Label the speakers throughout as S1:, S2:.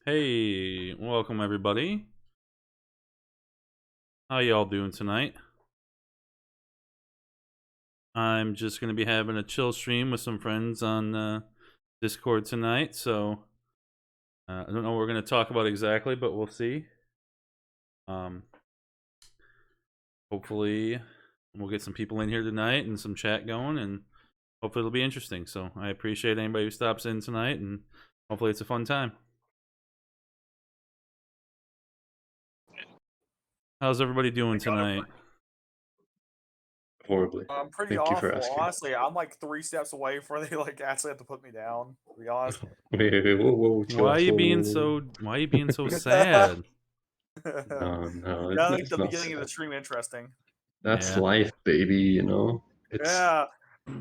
S1: Hey, welcome everybody. How y'all doing tonight? I'm just gonna be having a chill stream with some friends on Discord tonight, so I don't know what we're gonna talk about exactly, but we'll see. Um, Hopefully, we'll get some people in here tonight and some chat going, and hopefully it'll be interesting. So I appreciate anybody who stops in tonight, and hopefully it's a fun time. How's everybody doing tonight?
S2: Horribly.
S3: Pretty
S2: Thank you for
S3: awful,
S2: asking.
S3: honestly. I'm like 3 steps away before they like actually have to put me down, to be honest.
S2: Wait, whoa, whoa, chill
S1: Why
S2: out.
S1: are you
S2: Whoa,
S1: being
S2: whoa,
S1: so? Why are you being so sad?
S3: Gotta
S2: whoa. No,
S3: make
S2: it's
S3: the
S2: not
S3: beginning of the
S2: sad.
S3: stream interesting.
S2: That's
S1: Yeah.
S2: life, baby, It's
S3: Yeah,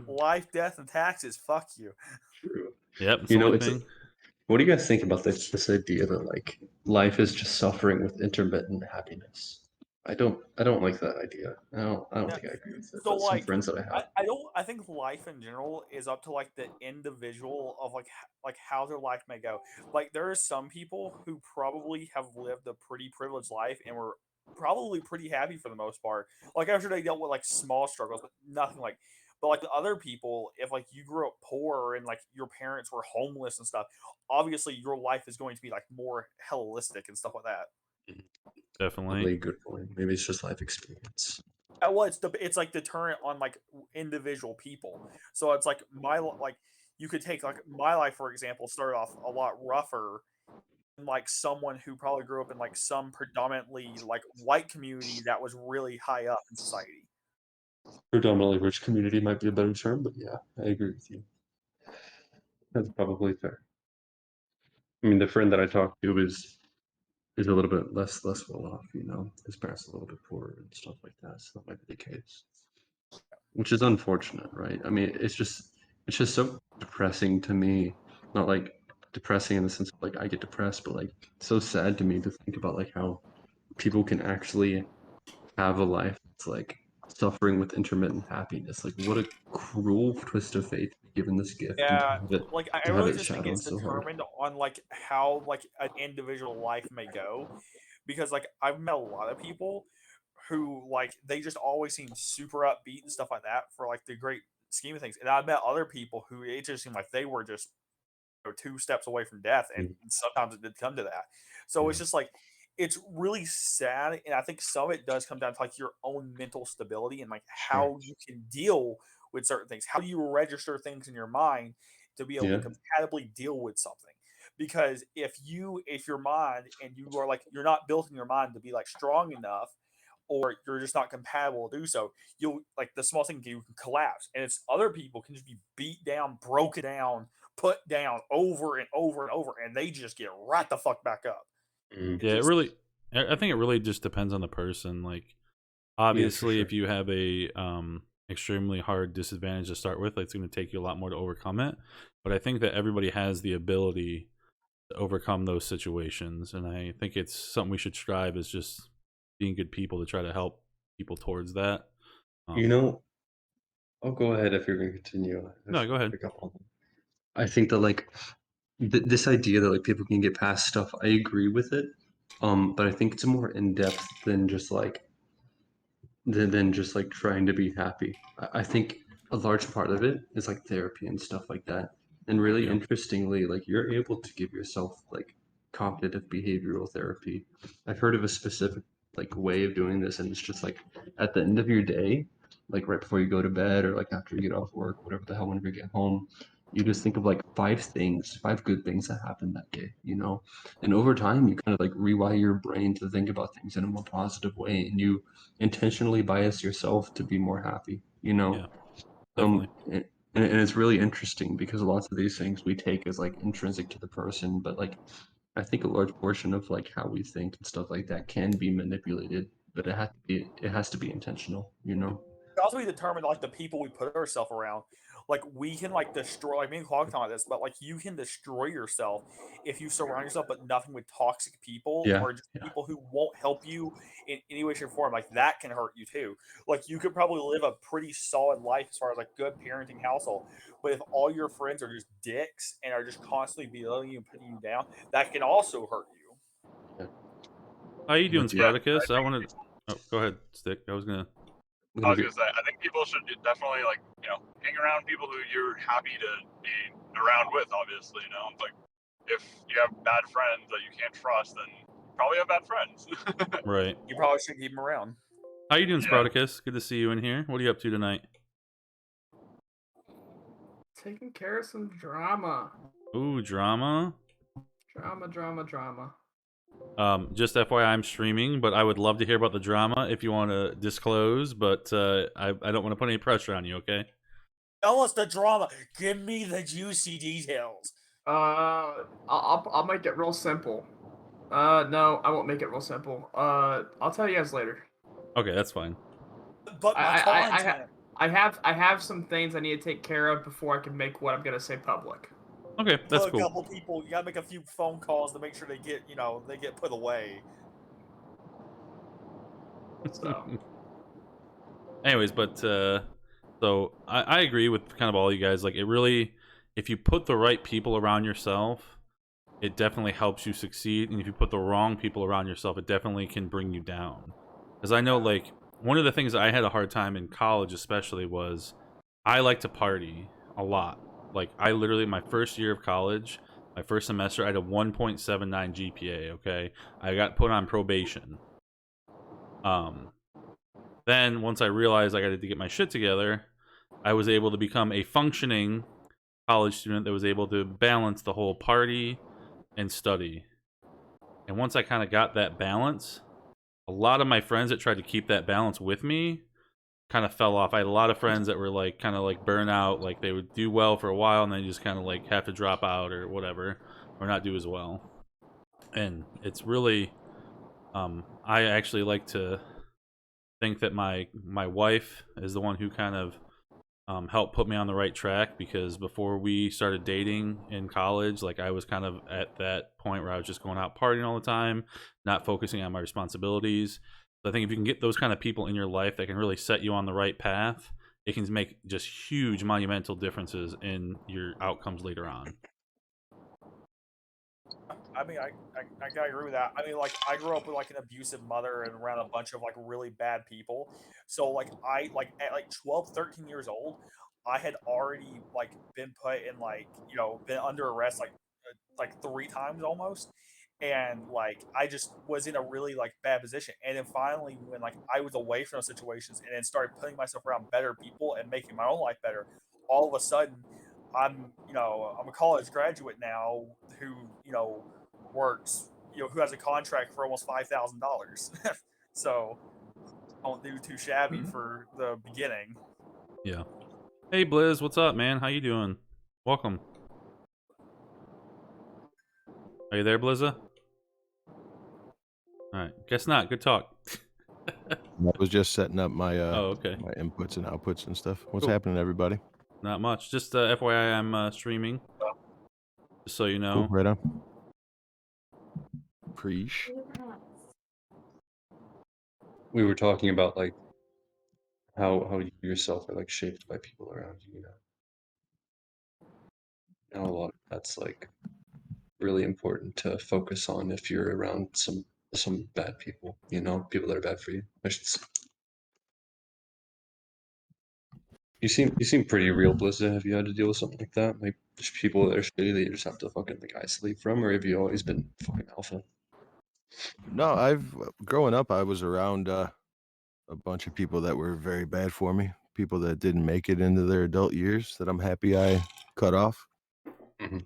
S3: life, death, and taxes. Fuck you.
S2: true.
S1: Yep. It's the only
S2: It's
S1: thing.
S2: what do you guys think about this idea that like life is just suffering with intermittent happiness? I don't like that idea. I don't
S3: Yeah.
S2: think I agree with it,
S3: So
S2: but some
S3: like,
S2: friends that I have.
S3: I don't. I think life in general is up to like the individual of like like how their life may go. Like there are some people who probably have lived a pretty privileged life and were probably pretty happy for the most part. Like I'm sure they dealt with like small struggles, but nothing like. But like the other people, if like you grew up poor and like your parents were homeless and stuff, obviously your life is going to be like more hellistic and stuff like that.
S1: Definitely.
S2: Probably a good point. Maybe it's just life experience.
S3: Well, it's like deterrent on like individual people. So it's like like you could take like my life for example started off a lot rougher than like someone who probably grew up in like some predominantly like white community that was really high up in society.
S2: Predominantly rich community might be a better term, but yeah, I agree with you. That's probably fair. I mean, the friend that I talked to is a little bit less well off, His parents are a little bit poorer and stuff like that, so that might be the case. Which is unfortunate, right? I mean, it's just so depressing to me. Not like depressing in the sense of like I get depressed, but like so sad to me to think about like how people can actually have a life that's like suffering with intermittent happiness. Like what a cruel twist of fate to be given this gift and
S3: Yeah, like I
S2: to have
S3: really
S2: it
S3: just think
S2: shadowed
S3: it's
S2: so hard.
S3: determined on like how like an individual life may go, because like I've met a lot of people who like they just always seem super upbeat and stuff like that for like the great scheme of things, and I've met other people who it just seemed like they were just 2 steps away from death, and
S2: Mm,
S3: sometimes it did come to that. So
S2: yeah,
S3: it's just like it's really sad, and I think some of it does come down to like your own mental stability and like
S2: sure.
S3: how you can deal with certain things. How do you register things in your mind to be able to
S2: Yeah.
S3: compatibly deal with something? Because if your mind and you are like you're not built in your mind to be like strong enough, or you're just not compatible to do so, you'll like the small thing you can collapse, and it's other people can just be beat down, broken down, put down over and over and over, and they just get right the fuck back up.
S2: Mm,
S3: It
S1: Yeah, it
S3: just
S1: really. I think it really just depends on the person. Like,
S2: yeah, for
S1: obviously,
S2: sure.
S1: if you have a extremely hard disadvantage to start with, like, it's going to take you a lot more to overcome it. But I think that everybody has the ability to overcome those situations, and I think it's something we should strive as just being good people to try to help people towards that.
S2: You
S1: Um,
S2: know, I'll go ahead if you're going to continue. I
S1: no,
S2: just
S1: go
S2: want to
S1: ahead.
S2: pick up on I think that like this idea that like people can get past stuff, I agree with it. But I think it's more in depth than just like than just like trying to be happy. I think a large part of it is like therapy and stuff like that. And really
S1: Yeah,
S2: interestingly, like you're able to give yourself like cognitive behavioral therapy. I've heard of a specific like way of doing this, and it's just like at the end of your day, like right before you go to bed or like after you get off work, whatever the hell, whenever you get home, you just think of like five good things that happened that day. And over time, you kind of like rewire your brain to think about things in a more positive way, and you intentionally bias yourself to be more happy, you know?
S1: yeah,
S2: Um,
S1: definitely.
S2: and, and it's really interesting because lots of these things we take as like intrinsic to the person, but like I think a large portion of like how we think and stuff like that can be manipulated, but it has to be intentional, you know?
S3: also we determine like the people we put ourselves around. Like we can like destroy. Like me and Clark talk about this, but like you can destroy yourself if you surround yourself but nothing with toxic people
S2: Yeah,
S3: or just
S2: yeah,
S3: people who won't help you in any way, shape, or form. Like that can hurt you too. Like you could probably live a pretty solid life as far as like good parenting household, but if all your friends are just dicks and are just constantly belittling you and putting you down, that can also hurt you.
S2: yeah.
S1: How you doing,
S2: But
S4: Yeah, I
S1: Spartacus? I
S4: think
S1: wanted. Oh, go ahead, Stick. I was gonna.
S4: I
S2: gonna
S4: was
S2: be,
S4: gonna say I think people should definitely like hang around people who you're happy to be around with. Obviously, like if you have bad friends that you can't trust, then you probably have bad friends.
S1: Right.
S3: You probably should keep them around.
S1: How you doing,
S4: Yeah.
S1: Spartacus? Good to see you in here. What are you up to tonight?
S5: Taking care of some drama.
S1: Ooh, drama.
S5: Drama.
S1: Just FYI, I'm streaming, but I would love to hear about the drama if you want to disclose. But I don't want to put any pressure on you. Okay.
S3: Tell us the drama. Give me the juicy details.
S5: I'll make it real simple. No, I won't make it real simple. I'll tell you guys later.
S1: Okay, that's fine.
S3: But my content.
S5: I have some things I need to take care of before I can make what I'm gonna say public.
S1: Okay, that's
S3: Put a
S1: cool.
S3: couple people. You gotta make a few phone calls to make sure they get, they get put away.
S5: So
S1: Anyways, but so I agree with kind of all you guys. Like, it really, if you put the right people around yourself, it definitely helps you succeed. And if you put the wrong people around yourself, it definitely can bring you down. Because I know, like, one of the things I had a hard time in college, especially, was I like to party a lot. Like, I literally, my first year of college, my first semester, I had a 1.79 GPA. Okay, I got put on probation. Then once I realized I got to get my shit together, I was able to become a functioning college student that was able to balance the whole party and study. And once I kind of got that balance, a lot of my friends that tried to keep that balance with me kind of fell off. I had a lot of friends that were like kind of like burnout, like they would do well for a while and then just kind of like have to drop out or whatever, or not do as well. And it's really, I actually like to think that my wife is the one who kind of helped put me on the right track, because before we started dating in college, like I was kind of at that point where I was just going out partying all the time, not focusing on my responsibilities. So I think if you can get those kind of people in your life that can really set you on the right path, it can make just huge monumental differences in your outcomes later on.
S3: I mean, I gotta agree with that. I mean, like, I grew up with like an abusive mother and around a bunch of like really bad people. So like I like at like 12, 13 years old, I had already like been put in like, been under arrest like 3 times almost. And like I just was in a really like bad position. And then finally when like I was away from those situations and then started putting myself around better people and making my own life better, all of a sudden I'm a college graduate now who, works, who has a contract for almost $5,000. So don't do too shabby for the beginning.
S1: Yeah. Hey Blizz, what's up, man? How you doing? Welcome. Are you there, Blizza? All right. Guess not. Good talk.
S6: I was just setting up my
S1: Oh, okay.
S6: my inputs and outputs and stuff. What's
S1: Cool.
S6: happening, everybody?
S1: Not much. Just FYI, I'm streaming. Just so you know.
S6: Cool, right on. Preach.
S2: we were talking about like how you yourself are like shaped by people around you, and a lot that's like really important to focus on if you're around some bad people, people that are bad for you. I should say. You seem pretty real, Blizza. Have you had to deal with something like that? Like just people that are shitty that you just have to fucking like isolate from, or have you always been fucking alpha?
S6: No, I've growing up, I was around a bunch of people that were very bad for me. People that didn't make it into their adult years that I'm happy I cut off.
S2: Mm-hmm.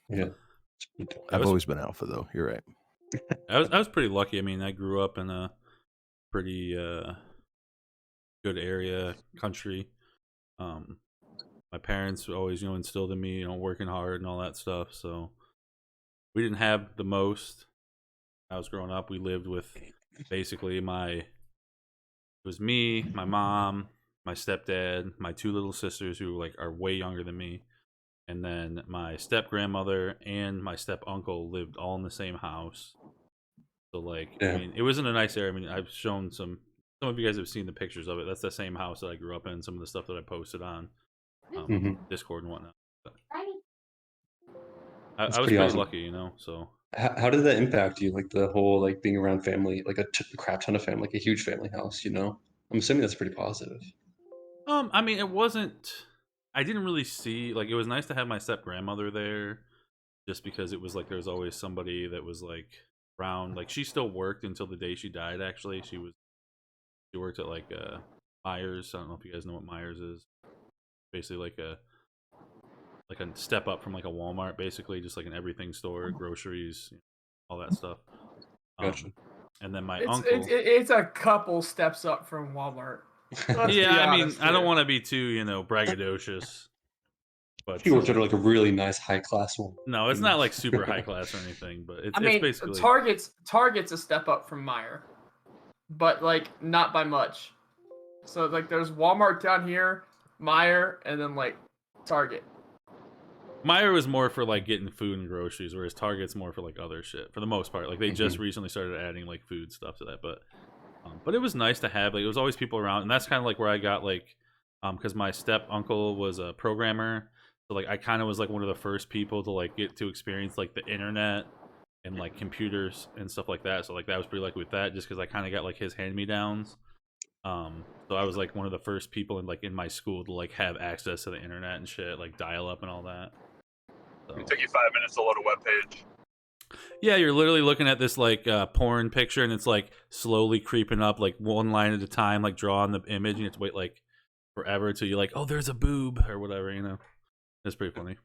S2: Yeah.
S6: I've always been alpha, though. You're right.
S1: I was pretty lucky. I mean, I grew up in a pretty good area, country. My parents always, instilled in me, working hard and all that stuff. So we didn't have the most. I was growing up. We lived with basically my It was me, my mom, my stepdad, my 2 little sisters who like are way younger than me, and then my step grandmother and my step uncle lived all in the same house. So like, I
S2: Yeah.
S1: mean, it was in a nice area. I mean, I've shown some of you guys have seen the pictures of it. That's the same house that I grew up in. Some of the stuff that I posted on
S2: Mhm.
S1: Discord and whatnot. But
S2: That's
S1: I was
S2: pretty
S1: pretty
S2: awesome.
S1: lucky, you know. So
S2: How did that impact you? Like the whole like being around family, like a crap ton of family, like a huge family house. I'm assuming that's pretty positive.
S1: I mean, it wasn't. I didn't really see like it was nice to have my step grandmother there, just because it was like there was always somebody that was like around. Like she still worked until the day she died. Actually, she worked at like Myers. I don't know if you guys know what Myers is. Basically, like a step up from like a Walmart, basically, just like an everything store, groceries, all that stuff.
S2: Gotcha.
S1: And then my
S5: It's
S1: uncle.
S5: it's a couple steps up from Walmart. Let's
S1: Yeah,
S5: be
S1: I mean,
S5: honest
S1: I don't
S5: here.
S1: want to be too, braggadocious, but
S2: She worked at like a really nice high class one.
S1: no, it's not like super high class or anything. But
S5: I
S1: it's
S5: mean,
S1: basically
S5: Target's a step up from Meijer, but like not by much. So like there's Walmart down here, Meijer, and then like Target.
S1: Meijer was more for like getting food and groceries, whereas Target's more for like other shit for the most part. Like they just recently started adding like food stuff to that, but it was nice to have. Like it was always people around, and that's kind of like where I got like, because my step uncle was a programmer, so like I kind of was like one of the first people to like get to experience like the internet and like computers and stuff like that. So like that was pretty lucky with that, just because I kind of got like his hand me downs. So I was like one of the first people in my school to like have access to the internet and shit, like dial up and all that. So.
S4: It took you 5 minutes to load a web page.
S1: Yeah, you're literally looking at this like porn picture, and it's like slowly creeping up, like one line at a time, like drawing the image, and you have to wait like forever till you're like, oh, there's a boob or whatever, It's pretty funny.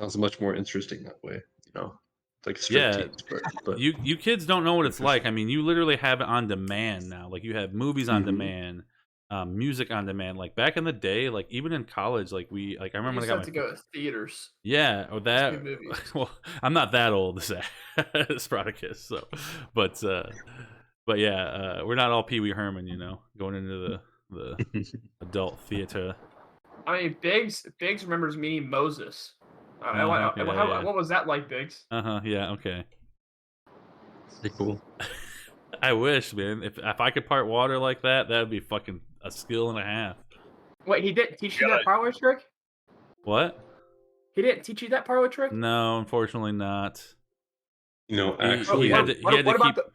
S2: Sounds much more interesting that way. It's like
S1: Yeah,
S2: striptease, but
S1: you kids don't know what it's like.
S2: interesting.
S1: I mean, you literally have it on demand now. Like you have movies on demand, music on demand. Like back in the day, like even in college, like I
S5: You
S1: remember
S5: just
S1: I got
S5: have to go to theaters.
S1: Yeah, or that.
S5: See movies.
S1: Well, I'm not that old to say Spartacus, so, but yeah, we're not all Pee Wee Herman, going into the adult theater.
S5: I mean, Biggs remembers meeting Moses.
S1: Yeah.
S5: What was that like, Biggs?
S1: Yeah, okay.
S2: Pretty cool.
S1: I wish, man. If I could part water like that, that'd be fucking a skill and a half.
S5: Wait, he didn't teach you
S4: Yeah.
S5: that parlor trick?
S1: What?
S5: He didn't teach you that parlor trick?
S1: No, unfortunately not.
S2: Actually,
S1: he had to keep.
S5: What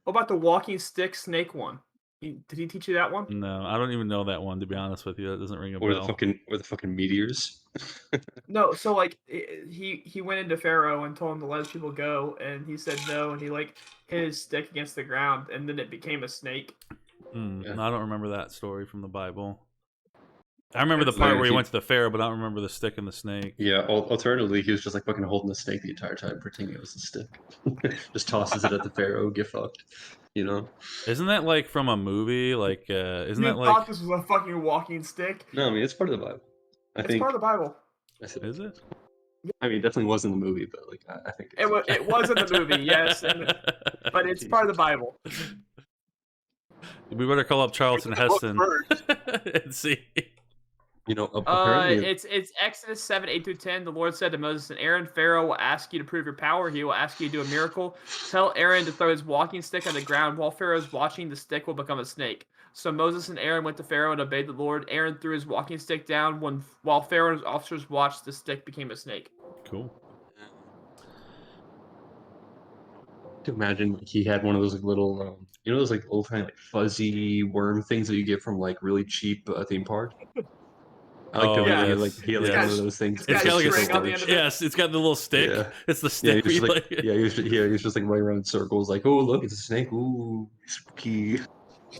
S5: about the walking stick snake one? Did he teach you that one?
S1: No, I don't even know that one, to be honest with you. That doesn't ring a
S2: or
S1: bell.
S2: the fucking meteors.
S5: No, so like he went into Pharaoh and told him to let his people go, and he said no, and he like hit his stick against the ground, and then it became a snake.
S2: Yeah.
S1: I don't remember that story from the Bible. I remember the
S5: It's
S1: part
S2: like-
S1: where he
S2: he-
S1: went to the Pharaoh, but I don't remember the stick and the snake.
S2: Yeah. Alternatively, he was just like fucking holding the snake the entire time, pretending it was a stick. Just tosses it at the pharaoh. Get fucked.
S1: Isn't that like from a movie? Like, isn't
S5: You
S1: that
S5: thought
S1: like?
S5: this was a fucking walking stick?
S2: No, I mean it's part of the Bible. I
S5: It's
S2: think.
S5: part of the Bible.
S1: Is it?
S2: I mean, it definitely was in the movie, but like I think
S5: It was in the movie, yes, but it's part of the Bible.
S1: We better call up Charlton
S4: Where's the book
S1: Heston and see.
S2: Apparently,
S5: It's Exodus 7:8-10. The Lord said to Moses and Aaron, Pharaoh will ask you to prove your power. He will ask you to do a miracle. Tell Aaron to throw his walking stick on the ground. While Pharaoh is watching, the stick will become a snake. So Moses and Aaron went to Pharaoh and obeyed the Lord. Aaron threw his walking stick down. While Pharaoh's officers watched, the stick became a snake.
S1: Cool.
S2: to imagine like, he had one of those like, little, those like old time like fuzzy worm things that you get from like really cheap theme park. I like to
S5: yeah.
S2: imagine he had like
S1: yes.
S2: one of those things.
S5: It's got
S1: like
S5: a
S1: a
S5: string on the end of it.
S1: Yes, it's got the little stick.
S2: Yeah.
S1: It's the
S2: Yeah,
S1: stick.
S2: he
S1: we
S2: was just like running around in circles, like, oh look, it's a snake. Ooh, spooky.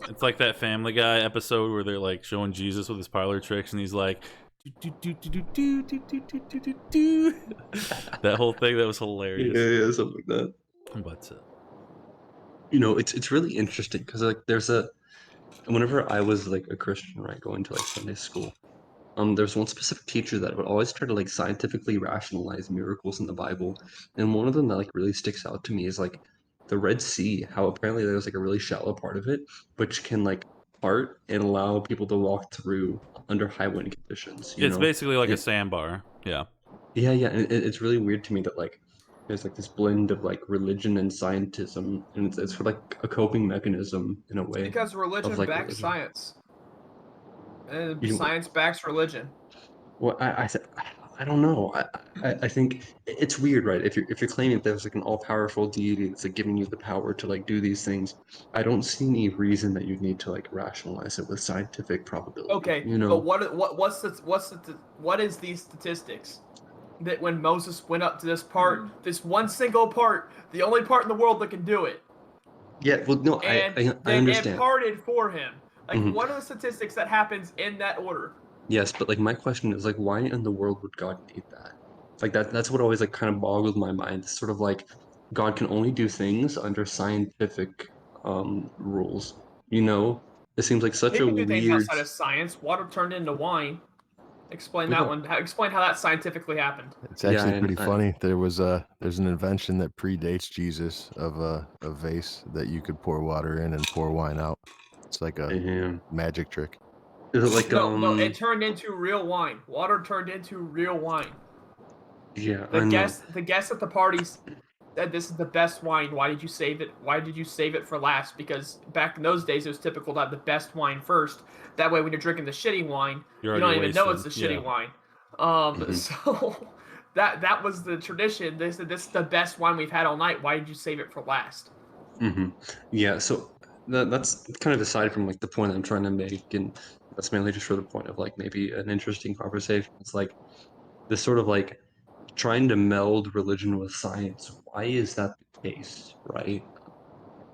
S1: It's like that Family Guy episode where they're like showing Jesus with his parlor tricks, and he's like, do, do, do, do, do, do, do, do, do, do, do. That whole thing, that was hilarious.
S2: Yeah, something like that.
S1: But
S2: it's really interesting because like whenever I was like a Christian, right, going to like Sunday school, there's one specific teacher that would always try to like scientifically rationalize miracles in the Bible, and one of them that like really sticks out to me is like the Red Sea, how apparently there's like a really shallow part of it, which can like part and allow people to walk through under high wind conditions, you
S1: It's
S2: know?
S1: basically like a
S2: And
S1: sandbar. Yeah.
S2: yeah, and it's really weird to me that like there's like this blend of like religion and scientism, and it's for like a coping mechanism in a way
S5: Because
S2: of
S5: religion
S2: like
S5: backs
S2: religion.
S5: science, and
S2: You,
S5: science backs religion.
S2: well, I don't know. I think it's weird, right? If you're claiming that there's like an all-powerful deity that's like giving you the power to like do these things, I don't see any reason that you need to like rationalize it with scientific probability,
S5: Okay,
S2: you
S5: but
S2: know?
S5: what is these statistics that when Moses went up to this part, this one single part, the only part in the world that can do it,
S2: Yeah, well, no,
S5: and
S2: I
S5: then it
S2: understand.
S5: parted for him? Like,
S2: Mhm.
S5: what are the statistics that happens in that order?
S2: Yes, but like my question is like, why in the world would God need that? Like that's what always like kind of boggled my mind. It's sort of like God can only do things under scientific rules. You know? It seems like such
S5: He
S2: a
S5: can do things
S2: weird.
S5: outside of science. Water turned into wine. Explain
S2: But
S5: that
S2: no,
S5: one. Explain how that scientifically happened.
S6: It's
S2: yeah,
S6: actually
S2: and
S6: pretty funny. There's an invention that predates Jesus of a vase that you could pour water in and pour wine out. It's like a
S2: damn.
S6: magic trick.
S2: Is it like
S5: No, it turned into real wine. Water turned into real wine.
S2: yeah,
S5: The
S2: I know.
S5: guest at the parties said this is the best wine. Why did you save it? Why did you save it for last? Because back in those days, it was typical to have the best wine first. That way, when you're drinking the shitty wine,
S1: You're
S5: you
S1: already
S5: don't even know
S1: wasted.
S5: it's the
S1: Yeah.
S5: shitty wine.
S2: Mhm.
S5: So that was the tradition. They said this is the best wine we've had all night. Why did you save it for last?
S2: Yeah, so that's kind of aside from like the point I'm trying to make, and that's mainly just for the point of like maybe an interesting conversation. It's like this sort of like trying to meld religion with science. Why is that the case, right?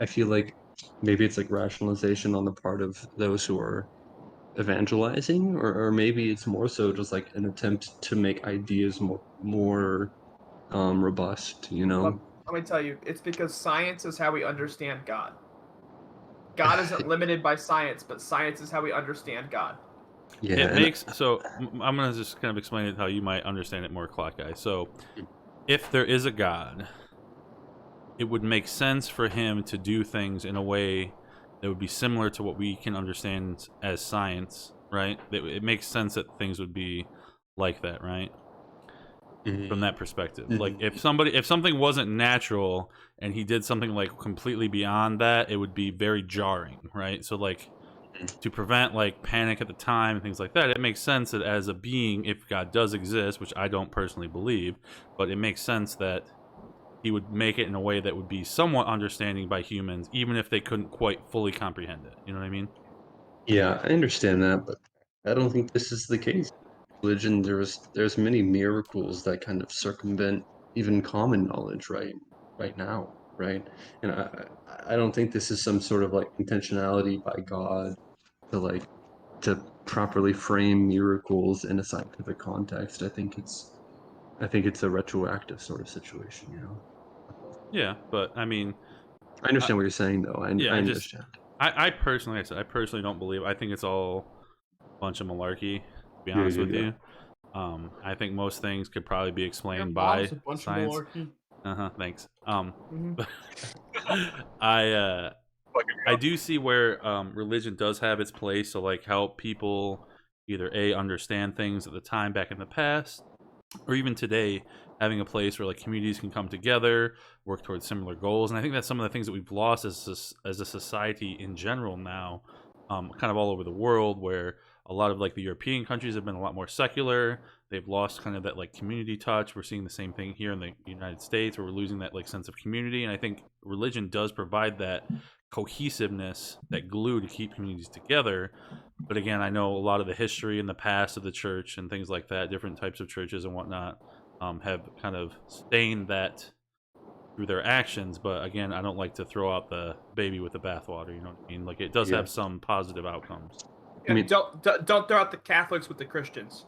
S2: I feel like maybe it's like rationalization on the part of those who are evangelizing, or maybe it's more so just like an attempt to make ideas more robust, you
S5: Let,
S2: know?
S5: let me tell you, it's because science is how we understand God. God isn't limited by science, but science is how we understand God.
S2: Yeah,
S1: It
S2: and
S1: makes so I'm gonna just kind of explain it how you might understand it more, Clock Guy. So, if there is a God, it would make sense for him to do things in a way that would be similar to what we can understand as science, right? It makes sense that things would be like that, right? From that perspective, like if something wasn't natural and he did something like completely beyond that, it would be very jarring, right? So like to prevent like panic at the time and things like that, it makes sense that as a being, if God does exist, which I don't personally believe, but it makes sense that he would make it in a way that would be somewhat understanding by humans, even if they couldn't quite fully comprehend it. You know what I mean?
S2: yeah, I understand that, but I don't think this is the case. Religion, there's many miracles that kind of circumvent even common knowledge right now, right? And I don't think this is some sort of like intentionality by God to like to properly frame miracles in a scientific context. I think it's a retroactive sort of situation, you know.
S1: Yeah, but I mean,
S2: I understand what you're saying though.
S1: yeah,
S2: I understand.
S1: I personally, like I said, I personally don't believe. I think it's all a bunch of malarkey. To be
S2: Yeah,
S1: honest
S2: yeah,
S1: with
S2: yeah.
S1: you, I think most things could probably be
S5: Your
S1: explained
S5: mom's
S1: by
S5: a bunch of
S1: science.
S5: malarkey.
S1: Thanks.
S5: Mhm.
S1: I
S4: Fucking
S1: I
S4: go.
S1: do see where religion does have its place to like help people either understand things at the time back in the past, or even today having a place where like communities can come together, work towards similar goals. And I think that's some of the things that we've lost as a society in general now, kind of all over the world, where a lot of like the European countries have been a lot more secular. They've lost kind of that like community touch. We're seeing the same thing here in the United States, where we're losing that like sense of community. And I think religion does provide that cohesiveness, that glue to keep communities together. But again, I know a lot of the history and the past of the church and things like that, different types of churches and whatnot, have kind of stained that through their actions. But again, I don't like to throw out the baby with the bathwater. You know what I mean? Like it does
S2: Yeah.
S1: have some positive outcomes.
S2: I mean,
S5: Don't throw out the Catholics with the Christians.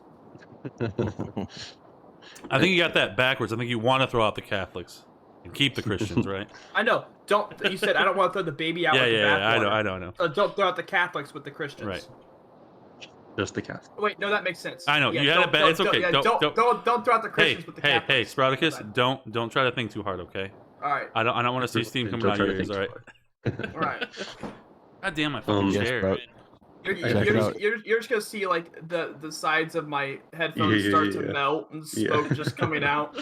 S1: I think you got that backwards. I think you want to throw out the Catholics and keep the Christians, right?
S5: I know. Don't. You said I don't want to throw the baby out
S1: Yeah,
S5: with the
S1: yeah, yeah.
S5: bathwater.
S1: I know.
S5: So don't throw out the Catholics with the Christians.
S1: Right.
S2: just the Catholic.
S5: Wait, no, that makes sense.
S1: I know,
S5: Yeah,
S1: you had it bad. It's okay.
S5: Yeah,
S1: don't
S5: don't throw out the
S1: Hey,
S5: Christians with the
S1: hey,
S5: Catholics.
S1: Sproutacus,
S5: My bad.
S1: don't try to think too hard, okay?
S5: All right.
S1: I don't want to see steam coming out of your ears. All right.
S5: All right.
S1: God damn my fucking
S6: Yes,
S1: chair.
S6: bro.
S5: You're,
S6: Check it out.
S5: you're just gonna see like the sides of my headphones start to melt and smoke just coming out.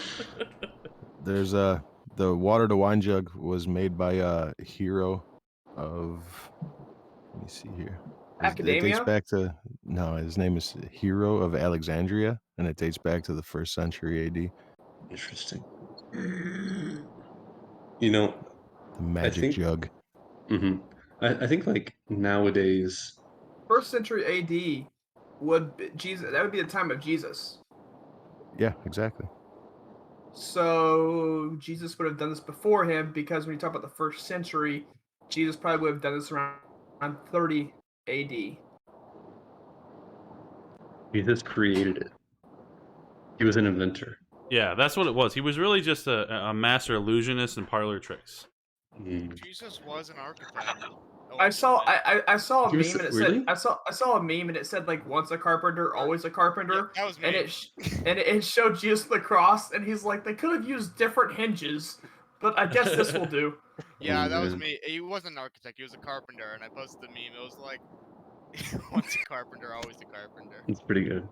S6: There's the water to wine jug was made by a hero of. Let me see here. It dates
S5: Academia?
S6: back to his name is Hero of Alexandria, and it dates back to the 1st century AD.
S2: Interesting. You know,
S6: The magic
S2: think-
S6: jug.
S2: I think like nowadays,
S5: 1st century AD would be Jesus. That would be the time of Jesus.
S6: Yeah, exactly.
S5: So Jesus would have done this before him, because when you talk about the 1st century, Jesus probably would have done this around 30 AD.
S2: Jesus created it. He was an inventor.
S1: Yeah, that's what it was. He was really just a master illusionist and parlor tricks.
S7: Jesus was an architect.
S5: I saw I saw a
S2: He
S5: meme
S2: was-
S5: and it
S2: really?
S5: said I saw a meme and it said like once a carpenter, always a carpenter.
S7: Yeah, that was me.
S5: And it showed Jesus the cross, and he's like, they could have used different hinges, but I guess this will do.
S7: Yeah,
S2: Oh,
S7: that was
S2: man.
S7: me. He wasn't an architect. He was a carpenter, and I posted the meme. It was like, once a carpenter, always a carpenter.
S2: It's pretty good.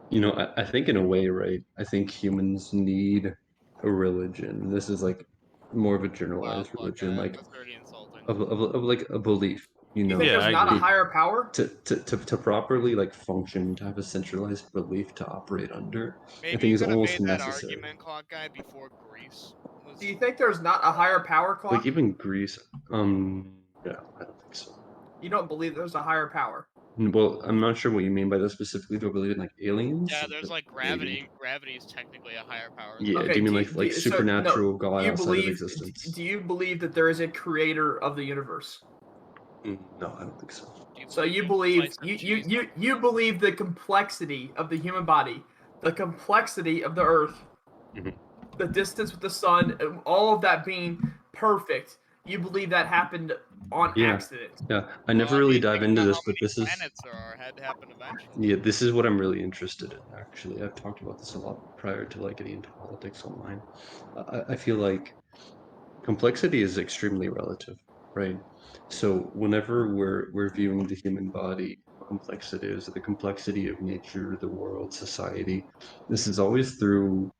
S2: You know, I think in a way, right? I think humans need a religion. This is like more of a
S7: Wow,
S2: generalized
S7: fuck
S2: religion,
S7: that.
S2: like
S7: That's very insulting.
S2: of like a belief. You
S5: You
S2: know,
S5: think
S1: Yeah,
S5: there's
S1: I
S5: not a
S1: agree.
S5: higher power?
S2: to properly like function, to have a centralized belief to operate under.
S7: Maybe
S2: think
S7: you
S2: is
S7: could have
S2: almost
S7: made that
S2: necessary.
S7: argument, Clock Guy, before Greece was.
S5: Do you think there's not a higher power, Clock?
S2: Like even Greece, yeah, I don't think so.
S5: You don't believe there's a higher power?
S2: Well, I'm not sure what you mean by that specifically. Do I believe in like aliens?
S7: Yeah, there's like
S2: Maybe.
S7: gravity. Gravity is technically a higher power.
S2: Yeah,
S5: Okay,
S2: do you mean
S5: do
S2: like
S5: you- do you- so, no,
S2: supernatural God
S5: Do you
S2: outside of
S5: believe?
S2: existence?
S5: Do you believe that there is a creator of the universe?
S2: No, I don't think so.
S7: Do
S5: So you
S7: in
S5: believe
S7: slice of cheese?
S5: you believe the complexity of the human body, the complexity of the Earth,
S2: Mhm.
S5: the distance with the sun, and all of that being perfect. You believe that happened on
S2: Yeah.
S5: accident.
S2: Yeah, I never really dive
S7: think
S2: into
S7: about
S2: this,
S7: how
S2: but
S7: many
S2: this is
S7: planets there are had to happen eventually.
S2: yeah, this is what I'm really interested in. Actually, I've talked about this a lot prior to like getting into politics online. I feel like complexity is extremely relative, right? So whenever we're viewing the human body, how complex it is, the complexity of nature, the world, society, this is always through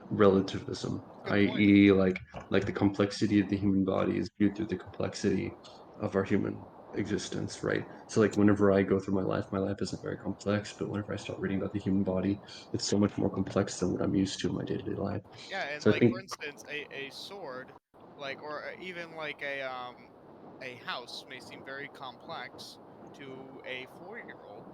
S2: relativism,
S7: Good point.
S2: i.e., like the complexity of the human body is viewed through the complexity of our human existence, right? So like whenever I go through my life isn't very complex, but whenever I start reading about the human body, it's so much more complex than what I'm used to in my day-to-day life.
S7: Yeah, and
S2: So I
S7: like
S2: think-
S7: for instance, a sword, like or even like a house may seem very complex to a 4-year-old,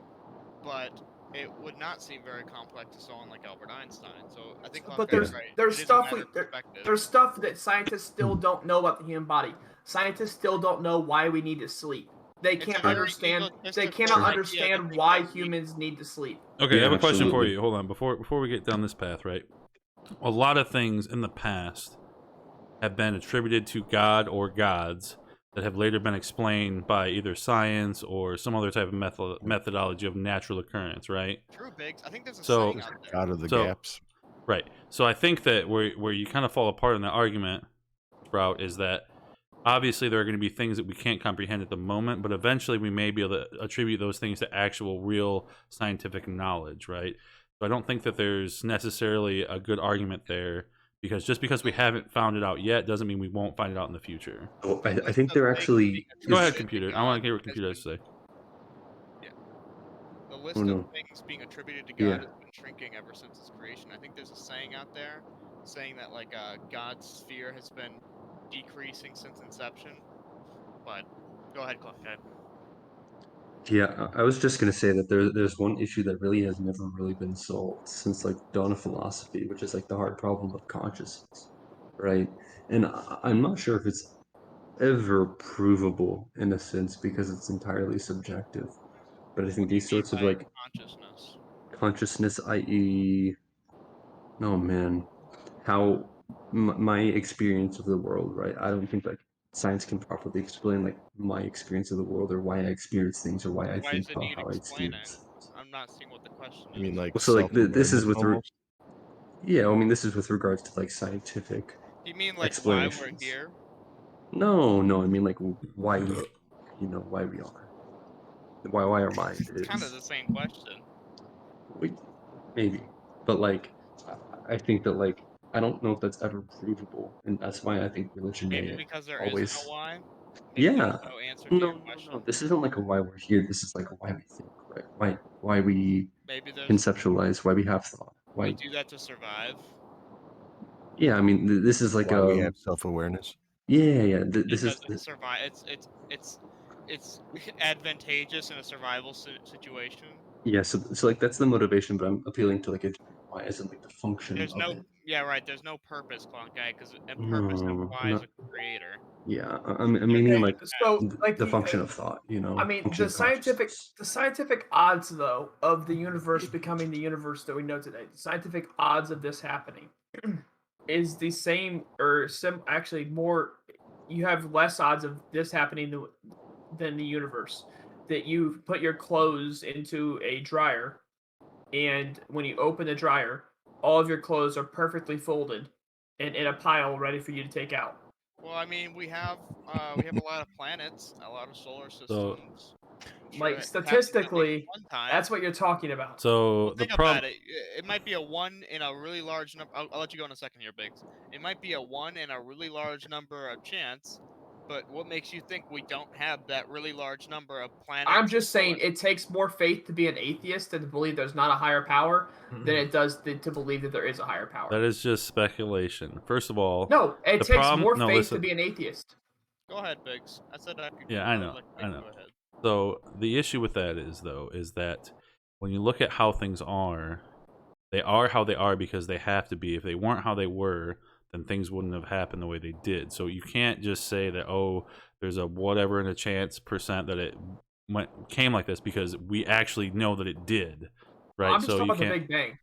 S7: but it would not seem very complex to someone like Albert Einstein. So I think
S5: But
S7: Locke's
S5: there's
S7: right.
S5: there's
S7: It is a
S5: stuff
S7: matter of
S5: there,
S7: perspective.
S5: there's stuff that scientists still don't know about the human body. Scientists still don't know why we need to sleep. They
S7: It's a
S5: can't
S7: very
S5: understand. They
S7: egotistical
S5: cannot
S7: idea
S5: understand
S7: to think
S5: why
S7: that we-
S5: humans need to sleep.
S1: Okay, I
S2: Yeah,
S1: have a question for
S2: absolutely.
S1: you. Hold on, before we get down this path, right? A lot of things in the past have been attributed to God or gods that have later been explained by either science or some other type of methodology of natural occurrence, right?
S7: True, Biggs. I think there's a
S1: So-
S7: saying out there.
S6: Out of the
S1: So-
S6: gaps.
S1: Right. So I think that where you kind of fall apart in that argument, Sprout, is that obviously there are going to be things that we can't comprehend at the moment, but eventually we may be able to attribute those things to actual, real scientific knowledge, right? So I don't think that there's necessarily a good argument there, because just because we haven't found it out yet doesn't mean we won't find it out in the future.
S2: Oh, I
S7: List
S2: think
S7: of
S2: they're
S7: things
S2: actually.
S7: being
S1: Go ahead,
S7: attributed to
S1: computer. I
S7: God
S1: want to hear what
S7: has
S1: computer has to say.
S7: The list
S2: Oh,
S7: of
S2: no.
S7: things being attributed to God
S2: Yeah.
S7: has been shrinking ever since its creation. I think there's a saying out there saying that like God's sphere has been decreasing since inception. But go ahead, Clark. Go ahead.
S2: Yeah, I was just gonna say that there's one issue that really has never really been solved since like dawn of philosophy, which is like the hard problem of consciousness, right? And I'm not sure if it's ever provable in a sense because it's entirely subjective. But I think these sorts of
S7: By
S2: like
S7: consciousness.
S2: consciousness, i.e., oh man, how my experience of the world, right? I don't think like science can properly explain like my experience of the world or why I experience things or why I
S7: Why
S2: think
S7: does it
S2: about
S7: need
S2: how I
S7: explaining?
S2: experience things.
S7: I'm not seeing what the question
S6: I mean,
S7: is.
S6: like
S2: Well, so like this is
S6: self-awareness
S2: with
S6: almost.
S2: yeah, I mean this is with regards to like scientific
S7: You mean like why we're
S2: explanations.
S7: here?
S2: No, I mean like why we, why we are, why our mind
S7: It's kind of
S2: is.
S7: the same question.
S2: Maybe, but like, I think that like I don't know if that's ever provable, and that's why I think religion
S7: Maybe
S2: may
S7: because there is
S2: always.
S7: no why. Maybe
S2: Yeah.
S7: there's no answer to your
S2: No.
S7: question.
S2: This isn't like a why we're here. This is like a why we think, right? Why we
S7: Maybe there's
S2: conceptualize, why we have thought,
S7: we
S2: why.
S7: do that to survive.
S2: Yeah, I mean, this is like
S6: Why we have self-awareness.
S2: Yeah. This
S7: Because
S2: is
S7: it's survive. It's advantageous in a survival situation.
S2: yeah. So like that's the motivation, but I'm appealing to like a why isn't like the function
S7: There's
S2: of
S7: no
S2: it.
S7: There's no purpose, Clown Guy, because purpose
S2: No,
S7: implies a creator.
S2: Yeah, I'm meaning
S5: Okay,
S2: like
S5: so like
S2: the function of thought.
S5: I mean,
S2: function of consciousness.
S5: the scientific odds though of the universe becoming the universe that we know today, the scientific odds of this happening is the same or actually more. You have less odds of this happening than the universe. That you put your clothes into a dryer, and when you open the dryer, all of your clothes are perfectly folded and in a pile ready for you to take out.
S7: Well, I mean, we have a lot of planets, a lot of solar
S1: So,
S7: systems. I'm
S5: Like
S7: it happens at least
S5: statistically,
S7: one time.
S5: that's what you're talking about.
S1: so
S7: Well,
S1: the
S7: think about
S1: problem.
S7: it. It might be a 1 in a really large number. I'll let you go in a second here, Biggs. It might be a 1 in a really large number of chance, but what makes you think we don't have that really large number of planets?
S5: I'm just saying it takes more faith to be an atheist and to believe there's not a higher power than it does to believe that there is a higher power.
S1: That is just speculation. First of all,
S5: No, it
S1: the
S5: takes
S1: problem.
S5: more
S1: No,
S5: faith
S1: listen.
S5: to be an atheist.
S7: Go ahead, Biggs. I said I could.
S1: Yeah, I know.
S7: Go ahead.
S1: So the issue with that is that when you look at how things are, they are how they are because they have to be. If they weren't how they were, then things wouldn't have happened the way they did. So you can't just say that, oh, there's a whatever in a chance percent that it came like this, because we actually know that it did, right?
S5: I'm just
S1: so
S5: talking
S1: you
S5: about the
S1: can't.
S5: Big Bang.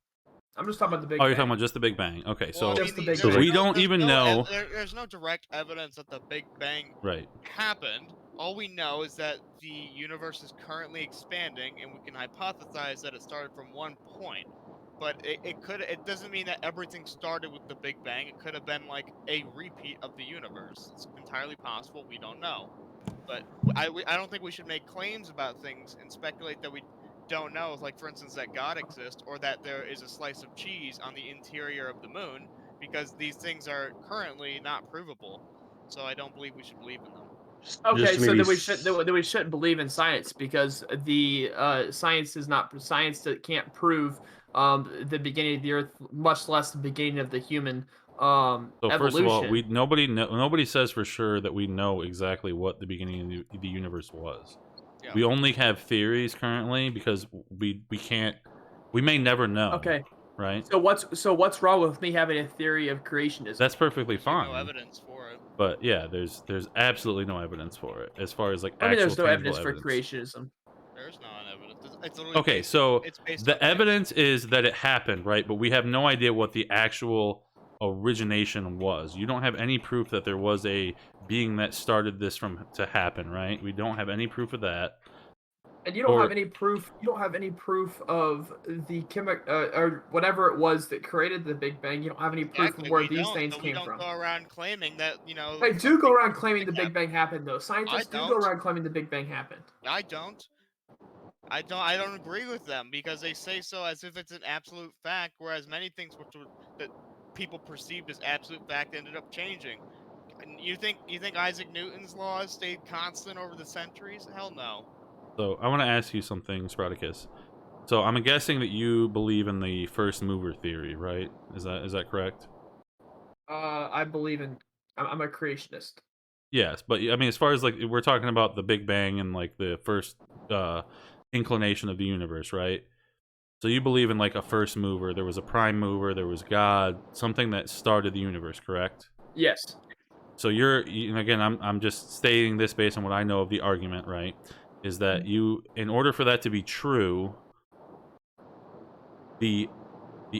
S5: I'm just talking about the Big
S1: Oh,
S5: Bang.
S1: you're talking about just the Big Bang. Okay,
S7: Well, I
S1: so
S5: Just the
S7: mean,
S5: Big
S7: there's
S5: Bang.
S1: we
S7: no-
S1: don't
S7: there's
S1: even
S7: no
S1: know.
S7: There's no direct evidence that the Big Bang
S1: Right.
S7: happened. All we know is that the universe is currently expanding, and we can hypothesize that it started from one point. But it doesn't mean that everything started with the Big Bang. It could have been like a repeat of the universe. It's entirely possible. We don't know. But I don't think we should make claims about things and speculate that we don't know. Like, for instance, that God exists or that there is a slice of cheese on the interior of the moon, because these things are currently not provable. So I don't believe we should believe in them.
S5: Okay, so then we shouldn't believe in science because the science is not science that can't prove the beginning of the Earth, much less the beginning of the human
S1: So
S5: evolution.
S1: first of all, nobody says for sure that we know exactly what the beginning of the universe was.
S7: Yeah.
S1: We only have theories currently because we can't. We may never know.
S5: Okay.
S1: Right.
S5: So what's wrong with me having a theory of creationism?
S1: That's perfectly
S7: There's
S1: fine.
S7: no evidence for it.
S1: But yeah, there's absolutely no evidence for it as far as like
S5: I mean,
S1: actual
S5: there's no
S1: tangible
S5: evidence for creationism.
S7: There's no evidence. It's literally
S1: Okay,
S7: based,
S1: so
S7: it's based
S1: the
S7: on
S1: evidence is that it happened, right? But we have no idea what the actual origination was. You don't have any proof that there was a being that started this to happen, right? We don't have any proof of that.
S5: And you don't have any proof. You don't have any proof of the or whatever it was that created the Big Bang. You don't have any proof of where these things came from.
S7: We don't go around claiming that,
S5: I do go around claiming the Big Bang happened, though. Scientists do
S7: don't.
S5: go around claiming the Big Bang happened.
S7: I don't. I don't agree with them because they say so as if it's an absolute fact, whereas many things that people perceived as absolute fact ended up changing. You think Isaac Newton's laws stayed constant over the centuries? Hell no.
S1: So I want to ask you something, Spartacus. So I'm guessing that you believe in the first mover theory, right? Is that correct?
S5: I believe in. I'm a creationist.
S1: Yes, but I mean, as far as like we're talking about the Big Bang and like the first inclination of the universe, right? So you believe in like a first mover. There was a prime mover. There was God, something that started the universe, correct?
S5: Yes.
S1: So and again, I'm just stating this based on what I know of the argument, right? Is that in order for that to be true, the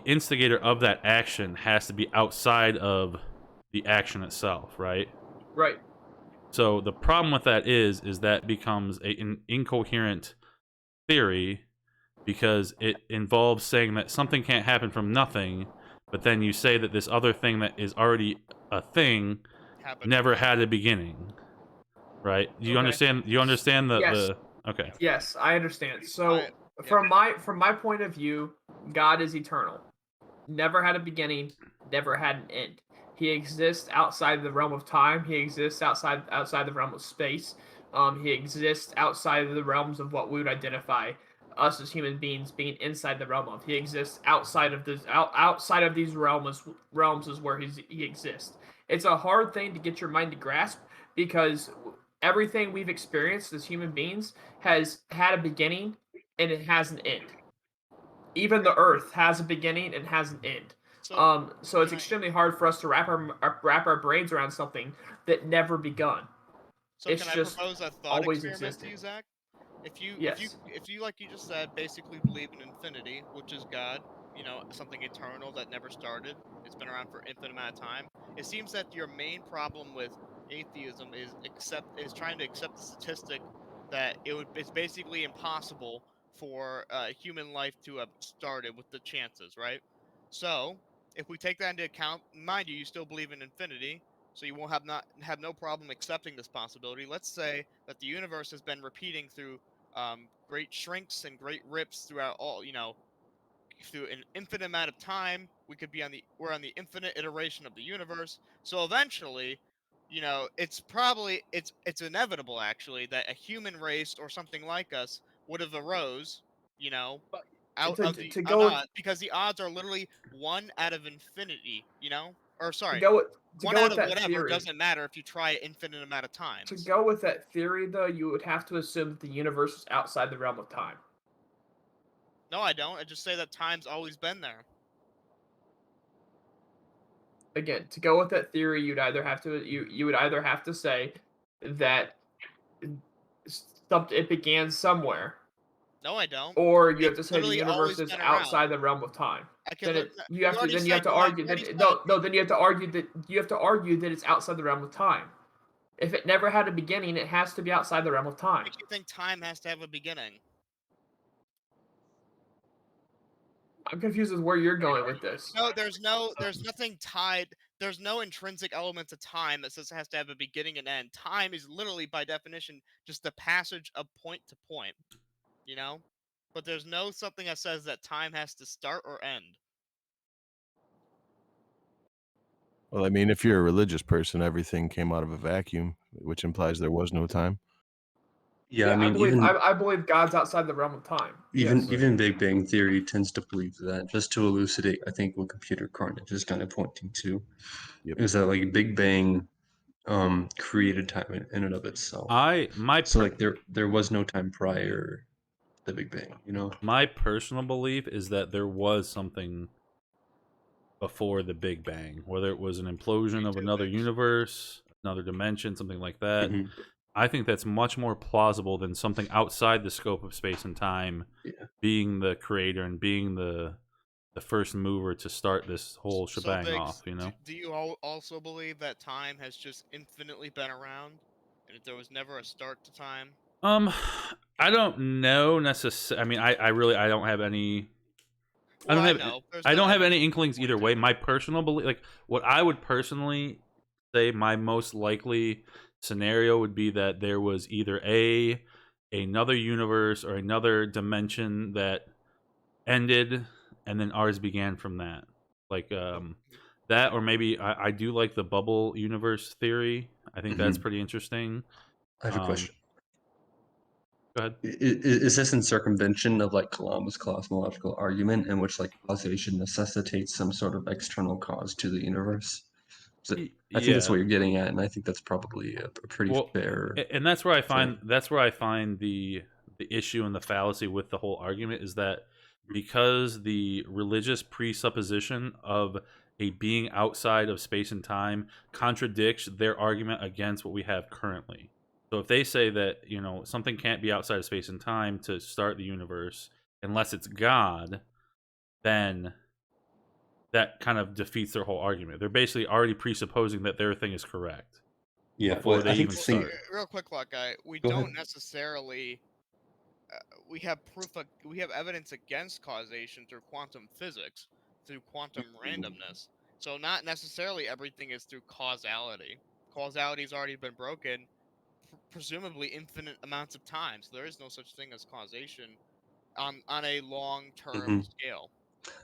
S1: instigator of that action has to be outside of the action itself, right?
S5: Right.
S1: So the problem with that is that becomes an incoherent theory because it involves saying that something can't happen from nothing, but then you say that this other thing that is already a thing
S7: Have a
S1: never
S7: time.
S1: had a beginning, right? Do you
S5: Okay.
S1: understand? You understand the
S5: Yes.
S1: Okay.
S5: Yes, I understand. So
S7: yeah.
S5: from my point of view, God is eternal. Never had a beginning, never had an end. He exists outside the realm of time. He exists outside the realm of space. He exists outside of the realms of what we would identify us as human beings being inside the realm of. He exists outside of this outside of these realms is where he exists. It's a hard thing to get your mind to grasp because everything we've experienced as human beings has had a beginning and it has an end. Even the Earth has a beginning and has an end. So it's
S7: can I-
S5: extremely hard for us to wrap our brains around something that never begun.
S7: So
S5: It's
S7: can I
S5: just
S7: propose a thought
S5: always
S7: experiment to
S5: existed.
S7: you, Zach?
S5: Yes.
S7: If you like you just said, basically believe in infinity, which is God, something eternal that never started, it's been around for infinite amount of time. It seems that your main problem with atheism is trying to accept the statistic that it's basically impossible for human life to have started with the chances, right? So if we take that into account, mind you, you still believe in infinity, so you won't have no problem accepting this possibility. Let's say that the universe has been repeating through great shrinks and great rips throughout all, through an infinite amount of time. We're on the infinite iteration of the universe. So eventually, it's inevitable actually that a human race or something like us would have arose, you know, out of the
S5: To go with
S7: because the odds are literally 1 out of infinity, or
S5: to
S7: sorry,
S5: go with to
S7: one
S5: go
S7: out
S5: with
S7: of
S5: that
S7: whatever
S5: theory.
S7: doesn't matter if you try it infinite amount of
S5: To
S7: times.
S5: go with that theory, though, you would have to assume that the universe is outside the realm of time.
S7: No, I don't. I just say that time's always been there.
S5: Again, to go with that theory, you would either have to say that it began somewhere,
S7: No, I don't.
S5: or you have
S7: It's
S5: to say the
S7: literally
S5: universe
S7: always
S5: is
S7: been around.
S5: outside the realm of time.
S7: I can
S5: Then
S7: li-
S5: it
S7: no,
S5: you have to then you have to argue that then you have to argue that it's outside the realm of time. If it never had a beginning, it has to be outside the realm of time.
S7: makes you think time has to have a beginning.
S5: I'm confused with where you're going with this.
S7: No, there's nothing tied. There's no intrinsic elements of time that says it has to have a beginning and end. Time is literally, by definition, just the passage of point to point. You know, but there's no something that says that time has to start or end.
S6: Well, I mean, if you're a religious person, everything came out of a vacuum, which implies there was no time.
S2: Yeah, I mean,
S5: I believe God's outside the realm of time. Yes.
S2: even Big Bang Theory tends to believe that. Just to elucidate, I think what computer carnage is kind of pointing to
S6: Yep.
S2: is that like Big Bang created time in and of itself. So like there was no time prior to the Big Bang, you know?
S1: My personal belief is that there was something before the Big Bang, whether it was an implosion of another universe, another dimension, something like that.
S2: Mhm.
S1: I think that's much more plausible than something outside the scope of space and time
S2: Yeah.
S1: being the creator and being the first mover to start this whole
S7: So,
S1: shebang
S7: Biggs,
S1: off, you know?
S7: do you also believe that time has just infinitely been around, and that there was never a start to time?
S1: Um, I don't know necessarily. I mean, I really I don't have any.
S7: Well, I know. There's
S1: I
S7: no
S1: don't have any
S7: evidence
S1: inklings either way.
S7: pointing.
S1: My personal belief, like what I would personally say, my most likely scenario would be that there was either another universe or another dimension that ended, and then ours began from that. Like that, or maybe I do like the bubble universe theory. I think that's
S2: Mhm.
S1: pretty interesting.
S2: I have a question.
S1: Go ahead.
S2: Is this in circumvention of like Columbus' cosmological argument in which like causation necessitates some sort of external cause to the universe? I think that's
S1: Yeah.
S2: what you're getting at, and I think that's probably a pretty
S1: Well,
S2: fair
S1: and that's where I
S2: thing.
S1: find the issue and the fallacy with the whole argument is that because the religious presupposition of a being outside of space and time contradicts their argument against what we have currently. So if they say that, something can't be outside of space and time to start the universe unless it's God, then that kind of defeats their whole argument. They're basically already presupposing that their thing is correct
S2: Yeah,
S1: before
S2: well,
S1: they
S2: I think
S1: even
S2: the thing.
S1: start.
S7: Real quick, Lock Guy, we
S2: Go
S7: don't
S2: ahead.
S7: necessarily. We have evidence against causation through quantum physics, through quantum randomness. So not necessarily everything is through causality. Causality's already been broken, presumably infinite amounts of times. There is no such thing as causation on a long-term scale.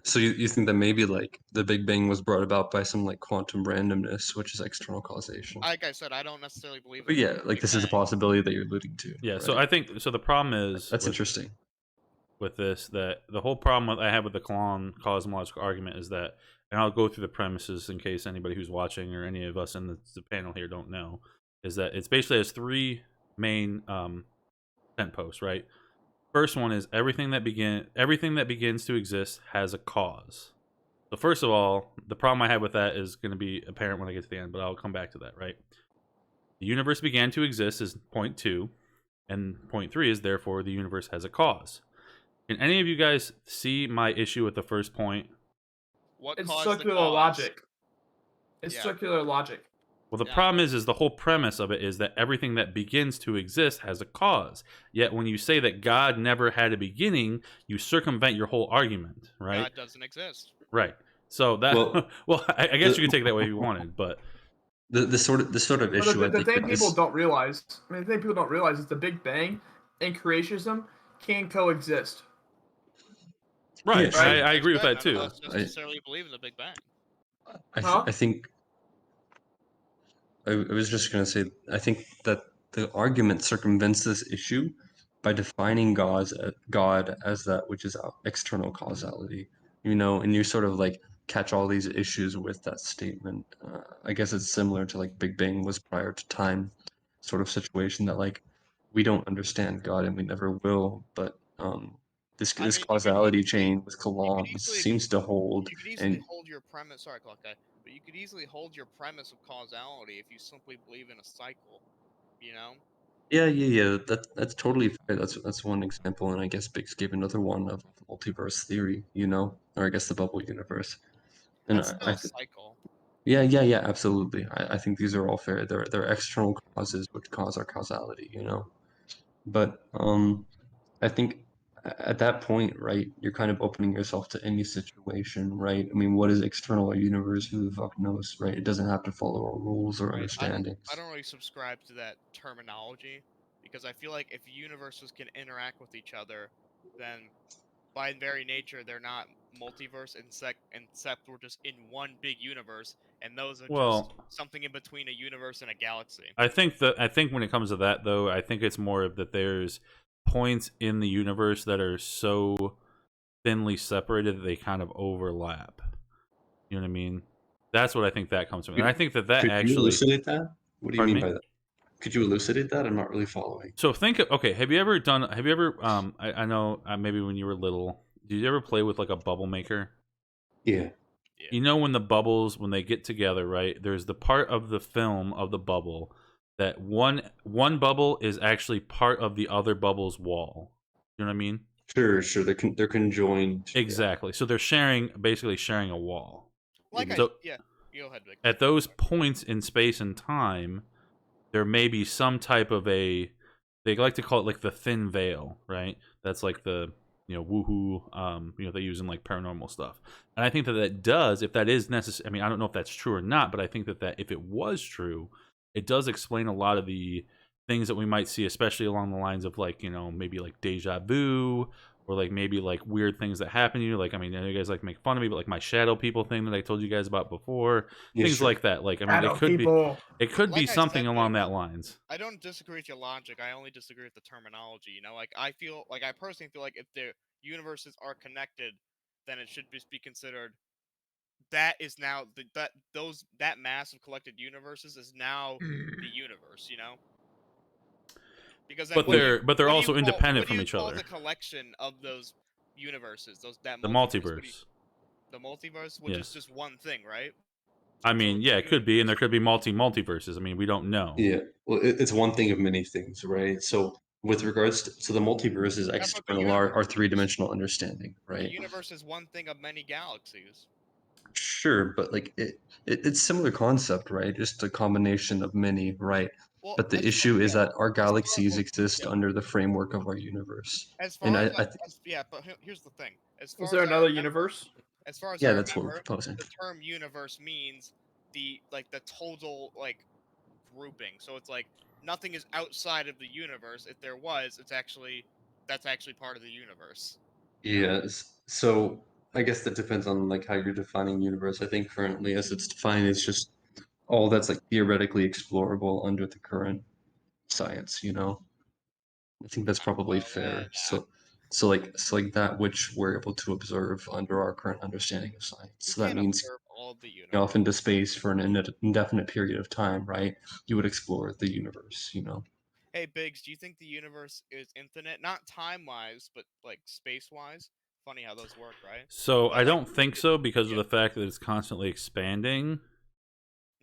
S2: So you think that maybe like the Big Bang was brought about by some like quantum randomness, which is external causation?
S7: Like I said, I don't necessarily believe
S2: But
S7: in
S2: yeah,
S7: the
S2: like
S7: Big
S2: this is a
S7: Bang.
S2: possibility that you're alluding to.
S1: Yeah,
S2: right?
S1: so I think the problem is
S2: That's interesting.
S1: with this, that the whole problem I have with the Kalam cosmological argument is that, and I'll go through the premises in case anybody who's watching or any of us in the panel here don't know, is that it's basically has three main tent posts, right? First one is everything that begins to exist has a cause. So first of all, the problem I have with that is going to be apparent when I get to the end, but I'll come back to that, right? The universe began to exist is point 2, and point 3 is therefore the universe has a cause. Can any of you guys see my issue with the first point?
S7: What
S5: It's
S7: caused the
S5: circular
S7: cause?
S5: logic. It's
S7: Yeah.
S5: circular logic.
S1: Well, the
S7: Yeah.
S1: problem is the whole premise of it is that everything that begins to exist has a cause. Yet when you say that God never had a beginning, you circumvent your whole argument, right?
S7: God doesn't exist.
S1: Right. So that
S2: Well,
S1: well, I guess you could take that way if you wanted, but
S2: this sort of
S5: But
S2: issue, I
S5: the
S2: think,
S5: thing
S2: with
S5: people
S2: this,
S5: don't realize, the thing people don't realize is the Big Bang and creationism can coexist.
S1: right,
S2: Yeah, sure.
S5: Right?
S1: I agree with
S7: None
S1: that too.
S7: of us necessarily believe in the Big Bang.
S5: Huh?
S2: I think I was just gonna say I think that the argument circumvents this issue by defining God as that which is external causality, and you sort of like catch all these issues with that statement. I guess it's similar to like Big Bang was prior to time, sort of situation that like we don't understand God and we never will, but this
S7: I
S2: this
S7: mean, you could
S2: causality
S7: easily,
S2: chain with Kalam seems to hold, and
S7: hold your premise. Sorry, Clock Guy, but you could easily hold your premise of causality if you simply believe in a cycle. You know?
S2: yeah. That's totally fair. That's one example, and I guess Biggs gave another one of multiverse theory, or I guess the bubble universe. And
S7: That's still a cycle.
S2: yeah, absolutely. I think these are all fair. They're external causes which cause our causality, But I think at that point, right, you're kind of opening yourself to any situation, right? I mean, what is external a universe? Who the fuck knows, right? It doesn't have to follow our rules or
S7: Right. I
S2: understandings.
S7: don't really subscribe to that terminology because I feel like if universes can interact with each other, then by very nature they're not multiverse except we're just in one big universe, and those are just
S1: Well,
S7: something in between a universe and a galaxy.
S1: I think when it comes to that though, I think it's more of that there's points in the universe that are so thinly separated that they kind of overlap. You know what I mean? That's what I think that comes from. And I think that
S2: Could you
S1: actually,
S2: elucidate that? What do you
S1: pardon
S2: mean
S1: me?
S2: by that? Could you elucidate that? I'm not really following.
S1: So okay, have you ever I know maybe when you were little, did you ever play with like a bubble maker?
S2: Yeah.
S7: Yeah.
S1: You know when the bubbles, when they get together, right? There's the part of the film of the bubble that one bubble is actually part of the other bubble's wall. You know what I mean?
S2: Sure. They're conjoined. Yeah.
S1: Exactly. So they're basically sharing a wall.
S7: Like
S1: So
S7: yeah, go ahead, Vic.
S1: at those points in space and time, there may be some type of they like to call it like the thin veil, right? That's like the woohoo they use in like paranormal stuff. And I think that does, if that is necessary, I mean, I don't know if that's true or not, but I think that if it was true, it does explain a lot of the things that we might see, especially along the lines of like maybe like deja vu, or like maybe like weird things that happen to you. Like, I mean, I know you guys like make fun of me, but like my shadow people thing that I told you guys about before,
S2: Yeah,
S1: things
S2: sure.
S1: like that. Like, I mean,
S5: Shadow people.
S1: it could be
S7: Like I
S1: something
S7: said,
S1: along
S7: Vic,
S1: that lines.
S7: I don't disagree with your logic. I only disagree with the terminology. Like I personally feel like if the universes are connected, then it should just be considered that is now that mass of collected universes is now the universe. Because then
S1: But they're
S7: what do you
S1: also
S7: call,
S1: independent
S7: what do
S1: from
S7: you
S1: each
S7: call
S1: other.
S7: the collection of those universes? That
S1: The
S7: multiverse.
S1: multiverse.
S7: The multiverse, which is
S1: Yes.
S7: just one thing, right?
S1: I
S7: So
S1: mean,
S7: it's
S1: yeah,
S7: a
S1: it could be, and there
S7: universe.
S1: could be multiverses. I mean, we don't know.
S2: Yeah. Well, it's one thing of many things, right? So with regards to the multiverse is
S7: Yeah, but the
S2: external
S7: universe
S2: our
S7: is just
S2: three-dimensional understanding,
S7: the
S2: right?
S7: universe is one thing of many galaxies.
S2: Sure, but like it's similar concept, right? Just a combination of many, right?
S7: Well,
S2: But the
S7: as far,
S2: issue is
S7: yeah,
S2: that our
S7: as far as
S2: galaxies
S7: what,
S2: exist
S7: yeah,
S2: under the framework of our universe.
S7: as
S2: And
S7: far as yeah, but here's the thing. As
S5: Is
S7: far
S5: there
S7: as I
S5: another
S7: remember,
S5: universe?
S7: as far as I
S2: yeah, that's what we're
S7: remember,
S2: proposing.
S7: the term universe means the total grouping. So it's like nothing is outside of the universe. If there was, that's actually part of the universe. You know?
S2: Yes. So I guess that depends on like how you're defining universe. I think currently as it's defined, it's just all that's like theoretically explorable under the current science, you know? I think that's probably fair.
S7: Nah.
S2: So like that which we're able to observe under our current understanding of science.
S7: You
S2: So that
S7: can't
S2: means
S7: observe all of the
S2: you know, off into
S7: universe.
S2: space for an indefinite period of time, right? You would explore the universe, you know?
S7: Hey, Biggs, do you think the universe is infinite? Not time-wise, but like space-wise. Funny how those work, right?
S1: So
S7: But
S1: I
S7: like,
S1: don't think so because of
S7: yeah.
S1: the fact that it's constantly expanding.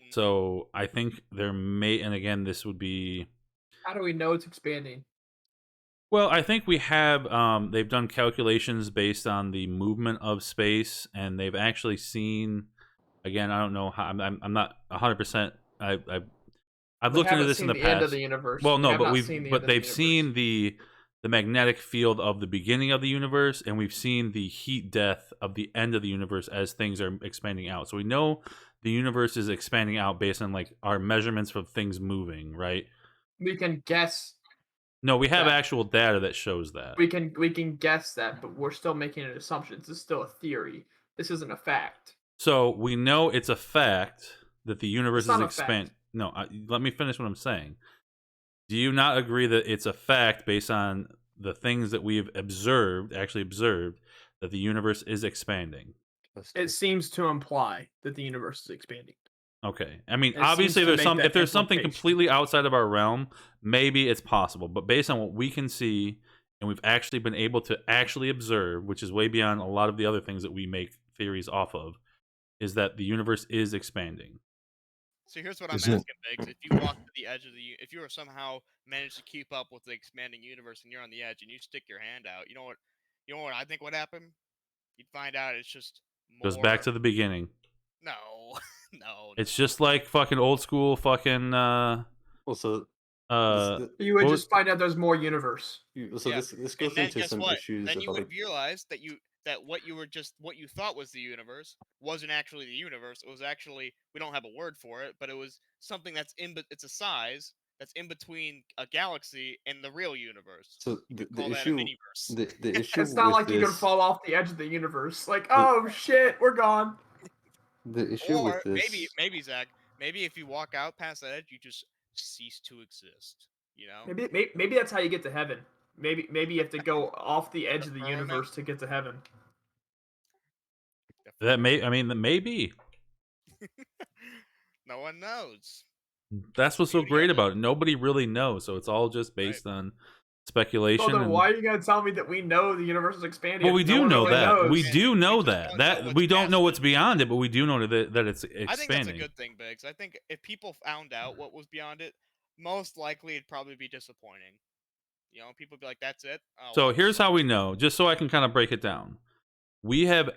S7: Mm.
S1: So I think there may, and again, this would be.
S5: How do we know it's expanding?
S1: Well, I think we have. They've done calculations based on the movement of space, and they've actually seen. Again, I don't know how. I'm not 100%. I've
S5: We
S1: looked into
S5: haven't
S1: this in
S5: seen
S1: the
S5: the end of
S1: past.
S5: the universe.
S1: Well,
S5: We
S1: no,
S5: have
S1: but
S5: not seen the end of the
S1: they've
S5: universe.
S1: seen the magnetic field of the beginning of the universe, and we've seen the heat death of the end of the universe as things are expanding out. So we know the universe is expanding out based on like our measurements of things moving, right?
S5: We can guess.
S1: No, we have
S5: That.
S1: actual data that shows that.
S5: We can guess that, but we're still making an assumption. This is still a theory. This isn't a fact.
S1: So we know it's a fact that the universe
S5: It's
S1: is
S5: not a fact.
S1: No, let me finish what I'm saying. Do you not agree that it's a fact based on the things that we've actually observed, that the universe is expanding?
S5: It seems to imply that the universe is expanding.
S1: Okay. I mean,
S5: It
S1: obviously
S5: seems to
S1: there's
S5: make that
S1: if there's something
S5: implication.
S1: completely outside of our realm, maybe it's possible. But based on what we can see and we've actually been able to actually observe, which is way beyond a lot of the other things that we make theories off of, is that the universe is expanding.
S7: So here's what I'm
S6: Isn't-
S7: asking, Biggs. If you walk to the edge of if you were somehow managed to keep up with the expanding universe and you're on the edge and you stick your hand out, you know what I think would happen? You'd find out it's just
S1: Goes
S7: more.
S1: back to the beginning.
S7: No, no.
S1: It's just like fucking old school fucking
S8: Also,
S5: You would
S1: what-
S5: just find out there's more universe.
S8: so
S7: Yeah.
S8: this
S7: And
S8: goes
S7: then
S8: into
S7: guess
S8: some
S7: what?
S8: issues
S7: Then you
S8: about
S7: would realize that what you thought was the universe wasn't actually the universe. It was actually, we don't have a word for it, but it was something it's a size that's in between a galaxy and the real universe.
S8: so
S7: You
S8: the,
S7: could
S8: the
S7: call that a
S8: issue
S7: miniverse.
S8: the issue
S5: It's not
S8: with
S5: like you can
S8: this
S5: fall off the edge of the universe. Like, oh shit, we're gone.
S8: the issue
S7: Or
S8: with this
S7: maybe Zach, maybe if you walk out past that edge, you just cease to exist. You know?
S5: Maybe that's how you get to heaven. Maybe you have to go off the edge of the
S7: Firmament?
S5: universe to get to heaven.
S1: that maybe.
S7: No one knows.
S1: That's what's so
S7: Beauty
S1: great
S7: of it.
S1: about it. Nobody really knows, so it's all just based on speculation.
S5: So then
S1: and-
S5: why are you gonna tell me that we know the universe is expanding?
S1: Well,
S5: if
S1: we
S5: no
S1: do
S5: one
S1: know
S5: really
S1: that.
S5: knows?
S1: We do know
S7: We just
S1: that.
S7: don't know
S1: That
S7: what's
S1: we don't know
S7: past
S1: what's
S7: it.
S1: beyond it, but we do know that it's expanding.
S7: I think that's a good thing, Biggs. I think if people found out what was beyond it, most likely it'd probably be disappointing. You know, people would be like, "That's it." Oh,
S1: So
S7: well,
S1: here's how we know, just so I can kind of break it down. We have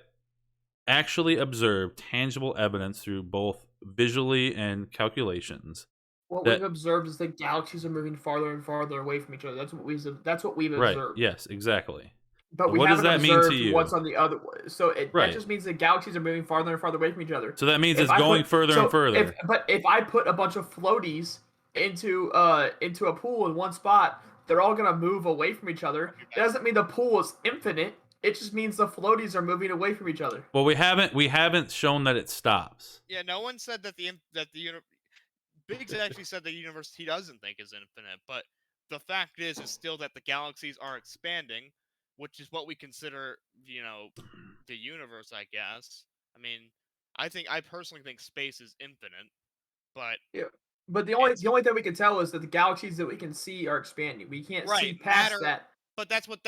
S1: actually observed tangible evidence through both visually and calculations.
S5: What
S1: that-
S5: we've observed is that galaxies are moving farther and farther away from each other. That's what we've
S1: Right.
S5: observed.
S1: Yes, exactly.
S5: But
S1: But
S5: we
S1: what does
S5: haven't
S1: that mean to
S5: observed
S1: you?
S5: what's on the other. So
S1: Right.
S5: that just means that galaxies are moving farther and farther away from each other.
S1: So that means
S5: If
S1: it's
S5: I
S1: going
S5: put-
S1: further
S5: so
S1: and further.
S5: But if I put a bunch of floaties into a pool in one spot, they're all gonna move away from each other. That doesn't mean the pool is infinite. It just means the floaties are moving away from each other.
S1: Well, we haven't shown that it stops.
S7: yeah, no one said that the universe. Biggs actually said the universe he doesn't think is infinite, but the fact is still that the galaxies are expanding, which is what we consider, the universe, I guess. I mean, I personally think space is infinite, but
S5: But the only thing we can tell is that the galaxies that we can see are expanding. We can't see
S7: Right,
S5: past
S7: matter-
S5: that.
S7: But that's what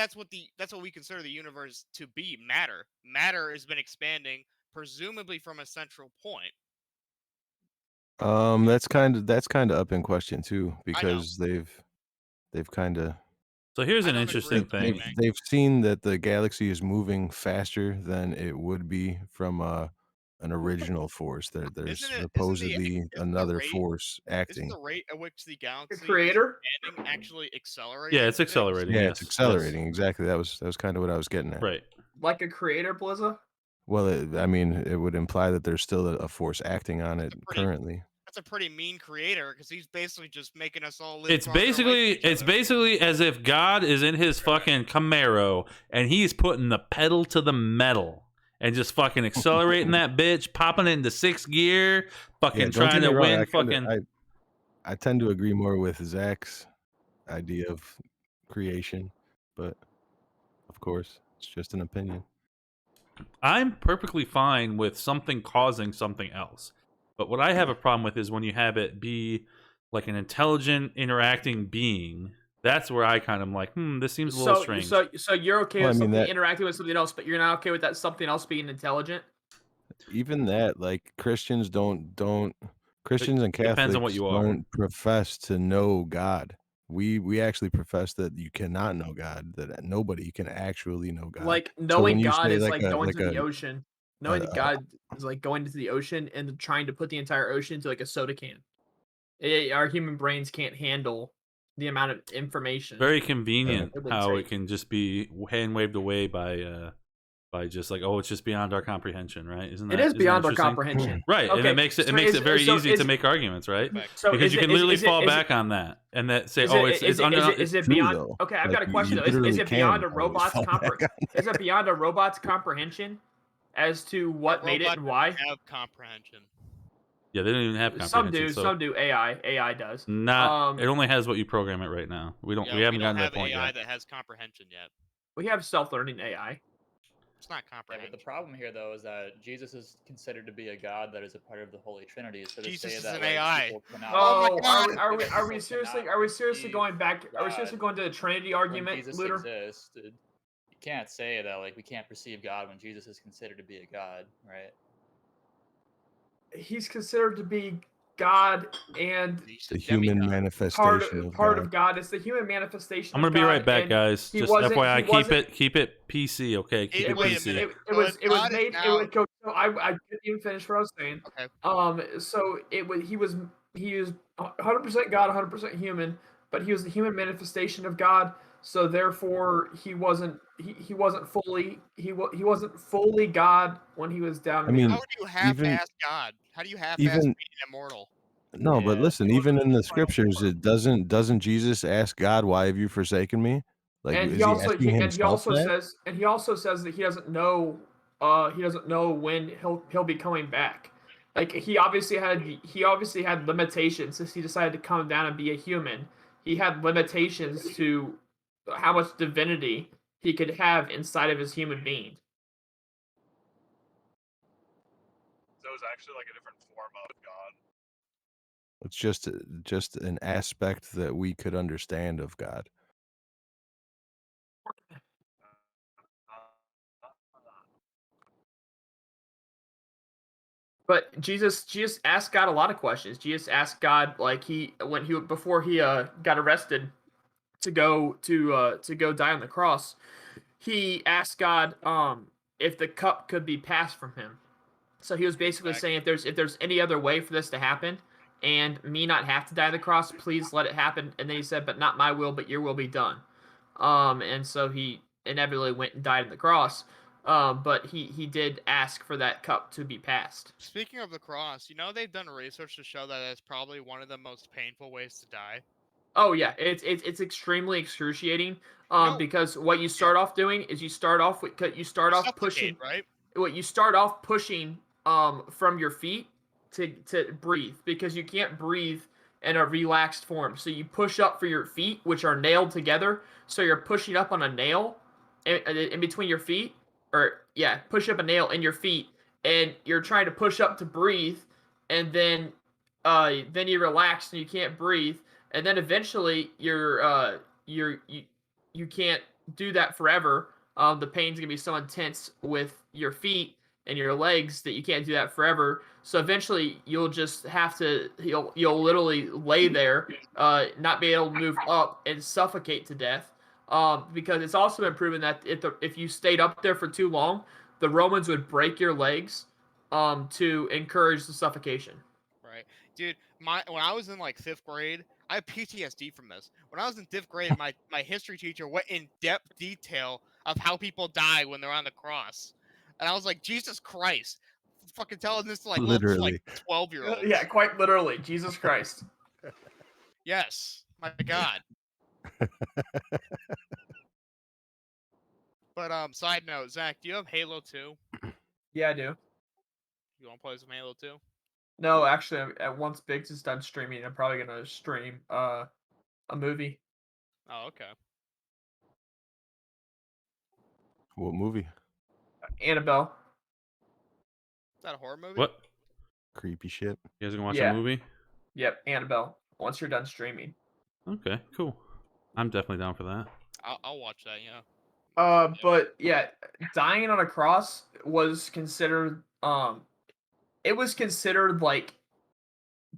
S7: we consider the universe to be. Matter has been expanding, presumably from a central point.
S6: That's kind of up in question too, because they've kind of
S1: So here's
S7: I
S1: an
S7: don't
S1: interesting
S7: agree with
S1: thing.
S7: you,
S6: they've seen that the galaxy is moving faster than it would be from a an original force. There's
S7: Isn't
S6: supposedly another
S7: rate
S6: force
S7: isn't
S6: acting.
S7: the rate at which the
S5: The
S7: galaxy is
S5: creator?
S7: expanding actually accelerating?
S1: Yeah, it's
S7: things?
S1: accelerating.
S6: Yeah,
S1: yes,
S6: it's accelerating. Exactly. That was kind of what I was getting at.
S1: Right.
S5: Like a creator, Blizza?
S6: Well, I mean, it would imply that there's still a force acting on it currently.
S7: That's a pretty mean creator because he's basically just making us all live.
S1: It's
S7: farther away from each other.
S1: basically as if God is in his fucking Camaro and he's putting the pedal to the metal and just fucking accelerating that bitch, popping it into 6th gear, fucking
S6: Yeah, don't
S1: trying
S6: get me
S1: to
S6: wrong.
S1: win fucking.
S6: I tend to agree more with Zach's idea of creation, but of course, it's just an opinion.
S1: I'm perfectly fine with something causing something else. But what I have a problem with is when you have it be like an intelligent, interacting being. That's where I kind of am like, this seems a little strange.
S5: So you're okay
S6: Well,
S5: with
S6: I mean,
S5: something
S6: that-
S5: interacting with something else, but you're not okay with that something else being intelligent?
S6: Even that, like Christians don't Christians and
S1: depends
S6: Catholics
S1: on what you are.
S6: don't profess to know God. We actually profess that you cannot know God, that nobody can actually know God.
S5: Like
S6: So
S5: knowing
S6: when you
S5: God
S6: say
S5: is
S6: like
S5: like
S6: a
S5: going
S6: like
S5: to the
S6: a
S5: ocean. Knowing that God is like going into the ocean and trying to put the entire ocean into like a soda can. Our human brains can't handle the amount of information.
S1: Very convenient
S5: It would
S1: how
S5: take.
S1: it can just be hand waved away by just like, oh, it's just beyond our comprehension, right? Isn't that
S5: It is
S1: isn't that
S5: beyond our
S1: interesting?
S5: comprehension.
S1: Right, and
S5: Okay,
S1: it makes it
S5: so
S1: makes it very
S5: so
S1: easy to make arguments, right?
S5: So
S1: Because
S5: is
S1: you
S5: it-
S1: can
S5: is-
S1: literally
S5: is it-
S1: fall
S5: is it-
S1: back on that and that say,
S5: Is
S1: oh,
S5: it,
S1: it's under.
S5: is it
S6: true,
S5: beyond?
S6: though.
S5: Okay, I've
S6: Like,
S5: got a question
S6: you
S5: though. Is
S6: literally
S5: it beyond a
S6: can always
S5: robot's
S6: fall back on
S5: Is it beyond a robot's comprehension as to what made it
S7: Robots
S5: and why?
S7: have comprehension.
S1: Yeah, they don't even have comprehension.
S5: Some do. AI does.
S1: Not. It only has what you program it right now. We don't.
S7: Yeah,
S1: we haven't
S7: don't
S1: gotten to
S7: have
S1: that point
S7: AI
S1: yet.
S7: that has comprehension yet.
S5: We have self-learning AI.
S7: It's not
S9: Yeah,
S7: comprehension.
S9: but the problem here, though, is that Jesus is considered to be a god that is a part of the Holy Trinity. So to
S7: Jesus
S9: say
S7: is
S9: that
S7: an
S9: like,
S7: AI.
S9: people cannot,
S5: Oh,
S7: God!
S5: are we seriously going back? Are we seriously going to the Trinity
S9: when
S5: argument,
S9: Jesus
S5: Luder?
S9: existed, you can't say that like we can't perceive God when Jesus is considered to be a god, right?
S5: He's considered to be God and
S6: the human manifestation
S5: part of God. It's the human manifestation.
S1: I'm gonna
S5: of
S1: be
S5: God,
S1: right back,
S5: and
S1: guys.
S5: he
S1: Just
S5: wasn't-
S1: FYI,
S5: he wasn't-
S1: keep it PC, okay? Keep it
S7: wait a
S1: PC.
S7: minute.
S5: It was
S7: God is
S5: made.
S7: now-
S5: It was. So I didn't even finish what I was saying.
S7: Okay.
S5: So it was. He was 100% God, 100% human, but he was the human manifestation of God. So therefore, he wasn't. He wasn't fully. He wasn't fully God when he was down.
S6: I mean,
S7: How do you half-ass God? How do you half-ass
S6: even-
S7: being immortal?
S6: No, but
S9: Yeah,
S6: listen,
S9: it
S6: even
S9: wasn't
S6: in the
S9: the final
S6: scriptures, it doesn't Jesus ask God, "Why have you forsaken me?" Like,
S5: And
S6: is
S5: he
S6: he
S5: also
S6: asking himself that?
S5: he also says that he doesn't know when he'll be coming back. Like he obviously had limitations since he decided to come down and be a human. He had limitations to how much divinity he could have inside of his human being.
S4: So it was actually like a different form of God.
S6: It's just an aspect that we could understand of God.
S5: But Jesus asked God a lot of questions. Jesus asked God before he got arrested to go die on the cross. He asked God if the cup could be passed from him. So he was basically saying if there's any other way for this to happen and me not have to die on the cross, please let it happen. And then he said, but not my will, but your will be done. And so he inevitably went and died on the cross. But he did ask for that cup to be passed.
S7: Speaking of the cross, they've done research to show that it's probably one of the most painful ways to die.
S5: Oh yeah, it's extremely excruciating. Because what you start off doing is you start off pushing,
S7: right?
S5: What you start off pushing from your feet to breathe, because you can't breathe in a relaxed form. So you push up for your feet, which are nailed together. So you're pushing up on a nail in between your feet, push up a nail in your feet, and you're trying to push up to breathe, and then you relax and you can't breathe, and then eventually you can't do that forever. The pain's gonna be so intense with your feet and your legs that you can't do that forever. So eventually you'll just have to you'll literally lay there, not be able to move up and suffocate to death. Because it's also been proven that if you stayed up there for too long, the Romans would break your legs, to encourage the suffocation.
S7: Right, dude. When I was in like 5th grade, I have PTSD from this. When I was in 5th grade, my history teacher went in depth detail of how people die when they're on the cross, and I was like, Jesus Christ, fucking telling this to like little like
S6: Literally.
S7: 12-year-olds.
S5: Yeah, quite literally, Jesus Christ.
S7: Yes, my God. But side note, Zach, do you have Halo 2?
S5: Yeah, I do.
S7: You want to play some Halo 2?
S5: No, actually, at once Biggs is done streaming, I'm probably gonna stream a movie.
S7: Oh, okay.
S6: What movie?
S5: Annabelle.
S7: Is that a horror movie?
S1: What?
S6: Creepy shit.
S1: You guys gonna watch
S5: Yeah.
S1: a movie?
S5: Yep, Annabelle. Once you're done streaming.
S1: Okay, cool. I'm definitely down for that.
S7: I'll watch that. Yeah.
S5: But yeah, dying on a cross was considered it was considered like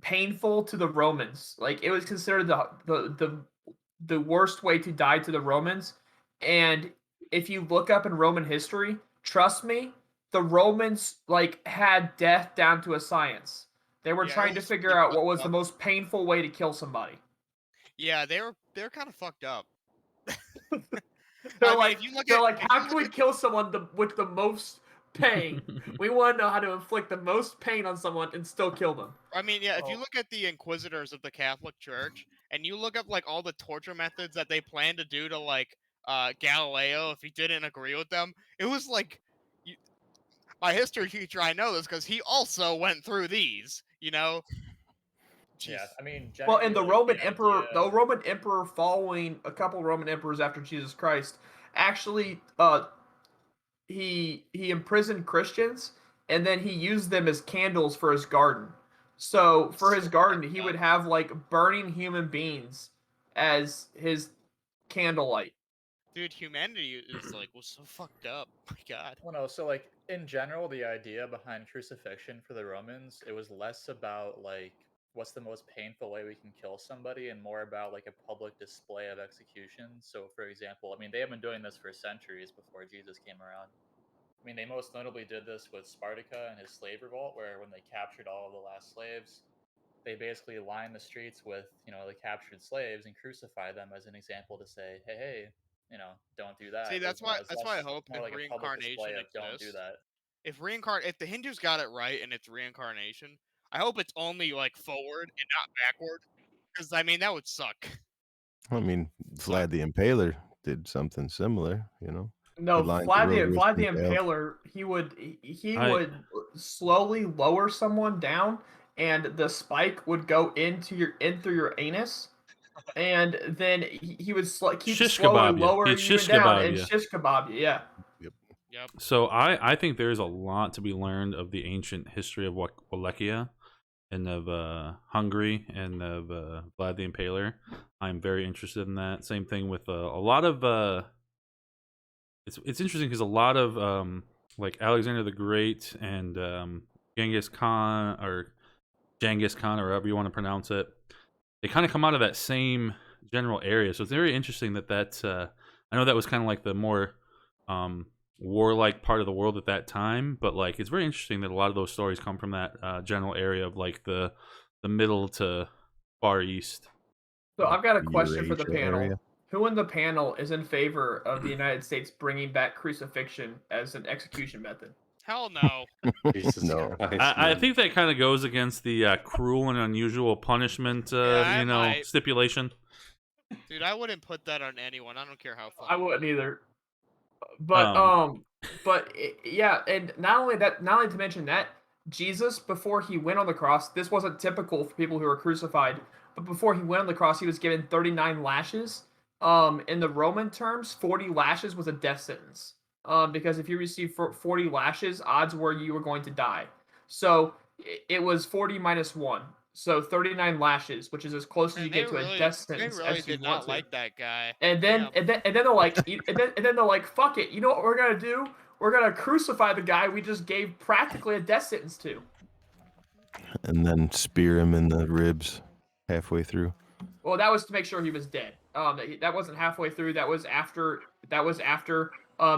S5: painful to the Romans. Like it was considered the worst way to die to the Romans. And if you look up in Roman history, trust me, the Romans like had death down to a science. They were
S7: Yeah, it
S5: trying to
S7: was
S5: figure
S7: pretty
S5: out what
S7: fucked
S5: was the
S7: up.
S5: most painful way to kill somebody.
S7: Yeah, they're kind of fucked up.
S5: They're
S7: I mean,
S5: like,
S7: if you look
S5: they're
S7: at,
S5: like,
S7: if
S5: how
S7: you
S5: can
S7: look
S5: we kill someone with the most pain? We want to know how to inflict the most pain on someone and still kill them.
S7: I mean, yeah, if you
S5: Oh.
S7: look at the inquisitors of the Catholic Church and you look up like all the torture methods that they plan to do to like Galileo if he didn't agree with them, it was like my history teacher, I know this because he also went through these, you know.
S9: Yeah,
S7: Jeez.
S9: I mean,
S5: Well,
S9: generally,
S5: and the
S9: like,
S5: Roman
S9: the
S5: emperor,
S9: idea.
S5: the Roman emperor following a couple Roman emperors after Jesus Christ, actually, he imprisoned Christians and then he used them as candles for his garden. So for his
S7: So
S5: garden,
S7: fucked
S5: he
S7: up.
S5: would have like burning human beings as his candlelight.
S7: Dude, humanity is like was so fucked up. My God.
S9: Well, no, so like in general, the idea behind crucifixion for the Romans, it was less about like what's the most painful way we can kill somebody, and more about like a public display of execution. So, for example, I mean, they have been doing this for centuries before Jesus came around. I mean, they most notably did this with Spartacus and his slave revolt, where when they captured all of the last slaves, they basically lined the streets with, the captured slaves and crucified them as an example to say, hey, don't do that.
S7: See,
S9: It was more, it's
S7: that's why I
S9: less,
S7: hope
S9: more
S7: if
S9: like a public display
S7: reincarnation
S9: of don't do
S7: exists,
S9: that.
S7: if the Hindus got it right and it's reincarnation, I hope it's only like forward and not backward, because I mean that would suck.
S6: I mean, Vlad the Impaler did something similar, you know.
S5: No,
S6: He lined the road with
S5: Vlad the
S6: impaled.
S5: Impaler, he
S1: I-
S5: would slowly lower someone down, and the spike would go in through your anus, and then he would keep
S1: Shish
S5: slowly
S1: kebab ya.
S5: lowering
S1: He'd
S5: you
S1: shish
S5: down
S1: kebab
S5: and
S1: ya.
S5: shish kebab you. Yeah.
S7: Yep.
S1: So I think there's a lot to be learned of the ancient history of Wallachia and of Hungary and of Vlad the Impaler. I'm very interested in that. Same thing with a lot of it's interesting because a lot of like Alexander the Great and Genghis Khan or however you want to pronounce it, they kind of come out of that same general area. So it's very interesting that I know that was kind of like the more warlike part of the world at that time, but like it's very interesting that a lot of those stories come from that general area of like the middle to far east.
S5: So I've got a question for the
S6: Eurasia
S5: panel.
S6: area.
S5: Who in the panel is in favor of the United States bringing back crucifixion as an execution method?
S7: Hell no.
S8: Jesus
S6: No.
S8: Christ,
S1: I
S8: man.
S1: think that kind of goes against the cruel and unusual punishment,
S7: Yeah, I might.
S1: stipulation.
S7: Dude, I wouldn't put that on anyone. I don't care how fucking.
S5: I wouldn't either. But yeah, and not only to mention that Jesus, before he went on the cross, this wasn't typical for people who were crucified, but before he went on the cross, he was given 39 lashes. In the Roman terms, 40 lashes was a death sentence. Because if you received 40 lashes, odds were you were going to die. So it was 40 minus 1. So 39 lashes, which is as close as you get to a death sentence
S7: They really
S5: as you
S7: did
S5: want
S7: not
S5: to.
S7: like that guy.
S5: And then they're like, and then they're like, fuck it. You know what we're gonna do? We're gonna crucify the guy we just gave practically a death sentence to.
S6: And then spear him in the ribs halfway through.
S5: Well, that was to make sure he was dead. That wasn't halfway through. That was after.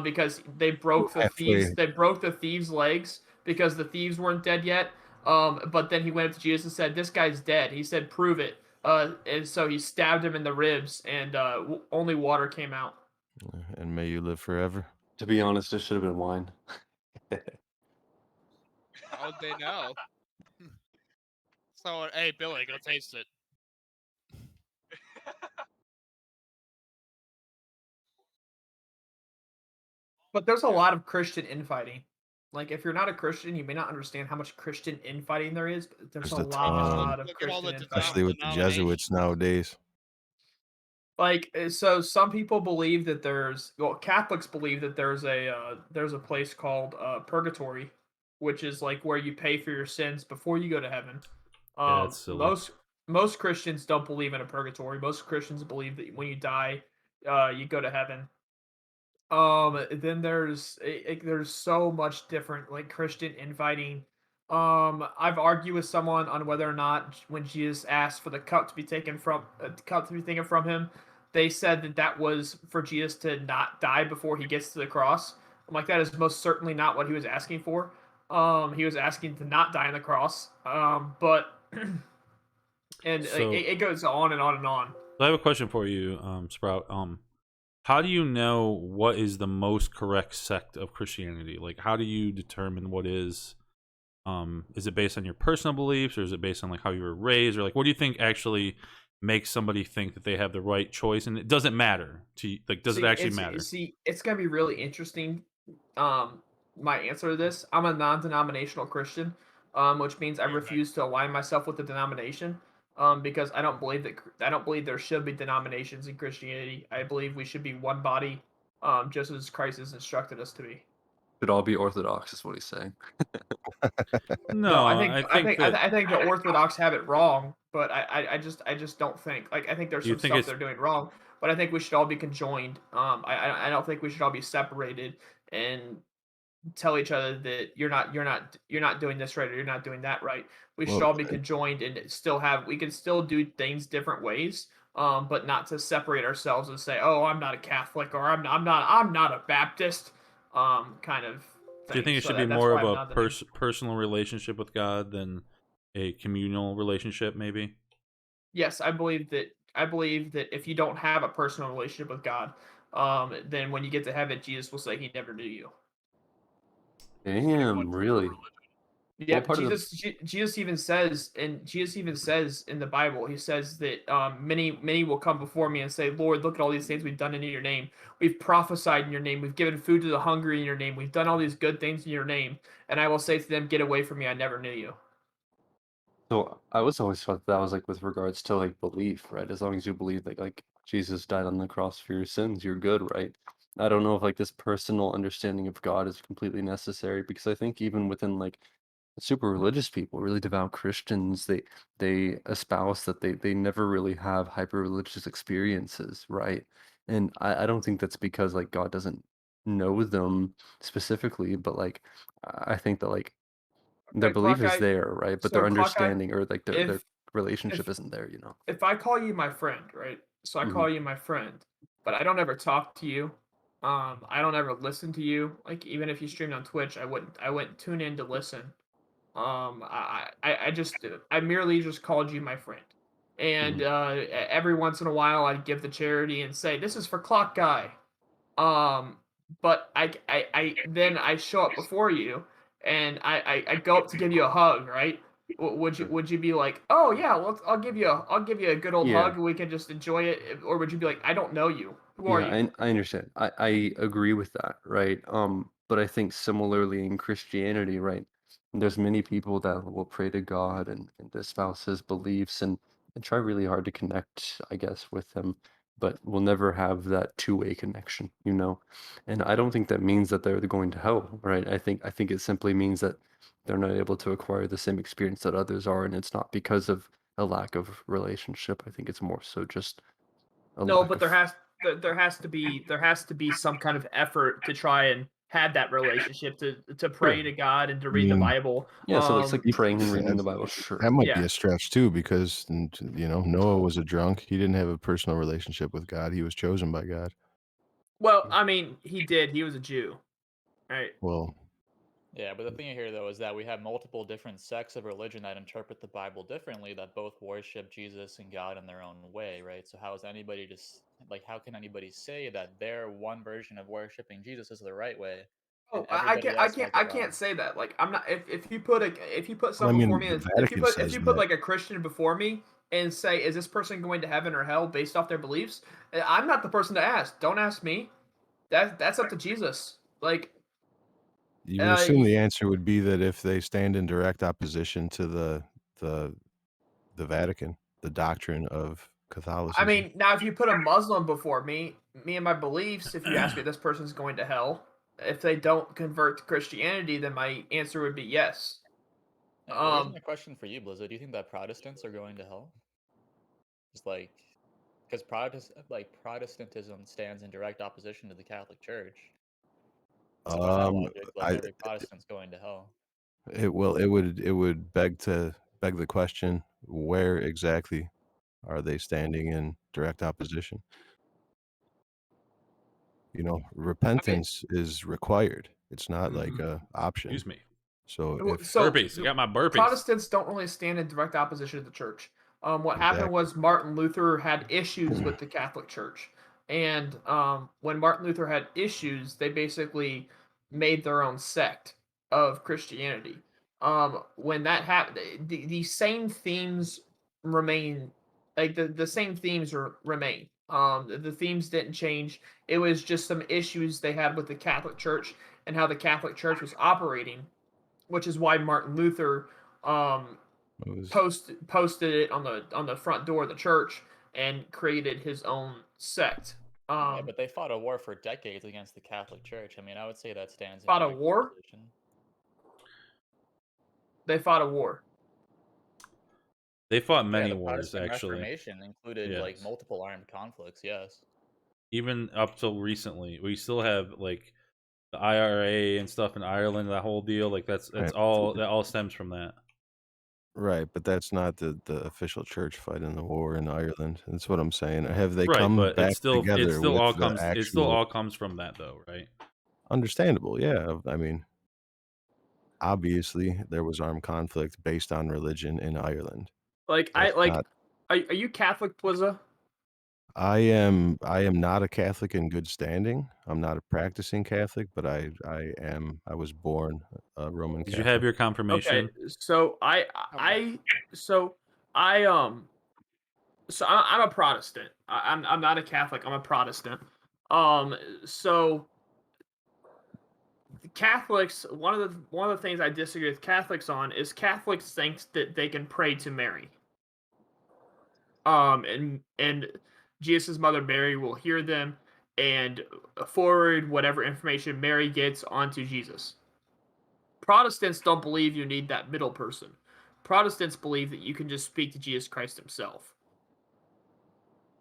S5: Because they broke the
S6: Halfway.
S5: thieves. They broke the thieves' legs because the thieves weren't dead yet. But then he went up to Jesus and said, "This guy's dead." He said, "Prove it." And so he stabbed him in the ribs, and only water came out.
S6: And may you live forever.
S8: To be honest, it should have been wine.
S7: How would they know? So, hey, Billy, go taste it.
S5: But there's a lot of Christian infighting. Like, if you're not a Christian, you may not understand how much Christian infighting there is, but there's
S6: There's
S5: a
S6: a
S5: lot
S6: ton,
S5: of
S7: Look at all
S5: Christian
S7: the
S5: infighting.
S6: especially with the Jesuits nowadays.
S5: Like, so some people believe that Catholics believe that there's a place called purgatory, which is like where you pay for your sins before you go to heaven.
S1: Yeah, it's silly.
S5: Most Christians don't believe in a purgatory. Most Christians believe that when you die, you go to heaven. Then there's so much different like Christian infighting. I've argued with someone on whether or not when Jesus asked for the cup to be taken from him, they said that was for Jesus to not die before he gets to the cross. I'm like, that is most certainly not what he was asking for. He was asking to not die on the cross. But and like,
S1: So
S5: it goes on and on and on.
S1: I have a question for you, Sprout. How do you know what is the most correct sect of Christianity? Like, how do you determine what is it based on your personal beliefs, or is it based on like how you were raised, or like what do you think actually makes somebody think that they have the right choice? And it doesn't matter to you, like, does it actually matter?
S5: It's gonna be really interesting. My answer to this: I'm a non-denominational Christian, which means I refuse to align myself with the denomination. Because I don't believe there should be denominations in Christianity. I believe we should be one body, just as Christ has instructed us to be.
S8: Should all be Orthodox, is what he's saying.
S5: No,
S1: No, I think that.
S5: I think the Orthodox have it wrong, but I just don't think like I think there's
S1: Do you
S5: some
S1: think
S5: stuff
S1: it's
S5: they're doing wrong, but I think we should all be conjoined. I don't think we should all be separated and tell each other that you're not doing this right or you're not doing that right. We should
S6: Well,
S5: all be conjoined and we can still do things different ways, but not to separate ourselves and say, oh, I'm not a Catholic or I'm not a Baptist, kind of
S1: do you
S5: thing.
S1: think it
S5: So
S1: should be
S5: that's
S1: more
S5: why
S1: of
S5: I'm
S1: a
S5: not the name.
S1: personal relationship with God than a communal relationship, maybe?
S5: Yes, I believe that if you don't have a personal relationship with God, then when you get to heaven, Jesus will say he never knew you.
S8: Damn, really? What
S5: Yep,
S8: part of the
S5: Jesus even says in the Bible, he says that many will come before me and say, Lord, look at all these things we've done in your name. We've prophesied in your name. We've given food to the hungry in your name. We've done all these good things in your name. And I will say to them, get away from me. I never knew you.
S8: So I was always thought that was like with regards to like belief, right? As long as you believe that like Jesus died on the cross for your sins, you're good, right? I don't know if like this personal understanding of God is completely necessary because I think even within like super religious people, really devout Christians, they espouse that they never really have hyper religious experiences, right? And I don't think that's because like God doesn't know them specifically, but like I think that like their
S5: Okay,
S8: belief
S5: Clock
S8: is
S5: Eye.
S8: there, right? But
S5: So
S8: their
S5: Clock Eye,
S8: understanding or like their
S5: if
S8: relationship
S5: if
S8: isn't there, you know?
S5: if I call you my friend, right? So I
S8: Mhm.
S5: call you my friend, but I don't ever talk to you. I don't ever listen to you. Like even if you streamed on Twitch, I wouldn't tune in to listen. I merely just called you my friend. And
S8: Mhm.
S5: every once in a while I'd give the charity and say, this is for Clock Guy. Um, but then I show up before you and I go up to give you a hug, right?
S8: Sure.
S5: Would you be like, oh yeah, I'll give you a good old hug
S8: Yeah.
S5: and we can just enjoy it, or would you be like, I don't know you, who are
S8: Yeah,
S5: you?
S8: I understand. I agree with that, right? But I think similarly in Christianity, right? There's many people that will pray to God and espouse his beliefs and try really hard to connect, I guess, with him, but will never have that two-way connection, you know? And I don't think that means that they're going to hell, right? I think it simply means that they're not able to acquire the same experience that others are, and it's not because of a lack of relationship. I think it's more so just a
S5: No,
S8: lack
S5: but
S8: of.
S5: there has to be some kind of effort to try and have that relationship to pray
S8: Sure.
S5: to God and to
S6: I
S5: read the
S6: mean,
S5: Bible.
S8: Yeah, so it's like
S6: you-
S8: praying and reading
S6: that
S8: the Bible, sure.
S6: that might be
S5: Yeah.
S6: a stretch too, because Noah was a drunk. He didn't have a personal relationship with God. He was chosen by God.
S5: Well, I mean, he did. He was a Jew, right?
S6: Well,
S9: Yeah, but the thing here, though, is that we have multiple different sects of religion that interpret the Bible differently, that both worship Jesus and God in their own way, right? So how is anybody just like, how can anybody say that their one version of worshiping Jesus is the right way, and
S5: Oh,
S9: everybody else has
S5: I
S9: it
S5: can't
S9: wrong?
S5: say that. Like, I'm not. If you put
S6: Well, I
S5: someone before
S6: mean,
S5: me,
S6: the
S5: if
S6: Vatican says
S5: you put
S6: that.
S5: like a Christian before me and say, is this person going to heaven or hell based off their beliefs? I'm not the person to ask. Don't ask me. That's up to Jesus. Like,
S6: You would
S5: uh,
S6: assume the answer would be that if they stand in direct opposition to the the Vatican, the doctrine of
S5: I
S6: Catholicism.
S5: mean, now if you put a Muslim before me and my beliefs, if you ask me, this person's going to hell. If they don't convert to Christianity, then my answer would be yes.
S9: Yeah, well, here's
S5: Um,
S9: my question for you, Blizzard. Do you think that Protestants are going to hell? Just like, because Protestantism stands in direct opposition to the Catholic Church. So by that
S6: Um,
S9: logic, like
S6: I
S9: every Protestant's going to hell.
S6: it would beg the question, where exactly are they standing in direct opposition? You know,
S5: I mean,
S6: repentance is required. It's not like a option.
S1: Excuse me.
S6: So
S5: Well,
S6: if
S5: so
S1: Burpees. I got my burpees.
S5: Protestants don't really stand in direct opposition to the church. What happened
S6: exactly,
S5: was Martin Luther had issues with the Catholic Church, and when Martin Luther had issues, they basically made their own sect of Christianity. When that happened, the same themes remain, like the same themes remain. The themes didn't change. It was just some issues they had with the Catholic Church and how the Catholic Church was operating, which is why Martin Luther um,
S6: it was
S5: posted it on the front door of the church and created his own sect.
S9: Yeah,
S5: Um,
S9: but they fought a war for decades against the Catholic Church. I mean, I would say that stands in
S5: fought a
S9: direct
S5: war.
S9: opposition.
S5: They fought a war.
S1: They fought
S9: Yeah,
S1: many
S9: the
S1: wars,
S9: Protestant
S1: actually.
S9: Reformation included like
S1: Yes.
S9: multiple armed conflicts. Yes.
S1: Even up till recently, we still have like the IRA and stuff in Ireland. That whole deal, like that's
S6: right,
S1: that all stems from that.
S6: right, but that's not the official church fighting the war in Ireland. That's what I'm saying. Have they
S1: Right,
S6: come
S1: but
S6: back
S1: it
S6: together
S1: still
S6: with
S1: all
S6: the
S1: comes
S6: actual
S1: from that though, right?
S6: understandable? Yeah, I mean, obviously there was armed conflict based on religion in Ireland.
S5: Like I
S6: That's
S5: like.
S6: not.
S5: Are you Catholic, Plizza?
S6: I am not a Catholic in good standing. I'm not a practicing Catholic, but I was born a Roman
S1: Did you have
S6: Catholic.
S1: your
S5: Okay,
S1: confirmation?
S5: so
S7: How about
S5: so I I'm a Protestant. I'm not a Catholic. I'm a Protestant. So Catholics, one of the things I disagree with Catholics on is Catholics think that they can pray to Mary. And Jesus' mother Mary will hear them and forward whatever information Mary gets onto Jesus. Protestants don't believe you need that middle person. Protestants believe that you can just speak to Jesus Christ himself.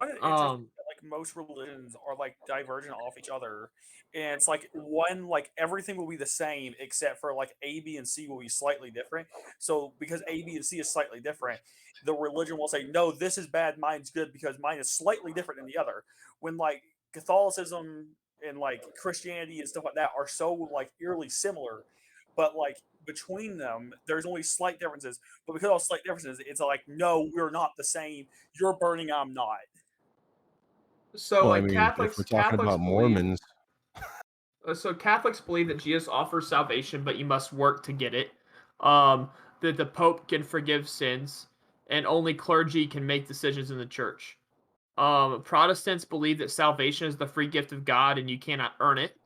S3: I find it interesting
S5: Um,
S3: that like most religions are like divergent off each other, and it's like one like everything will be the same except for like A, B, and C will be slightly different. So because A, B, and C is slightly different, the religion will say no, this is bad, mine's good because mine is slightly different than the other. When like Catholicism and like Christianity and stuff like that are so like eerily similar, but like between them there's only slight differences. But because of slight differences, it's like no, we're not the same. You're burning, I'm not.
S5: so
S6: Well, I
S5: like
S6: mean, if we're talking
S5: Catholics
S6: about
S5: believe
S6: Mormons,
S5: Catholics believe that Jesus offers salvation, but you must work to get it. Um, that the Pope can forgive sins, and only clergy can make decisions in the church. Protestants believe that salvation is the free gift of God, and you cannot earn it.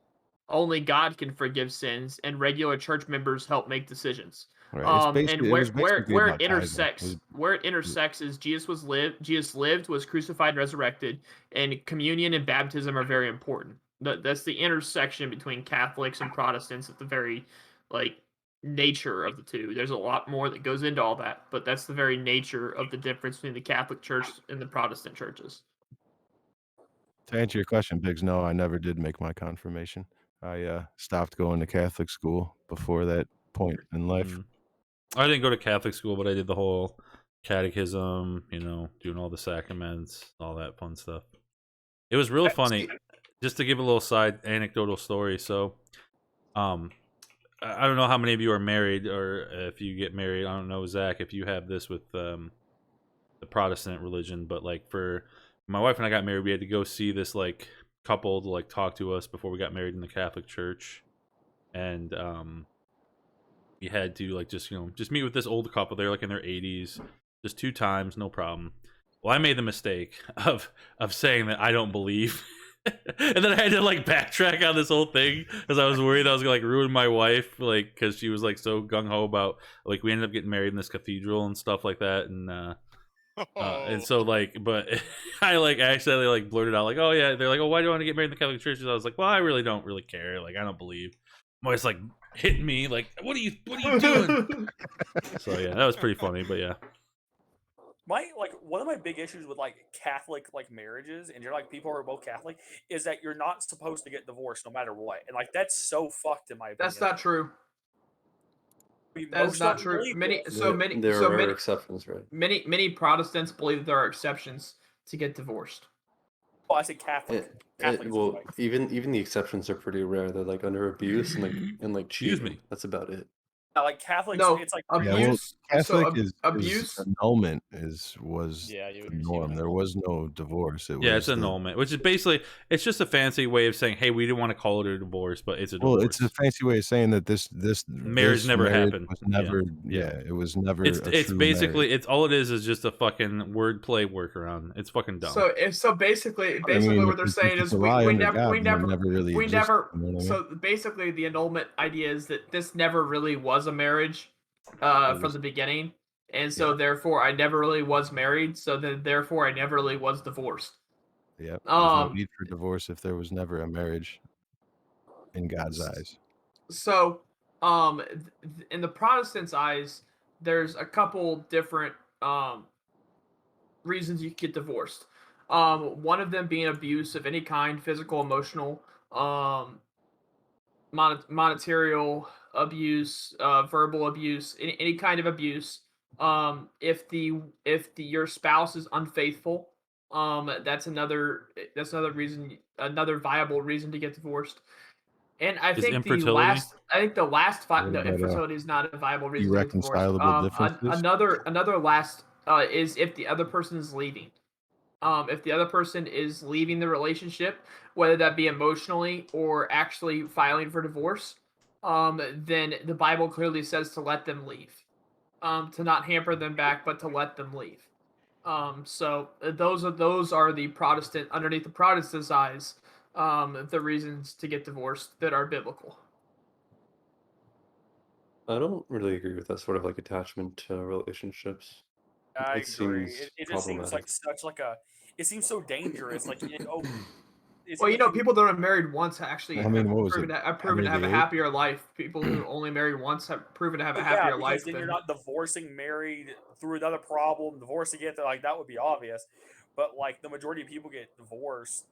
S5: Only God can forgive sins, and regular church members help make decisions.
S6: right? It's
S5: And
S6: basically it was basically about tithing.
S5: where it intersects is Jesus lived, was crucified, and resurrected, and communion and baptism are very important. That's the intersection between Catholics and Protestants at the very like nature of the two. There's a lot more that goes into all that, but that's the very nature of the difference between the Catholic Church and the Protestant churches.
S6: To answer your question, Biggs, no, I never did make my confirmation. I stopped going to Catholic school before that point in life.
S1: Mm. I didn't go to Catholic school, but I did the whole catechism, doing all the sacraments, all that fun stuff. It was real funny. Just to give a little side anecdotal story. So, um, I don't know how many of you are married, or if you get married. I don't know, Zach, if you have this with the Protestant religion, but like for my wife and I got married, we had to go see this like couple to like talk to us before we got married in the Catholic Church, and we had to like just meet with this old couple. They're like in their 80s, just 2 times, no problem. Well, I made the mistake of saying that I don't believe. And then I had to like backtrack on this whole thing because I was worried I was gonna like ruin my wife, like because she was like so gung ho about like we ended up getting married in this cathedral and stuff like that, and so like, but I like accidentally like blurted out like, oh yeah, they're like, oh, why do you want to get married in the Catholic Church? And I was like, well, I really don't really care, like I don't believe. My wife's like hitting me like, what are you doing? So yeah, that was pretty funny, but yeah.
S3: One of my big issues with like Catholic like marriages and you're like people who are both Catholic is that you're not supposed to get divorced no matter what, and like that's so fucked in my opinion.
S5: That's not true.
S3: I mean,
S5: That is
S3: most
S5: not
S3: of them
S5: true.
S3: believe
S5: Many,
S3: this.
S5: so many,
S8: There
S5: so
S8: are
S5: many,
S8: exceptions, right?
S5: many Protestants believe that there are exceptions to get divorced.
S3: Well, I say Catholic. Catholics,
S8: Well,
S3: like,
S8: even the exceptions are pretty rare. They're like under abuse and like
S1: Excuse
S8: cheating.
S1: me.
S8: That's about it.
S3: like Catholics,
S5: No,
S3: it's like
S6: Yeah, well,
S5: abuse.
S6: Catholic
S5: so
S6: is
S5: abuse.
S6: annulment was
S9: Yeah, you
S6: the
S9: would receive
S6: norm.
S9: an
S6: There was no divorce. It
S1: Yeah,
S6: was
S1: it's annulment, which is basically it's just a fancy way of saying, hey, we didn't want to call it a divorce, but it's a
S6: well,
S1: divorce.
S6: it's a fancy way of saying that this
S1: Marriage never happened.
S6: was
S1: Yeah,
S6: never.
S1: yeah.
S6: Yeah, it was never.
S1: It's
S6: true
S1: basically
S6: marriage.
S1: it's all it is just a fucking wordplay workaround. It's fucking dumb.
S5: So basically,
S6: I mean,
S5: what they're
S6: if
S5: saying
S6: it's
S5: is
S6: a lie
S5: we
S6: under
S5: never
S6: God,
S5: we
S6: then it
S5: never
S6: never really
S5: we
S6: existed,
S5: never.
S6: you know what I mean?
S5: So basically, the annulment idea is that this never really was a marriage, from the beginning, and so therefore I never really was married. So then therefore I never really was divorced.
S6: Yeah, there's no
S5: Um.
S6: need for divorce if there was never a marriage in God's eyes.
S5: So, in the Protestants' eyes, there's a couple different reasons you could get divorced. One of them being abuse of any kind, physical, emotional, monetarial abuse, verbal abuse, any kind of abuse. If your spouse is unfaithful, that's another reason, another viable reason to get divorced. And I
S1: Is
S5: think
S1: infertility?
S5: the last
S6: What
S5: no,
S6: about
S5: infertility is not a viable reason to get divorced.
S6: irreconcilable differences?
S5: Another last is if the other person is leaving. If the other person is leaving the relationship, whether that be emotionally or actually filing for divorce, then the Bible clearly says to let them leave. To not hamper them back, but to let them leave. So those are the Protestant underneath the Protestants' eyes, the reasons to get divorced that are biblical.
S8: I don't really agree with that sort of like attachment to relationships.
S3: I
S8: It
S3: agree.
S8: seems
S3: It just seems like
S8: problematic.
S3: such like a. It seems so dangerous. Like
S5: Well, people that are married once actually
S6: I mean,
S5: have
S6: what was
S5: proven
S6: it?
S5: have proven to have a
S6: 78?
S5: happier life. People who only married once have proven to have a
S3: Yeah,
S5: happier
S3: because
S5: life
S3: then
S5: than
S3: you're not divorcing married through another problem, divorcing it. Like that would be obvious, but like the majority of people get divorced,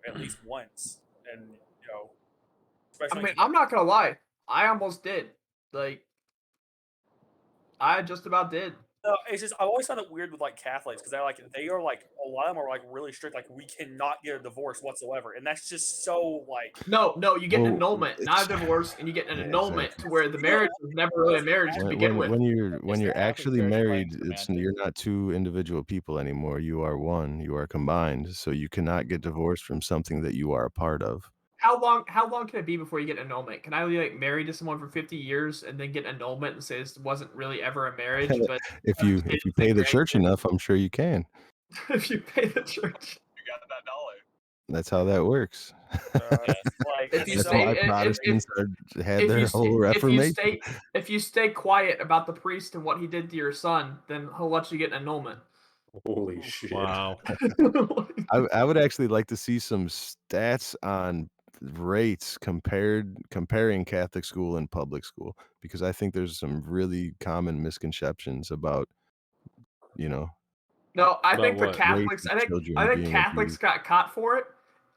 S3: at least once, and especially.
S5: I mean, I'm not gonna lie. I almost did. Like, I just about did.
S3: No, it's just I always found it weird with like Catholics because they are like a lot of them are like really strict. Like we cannot get a divorce whatsoever, and that's just so like.
S5: No, you get an
S6: Well,
S5: annulment, not a
S6: it's-
S5: divorce, and you get an
S6: Yeah,
S5: annulment
S6: exactly.
S5: to where the marriage was never really a marriage to begin with.
S6: When
S9: Is
S6: you're
S9: the Catholic
S6: actually
S9: Church
S6: married,
S9: playing
S6: it's
S9: semantics?
S6: you're not two individual people anymore. You are one. You are combined. So you cannot get divorced from something that you are a part of.
S5: How long can it be before you get annulment? Can I be like married to someone for 50 years and then get annulment and say this wasn't really ever a marriage? But
S6: If you pay the church enough, I'm sure you can.
S5: if you pay the church,
S4: You got that dollar.
S6: That's how that works.
S3: Like
S5: if you
S6: That's
S5: stay,
S6: why Protestants had their whole Reformation.
S5: if you stay quiet about the priest and what he did to your son, then he'll let you get an annulment.
S8: Holy shit!
S1: Wow.
S6: I would actually like to see some stats on rates comparing Catholic school and public school, because I think there's some really common misconceptions about,
S5: No, I
S1: About
S5: think the
S1: what?
S5: Catholics.
S6: Rape of children
S5: I think
S6: being
S5: Catholics
S6: abused.
S5: got caught for it,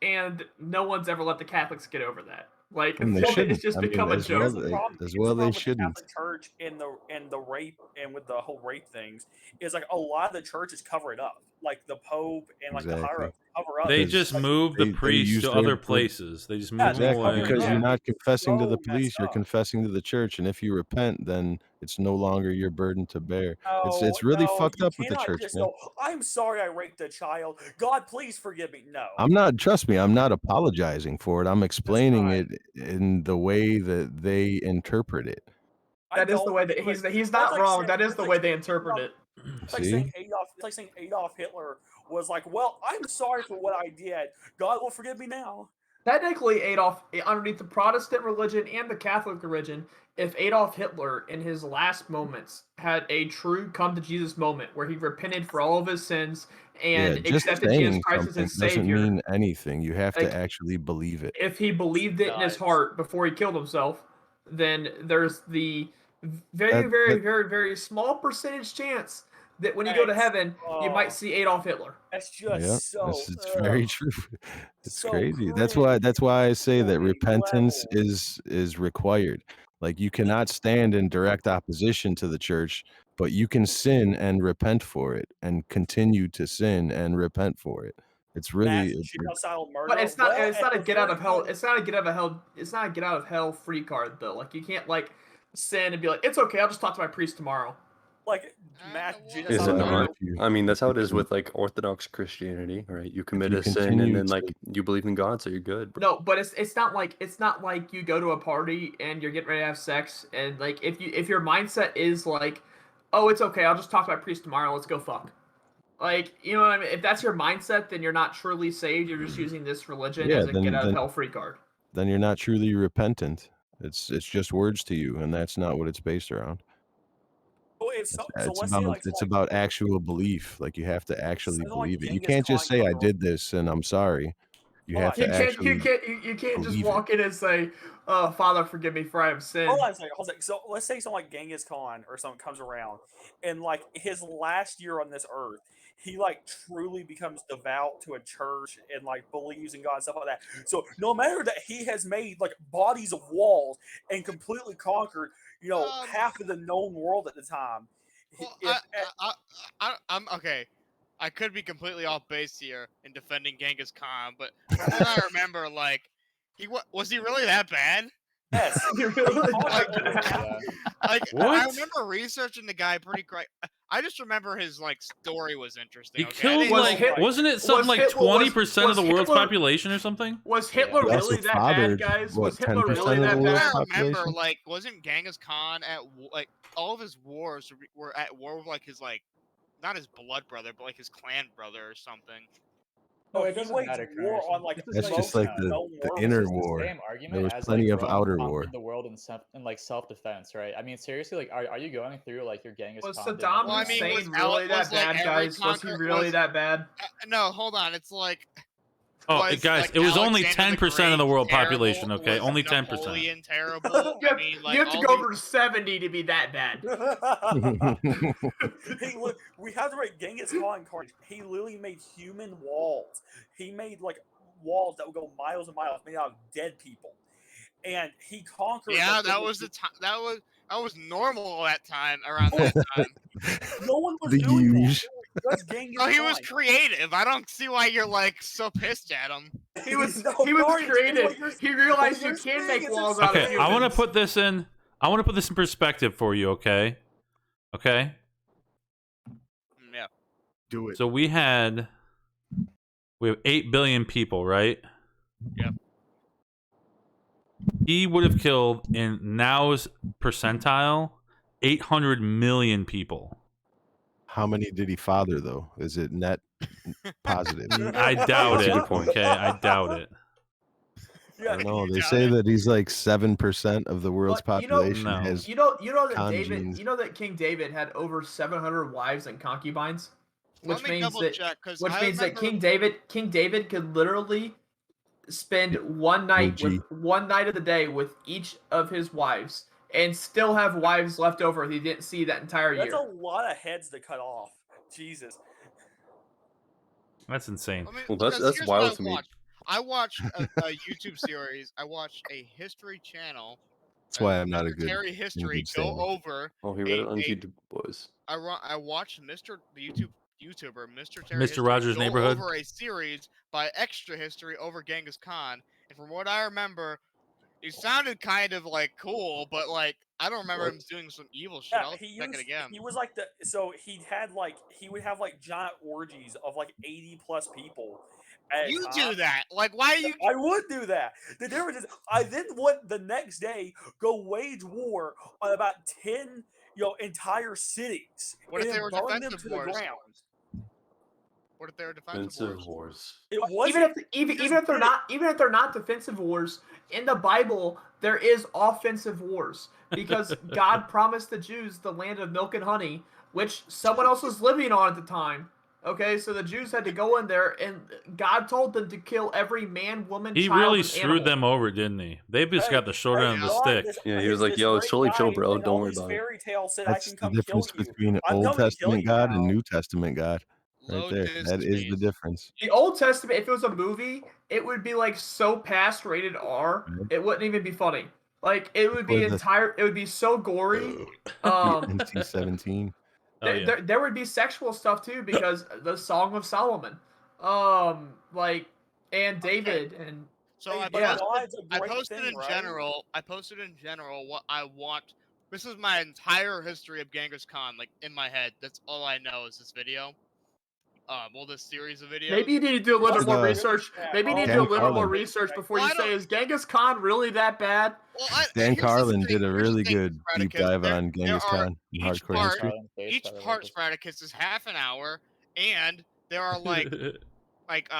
S5: and no one's ever let the Catholics get over that. Like
S6: And they
S5: it's
S6: shouldn't.
S5: just
S6: I mean,
S5: become a
S6: as
S5: joke.
S6: well,
S3: Here's the problem.
S6: as
S3: Here's
S6: well
S3: the
S6: they
S3: problem with the
S6: shouldn't.
S3: Catholic Church and the rape and with the whole rape things is like a lot of the churches cover it up, like the Pope and like the higher
S6: Exactly.
S3: ups cover up.
S1: They
S6: Because
S1: just
S3: Like,
S1: move the
S6: they
S1: priests
S6: use
S1: to
S6: their
S1: other
S6: word.
S1: places. They just
S3: Yeah,
S1: move them
S3: they
S6: Exactly,
S3: cover
S1: away.
S3: it
S6: because you're
S3: up.
S6: not confessing to
S3: So
S6: the
S3: messed
S6: police, you're
S3: up.
S6: confessing to the church, and if you repent, then it's no longer your burden to bear.
S3: No,
S6: It's really
S3: no,
S6: fucked
S3: you
S6: up with the
S3: cannot
S6: church,
S3: just
S6: man.
S3: go, I'm sorry I raped a child. God, please forgive me. No,
S6: I'm not, trust me, I'm not apologizing for it. I'm explaining
S3: not.
S6: it in the way that they interpret it.
S3: I
S5: That is the
S3: don't
S5: way that
S3: do it.
S5: he's
S3: That's
S5: not
S3: like
S5: wrong.
S3: saying,
S5: That is
S3: that's
S5: the
S3: like
S5: way they
S3: saying
S5: interpret
S3: Adolf,
S5: it.
S3: it's like
S6: See?
S3: saying Adolf Hitler was like, well, I'm sorry for what I did. God will forgive me now.
S5: Technically, Adolf, underneath the Protestant religion and the Catholic religion, if Adolf Hitler in his last moments had a true come to Jesus moment where he repented for all of his sins
S6: Yeah,
S5: and
S6: just
S5: accepted Jesus
S6: saying
S5: Christ as
S6: something
S5: his
S6: doesn't
S5: savior,
S6: mean anything. You have to
S5: like
S6: actually believe it.
S5: if he believed it in his
S3: Does.
S5: heart before he killed himself, then there's the very,
S6: That
S5: very, very, very small percentage chance that when you go to
S3: That's,
S5: heaven, you might see Adolf Hitler.
S3: that's
S6: Yeah,
S3: just so,
S6: it's very true. It's
S3: so
S6: crazy.
S3: cringe
S6: That's why I say
S3: to
S6: that
S3: a
S6: repentance
S3: level.
S6: is required. Like you cannot stand in direct opposition to the church, but you can sin and repent for it and continue to sin and repent for it. It's really
S3: Mass genocidal murder.
S5: But it's not.
S3: Well,
S5: It's
S3: at
S5: not a
S3: the
S5: get out
S3: very
S5: of hell.
S3: end,
S5: It's not a get out of hell. It's not a get out of hell free card though. Like you can't like sin and be like, it's okay. I'll just talk to my priest tomorrow.
S3: like mass
S7: Well,
S8: Is it
S3: genocidal
S6: Well,
S3: murder.
S8: not? I mean, that's how it is with like Orthodox Christianity, right? You commit
S6: you
S8: a sin and
S6: continue
S8: then
S6: to
S8: like you believe in God, so you're good. Bro.
S5: No, but it's not like you go to a party and you're getting ready to have sex and like if your mindset is like, oh it's okay. I'll just talk to my priest tomorrow. Let's go fuck. Like you know what I mean? If that's your mindset, then you're not truly saved. You're just using this religion
S6: yeah,
S5: as a get out of hell free card.
S6: then you're not truly repentant. It's just words to you, and that's not what it's based around.
S3: Well, if so, so
S6: It's
S3: let's say like
S6: about actual belief. Like you have to actually
S3: something like
S6: believe it. You
S3: Genghis
S6: can't just
S3: Khan
S6: say I
S3: comes around.
S6: did this and I'm sorry. You
S3: Hold
S6: have
S3: on,
S6: to
S5: You
S6: actually
S5: can't just
S6: believe it.
S5: walk in and say, "Oh, Father, forgive me for I have sinned."
S3: hold on a second. Hold on a second. So let's say something like Genghis Khan or something comes around, and like his last year on this earth, he like truly becomes devout to a church and like believes in God and stuff like that. So no matter that he has made like bodies of walls and completely conquered, half of the known world at the time.
S7: Well,
S3: If
S7: I'm okay. I could be completely off base here in defending Genghis Khan, but from what I remember, like, was he really that bad?
S3: yes,
S5: You
S3: he
S5: really
S3: conquered
S5: don't.
S3: over half.
S9: Yeah.
S7: Like, I
S1: What?
S7: remember researching the guy pretty great. I just remember his like story was interesting.
S1: He
S7: Okay, I
S1: killed
S7: didn't
S5: Was
S7: know,
S1: like
S5: Hit-
S1: wasn't it something like
S5: Hitler-
S1: 20% of the world's
S5: Hitler-
S1: population or something?
S5: Was
S9: Yeah.
S5: Hitler
S6: He also
S5: really that bad,
S6: fathered,
S5: guys?
S6: what,
S5: Was Hitler
S6: 10%
S5: really
S6: of the
S5: that
S7: From
S6: world's
S5: bad?
S7: what I remember,
S6: population?
S7: like, wasn't Genghis Khan like all of his wars were at war with like his like not his blood brother, but like his clan brother or something.
S9: No,
S3: No,
S9: it
S3: he
S9: doesn't
S3: waged
S9: matter,
S3: war
S9: Carnation.
S3: on like
S9: This is
S6: That's
S9: like
S6: just
S3: most
S6: like the
S3: known world.
S6: inner
S9: This is the
S6: war.
S9: same argument
S6: There was
S9: as
S6: plenty
S9: like
S6: of
S9: Rome
S6: outer war.
S9: conquered the world in like self-defense, right? I mean, seriously, like, are you going through like your Genghis
S5: Was
S9: Khan?
S5: Saddam
S7: Well, I mean,
S5: Hussein
S7: was
S5: really that
S7: was like
S5: bad,
S7: every
S5: guys? Was he
S7: conquer
S5: really
S7: was
S5: that bad?
S7: no, hold on. It's like
S1: Oh,
S7: was
S1: guys,
S7: like
S1: it was only
S7: Alexander the
S1: 10% of the
S7: Great
S1: world
S7: terrible?
S1: population, okay?
S7: Was
S1: Only 10%.
S7: Napoleon terrible?
S5: You
S7: I
S5: have,
S7: mean,
S5: you
S7: like
S5: have to
S7: all
S5: go
S7: the
S5: over 70 to be that bad.
S3: We have to rate Genghis Khan carnage. He literally made human walls. He made like walls that would go miles and miles, made out of dead people, and he conquered.
S7: yeah,
S3: like,
S7: that was the time. That was normal at time around that time.
S3: no one was
S6: The
S3: doing
S6: huge.
S3: that. Just Genghis
S7: Oh, he
S3: Khan.
S7: was creative. I don't see why you're like so pissed at him.
S5: He was
S3: No,
S5: he was
S3: Carnage, it's
S5: creative.
S3: what you're-
S5: He realized
S3: what
S5: you
S3: you're
S5: can
S3: saying
S5: make
S3: is
S5: walls out of
S1: Okay,
S5: humans.
S1: I want to put this in perspective for you, okay? Okay?
S7: Yeah.
S6: Do it.
S1: So we have 8 billion people, right?
S7: Yep.
S1: He would have killed in now's percentile 800 million people.
S6: How many did he father though? Is it net positive?
S1: I doubt
S8: That's a
S1: it.
S8: good point.
S1: Okay, I doubt it.
S6: I
S3: Yeah,
S6: don't know.
S7: You
S6: They
S7: doubt
S6: say
S7: it?
S6: that he's like 7% of the world's
S5: But, you know-
S6: population
S1: No.
S6: has.
S5: You know that
S6: Congenes.
S5: that King David had over 700 wives and concubines,
S7: Let
S5: which
S7: me
S5: means
S7: double
S5: that
S7: check because
S5: which
S7: I
S5: means that
S7: remember.
S5: King David could literally spend one night
S6: OG.
S5: with one night of the day with each of his wives and still have wives left over he didn't see that entire
S3: that's
S5: year.
S3: a lot of heads to cut off. Jesus.
S1: That's insane.
S7: Let me,
S8: Well,
S7: because
S8: that's
S7: here's what
S8: wild
S7: I
S8: to me.
S7: watched. I watched a YouTube series. I watched a history channel.
S6: That's why I'm not
S7: Mr. Terry
S6: in
S7: History
S6: good
S7: go
S6: standing.
S7: over.
S8: Oh, he read it on YouTube, boys.
S7: I watched the YouTuber Mr. Terry
S1: Mr.
S7: History
S1: Rogers'
S7: go
S1: Neighborhood.
S7: over a series by Extra History over Genghis Khan, and from what I remember, he sounded kind of like cool, but like I don't remember him doing some evil shit.
S3: Yeah,
S7: I'll check it again.
S3: he was like he would have like giant orgies of like 80+ people at a
S7: You
S3: time.
S7: do that. Like, why are you?
S3: I would do that. The difference is I then would the next day go wage war on about 10 entire cities
S7: What if
S3: and
S7: they
S3: then
S7: were
S3: burn them
S7: defensive
S3: to the
S7: wars?
S3: ground.
S7: What if they were defensive
S8: Defensive
S7: wars?
S8: wars.
S3: It
S5: Even
S3: wasn't
S5: if even
S3: just
S5: even if they're
S3: big.
S5: not even if they're not defensive wars, in the Bible there is offensive wars because God promised the Jews the land of milk and honey, which someone else was living on at the time. Okay, so the Jews had to go in there, and God told them to kill every man, woman,
S1: He
S5: child,
S1: really
S5: and
S1: screwed
S5: animal.
S1: them over, didn't he? They just got the short end of the stick.
S8: Yeah, he was like, "Yo, it's totally chill, bro. Don't worry about it."
S3: Fairy tale said
S6: That's
S3: I can
S6: the
S3: come kill
S6: difference
S3: you.
S6: between
S3: I'm
S6: Old
S3: coming to kill
S6: Testament
S3: you
S6: God
S3: now.
S6: and New Testament God. Right
S7: Low
S6: there. That is the difference.
S5: The Old Testament, if it was a movie, it would be like so past rated R,
S6: Right.
S5: it wouldn't even be funny. Like it would be it would be so gory.
S6: NC-17.
S5: There would be sexual stuff too because the Song of Solomon, like and David and
S7: So I
S5: yeah.
S7: posted in general. I posted in general what I want. This is my entire history of Genghis Khan, like in my head. That's all I know is this video. Well, this series of videos.
S5: Maybe you need to do a little bit more research. Maybe you need to do a little more research before you say, is Genghis Khan really that bad?
S7: Well,
S6: Dan Carlin did a
S7: here's the
S6: really
S7: thing,
S6: good deep
S7: Spartacus.
S6: dive on Genghis Khan in hardcore history.
S7: Each part, Spartacus, is half an hour, and there are like 5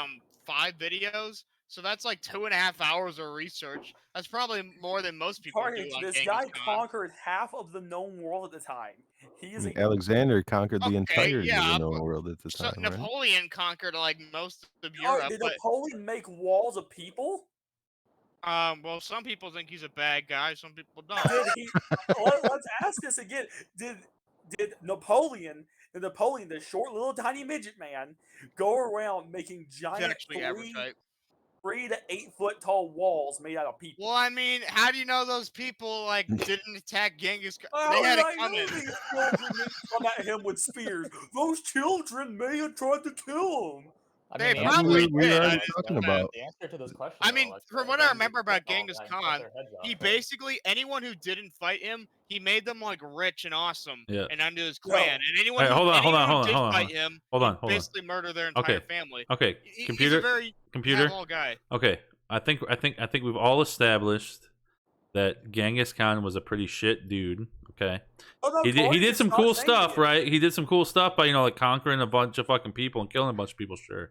S7: videos. So that's like 2.5 hours of research. That's probably more than most people do on
S3: This
S7: Genghis
S3: guy
S7: Khan.
S3: conquered half of the known world at the time. He is
S6: Alexander conquered the entirety of the
S7: yeah,
S6: known world at the time, right?
S7: Napoleon conquered like most of Europe.
S3: Did
S7: but
S3: Napoleon make walls of people?
S7: Well, some people think he's a bad guy. Some people don't.
S3: Did he? Let's ask this again. Did Napoleon, the short little tiny midget man, go around making giant 3 to 8 foot tall walls made out of people?
S7: Well, I mean, how do you know those people like didn't attack Genghis Khan?
S3: How
S7: They had
S3: did
S7: it
S3: I know
S7: coming.
S3: these children didn't come at him with spears? Those children may have tried to kill him.
S7: They probably
S6: we
S7: did.
S6: were already talking about.
S9: The answer to those questions.
S7: I mean, from what I remember about Genghis
S9: cut
S7: Khan,
S9: their heads off,
S7: he
S9: right?
S7: basically anyone who didn't fight him, he made them like rich and awesome,
S1: Yeah.
S7: and under his clan. And anyone
S1: All right,
S7: who
S1: hold on.
S7: did fight him,
S1: Hold on.
S7: basically murder their entire
S1: Okay.
S7: family.
S1: Okay.
S7: He's
S1: Computer.
S7: a very
S1: Computer.
S7: have-all guy.
S1: Okay. I think we've all established that Genghis Khan was a pretty shit dude. Okay. He did some cool stuff, right? He did some cool stuff by like conquering a bunch of fucking people and killing a bunch of people, sure.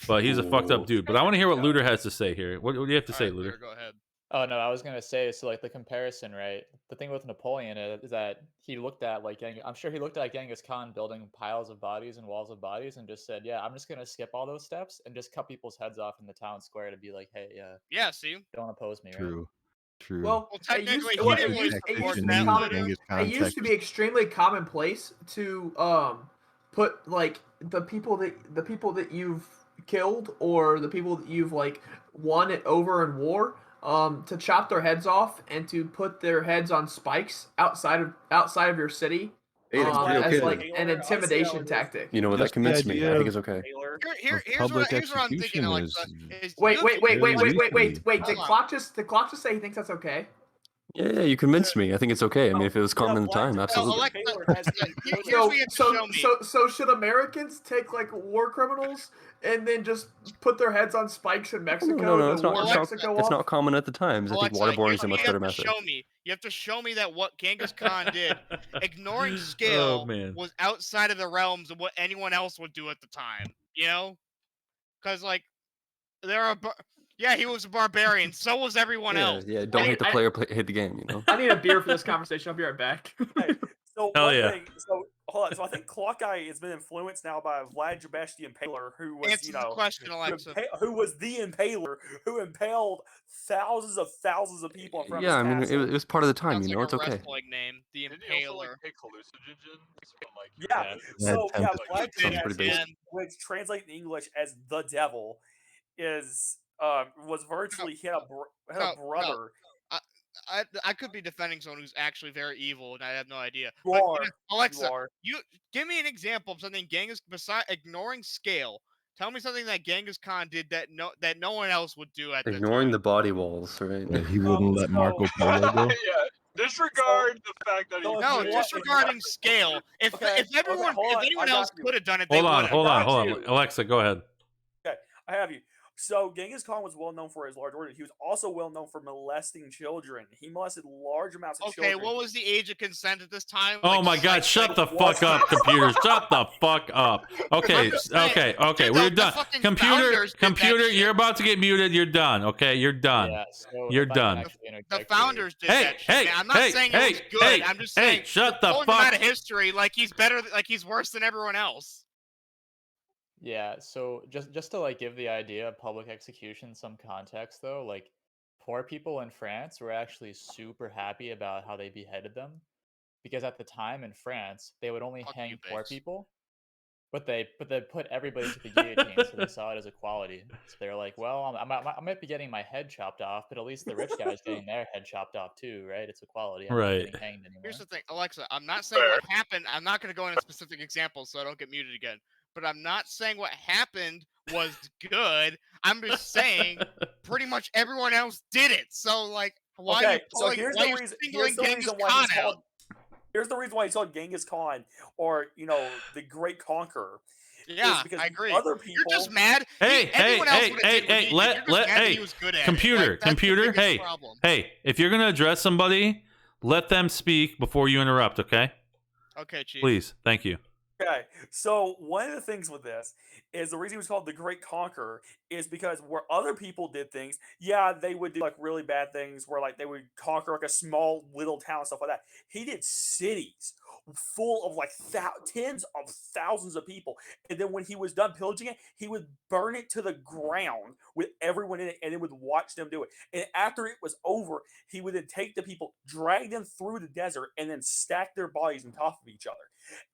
S1: But he's a fucked up dude. But I want to hear what Luder has to say here. What do you have to say, Luder?
S7: Go ahead.
S9: Oh no, I was gonna say, so like the comparison, right? The thing with Napoleon is that he looked at I'm sure he looked at Genghis Khan building piles of bodies and walls of bodies and just said, yeah, I'm just gonna skip all those steps and just cut people's heads off in the town square to be like, hey,
S7: yeah, see,
S9: don't oppose me, right?
S6: True.
S5: Well,
S7: technically,
S5: it used to be extremely commonplace to put like the people that you've killed or the people that you've like won it over in war, to chop their heads off and to put their heads on spikes outside of your city.
S8: Hey, that's pretty okay.
S5: As like an intimidation tactic.
S8: You know what? That convinced me. I think it's okay.
S7: Here's what I'm thinking, Alexa.
S5: Wait. Did Clock just say he thinks that's okay?
S8: Yeah, you convinced me. I think it's okay. I mean, if it was common at the time, absolutely.
S5: So should Americans take like war criminals and then just put their heads on spikes in Mexico?
S8: No, it's not common at the times. I think waterboarding is a much better method.
S7: You have to show me that what Genghis Khan did, ignoring scale, was outside of the realms of what anyone else would do at the time. You know, because like he was a barbarian. So was everyone else.
S8: Yeah, don't hate the player, hate the game. You know.
S5: I need a beer for this conversation. I'll be right back.
S3: So
S1: Hell yeah.
S3: Hold on. So I think Clockeye has been influenced now by Vlad Jabesh the Impaler, who was
S7: Answer the question, Alexa.
S3: who was the Impaler, who impaled thousands of people in front of his
S8: I mean,
S3: castle.
S8: it was part of the time.
S7: Sounds
S8: you know,
S7: like
S8: it's
S7: a
S8: okay.
S7: wrestling name, the Impaler.
S3: Vlad
S8: Sounds pretty
S3: Jabesh, which translates in English as the devil, is was virtually he had a
S7: no.
S3: brother.
S7: I could be defending someone who's actually very evil, and I have no idea.
S3: You
S7: But
S3: are.
S7: Alexa,
S3: You are.
S7: you give me an example of something Genghis, besides ignoring scale. Tell me something that Genghis Khan did that no one else would do at the
S8: Ignoring
S7: time.
S8: the body walls, right?
S6: That he wouldn't let Marco Polo go.
S4: Yeah. Disregard the fact that he.
S3: So if
S7: No,
S3: you want-
S7: disregarding scale. If
S3: Okay,
S7: if everyone,
S3: hold on,
S7: if anyone
S3: I got
S7: else
S3: you.
S7: could have done it, they
S1: Hold
S7: would
S1: on,
S7: have.
S1: hold on,
S3: got
S1: hold on.
S3: you.
S1: Alexa, go ahead.
S3: Okay, I have you. So Genghis Khan was well known for his large order. He was also well known for molesting children. He molested large amounts of
S7: Okay,
S3: children.
S7: what was the age of consent at this time?
S1: Oh
S7: Like,
S1: my God!
S7: like-
S1: Shut
S7: like,
S1: the fuck up, computer! Shut the fuck up. Okay,
S7: I'm just saying,
S1: okay.
S7: dude,
S1: We're
S7: the
S1: done.
S7: fucking
S1: Computer,
S7: founders did that
S1: computer,
S7: shit.
S1: you're about to get muted. You're done. Okay, you're done.
S9: Yeah, so
S1: You're
S9: if I can
S1: done.
S9: actually
S7: The
S9: interject
S7: founders did
S1: Hey,
S7: that shit.
S1: hey,
S7: man. I'm not
S1: hey,
S7: saying
S1: hey,
S7: it was good.
S1: hey,
S7: I'm just
S1: hey,
S7: saying
S1: shut
S7: you're
S1: the
S7: pulling him out
S1: fuck-
S7: of history like he's better, like he's worse than everyone else.
S9: Yeah, so just to like give the idea of public execution some context though, like poor people in France were actually super happy about how they beheaded them because at the time in France they would only
S7: Fuck
S9: hang
S7: you,
S9: poor
S7: Biggs.
S9: people, but they put everybody to the guillotine, so they saw it as equality. So they're like, well, I might be getting my head chopped off, but at least the rich guy's getting their head chopped off too, right? It's equality. I'm not
S1: Right.
S9: getting hanged anymore.
S7: Here's the thing, Alexa. I'm not saying what happened. I'm not going to go into specific examples so I don't get muted again. But I'm not saying what happened was good. I'm just saying pretty much everyone else did it. So like, why are you
S3: Okay, so
S7: pulling?
S3: here's
S7: Why are
S3: the
S7: you
S3: reason.
S7: singling
S3: Here's the
S7: Genghis
S3: reason why
S7: Khan
S3: he's
S7: out?
S3: called. Here's the reason why he's called Genghis Khan, or the Great Conqueror.
S7: Yeah,
S3: because
S7: I agree.
S3: Other people.
S7: You're just mad.
S1: Hey,
S7: anyone else would have did what he
S1: hey,
S7: did. You're just mad that
S1: hey,
S7: he was good at
S1: computer,
S7: it. Like, that's the
S1: computer,
S7: biggest
S1: hey,
S7: problem.
S1: hey, if you're gonna address somebody, let them speak before you interrupt, okay?
S7: Okay, Chief.
S1: Please, thank you.
S3: Okay, so one of the things with this is the reason he was called the Great Conqueror is because where other people did things, yeah, they would do like really bad things where like they would conquer like a small little town and stuff like that. He did cities full of like tens of thousands of people, and then when he was done pillaging it, he would burn it to the ground with everyone in it, and then would watch them do it. And after it was over, he would then take the people, drag them through the desert, and then stack their bodies on top of each other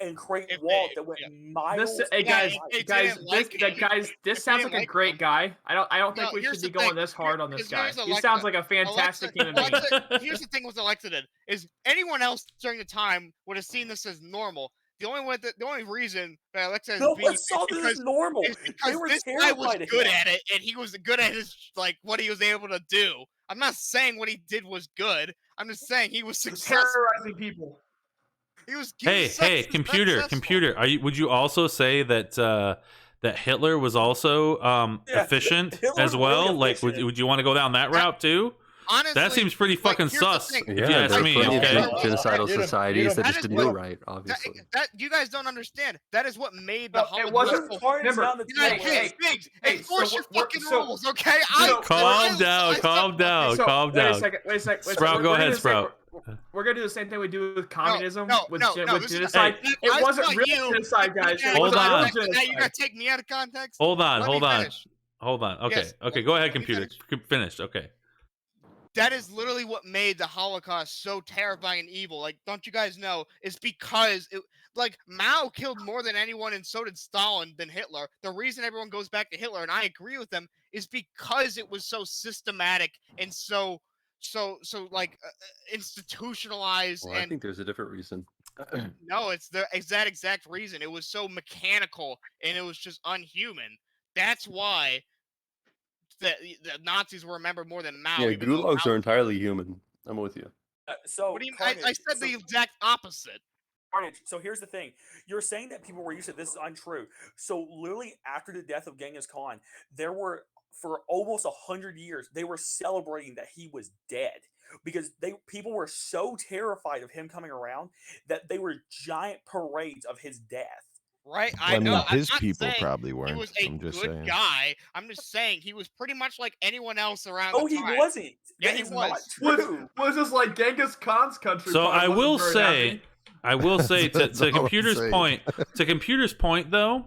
S3: and create
S7: If
S3: walls
S7: they-
S3: that went
S7: yeah.
S3: miles.
S5: This, hey
S3: and
S5: guys,
S7: if
S3: miles.
S7: they
S5: guys,
S7: didn't
S5: this,
S7: like
S5: that
S7: him-
S5: guys, this
S7: if they
S5: sounds
S7: didn't
S5: like a
S7: like
S5: great
S7: him-
S5: guy. I don't think
S7: No,
S5: we should
S7: here's
S5: be
S7: the
S5: going
S7: thing.
S5: this hard on this
S7: Here's
S5: guy. He
S7: Alexa.
S5: sounds like a fantastic human being.
S7: Here's the thing with Alexa did is anyone else during the time would have seen this as normal. The only reason that Alexa is
S3: No
S7: being
S3: one saw this as normal.
S7: is
S3: They
S7: because
S3: were
S7: this guy was
S3: terrified of
S7: good
S3: him.
S7: at it, and he was good at his like what he was able to do. I'm not saying what he did was good. I'm just saying he was successful.
S5: Terrorizing people.
S7: He was
S1: Hey, computer,
S7: successful.
S1: computer. Would you also say that that Hitler was also
S3: Yeah,
S1: efficient
S3: Hitler
S1: as
S3: was
S1: well?
S3: really
S1: Like,
S3: efficient.
S1: would you want to go down that route too?
S7: Honestly,
S1: That seems pretty
S7: like,
S1: fucking
S7: here's the
S1: sus,
S7: thing.
S1: if you
S8: Yeah,
S1: ask
S8: there are
S1: me.
S8: plenty of
S1: Okay.
S8: genocidal
S9: You don't-
S8: societies
S9: you
S8: that
S9: don't-
S8: just
S7: that
S8: didn't
S7: is
S8: do
S7: what-
S8: right, obviously.
S7: That you guys don't understand. That is what made the
S5: No, it
S7: Holocaust.
S5: wasn't-
S3: There's parties
S5: remember,
S3: down the
S7: You guys,
S3: table.
S5: hey,
S7: Biggs,
S5: hey,
S7: enforce
S5: so
S7: your
S5: we're-
S7: fucking
S5: so-
S7: rules, okay?
S1: Calm down, calm down.
S5: So,
S1: calm
S5: wait a
S1: down.
S5: second. Wait a second.
S1: Sprout,
S5: we're
S1: go
S5: gonna
S1: ahead,
S5: do the same-
S1: Sprout.
S5: We're gonna do the same thing we do with communism, with
S7: this is
S5: genocide.
S7: not-
S5: It
S7: I
S5: wasn't
S7: saw
S5: real
S7: you.
S5: genocide, guys. It
S1: Hold
S5: wasn't real
S1: on.
S7: Now you're
S5: genocide.
S7: gonna take me out of context.
S1: Hold on,
S7: Let me
S1: hold on,
S7: finish.
S1: hold on. Okay,
S7: Yes,
S1: okay. Go ahead,
S7: let me
S1: computer. Finished. Okay.
S7: That is literally what made the Holocaust so terrifying and evil. Like, don't you guys know? It's because like Mao killed more than anyone, and so did Stalin than Hitler. The reason everyone goes back to Hitler, and I agree with them, is because it was so systematic and so like institutionalized.
S8: Well, I
S7: and
S8: think there's a different reason.
S7: no, it's the exact reason. It was so mechanical and it was just unhuman. That's why the Nazis were remembered more than Mao.
S8: Yeah,
S7: even though
S8: gulags
S7: Mao-
S8: are entirely human. I'm with you.
S3: So
S7: What do you?
S3: Carnage,
S7: I said the exact opposite.
S3: Carnage. So here's the thing: you're saying that people were used to this is untrue. So literally after the death of Genghis Khan, there were for almost 100 years they were celebrating that he was dead because people were so terrified of him coming around that they were giant parades of his death.
S7: Right?
S6: I mean,
S7: know. I'm
S6: his
S7: not
S6: people
S7: saying
S6: probably
S7: he
S6: weren't.
S7: was a
S6: I'm just
S7: good
S6: saying.
S7: guy. I'm just saying he was pretty much like anyone else around.
S3: Oh,
S7: the
S3: he
S7: time.
S3: wasn't.
S7: Yeah,
S3: That
S7: he
S3: is not
S7: was.
S3: true.
S5: Was this like Genghis Khan's country?
S1: So
S5: probably
S1: I
S5: wasn't
S1: will
S5: very
S1: say,
S5: happy.
S1: I will say
S6: That's
S1: to
S6: all I'm
S1: computer's
S6: saying.
S1: point, to computer's point though,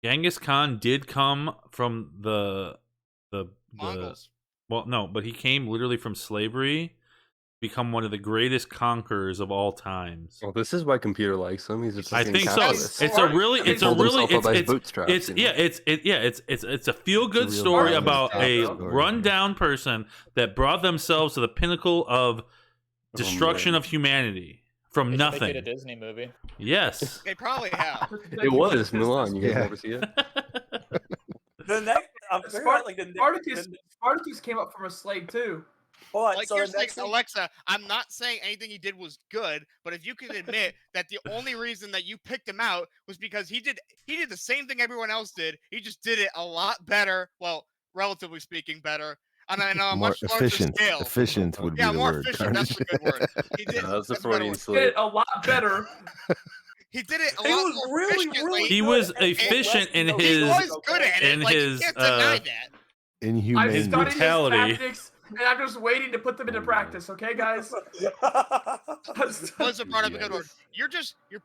S1: Genghis Khan did come from the
S7: Mongols.
S1: well, no, but he came literally from slavery become one of the greatest conquerors of all times.
S8: Well, this is why Computer likes him. He's a
S1: I
S8: fucking
S1: think so.
S8: capitalist.
S1: It's a really,
S5: He
S1: it's a
S8: pulled
S1: really,
S8: himself up by his
S1: it's
S8: bootstraps, you know?
S1: it's a feel good
S6: real
S1: story
S5: Marxist
S1: about
S5: stuff,
S1: a
S5: though.
S1: rundown person that brought themselves to the pinnacle of destruction
S8: man.
S1: of humanity from
S9: They should make it a
S1: nothing.
S9: Disney movie.
S1: Yes.
S7: They probably have.
S8: It was Mulan. You guys
S6: Yeah.
S8: never see it?
S3: The next, I'm figuring out, like the
S5: Spartacus,
S3: next.
S5: Spartacus came up from a slave too.
S3: Hold on,
S7: Like
S3: so
S7: you're
S3: the
S7: saying,
S3: next thing,
S7: Alexa, I'm not saying anything he did was good, but if you can admit that the only reason that you picked him out was because he did the same thing everyone else did. He just did it a lot better. Well, relatively speaking, better. On a
S6: More
S7: much larger
S6: efficient.
S7: scale.
S6: Efficient would be
S7: Yeah,
S6: the
S7: more
S6: word.
S7: efficient. That's the good word. He did.
S8: Yeah, that's a
S7: that's a better
S8: Freudian
S7: word.
S5: Did
S8: slip.
S5: it a lot better.
S7: He did it a
S3: he
S7: lot
S3: was
S7: more
S3: really,
S7: efficiently.
S3: really.
S1: He
S3: good
S1: was
S3: at
S1: efficient in
S3: molesting those
S7: He
S1: his-
S3: children,
S7: was good at it.
S1: in
S7: Like,
S1: his,
S7: you can't deny that.
S5: I've
S6: Inhumane.
S5: studied his
S1: brutality.
S5: tactics, and I'm just waiting to put them into practice. Okay, guys.
S7: Melissa brought up a good word. You're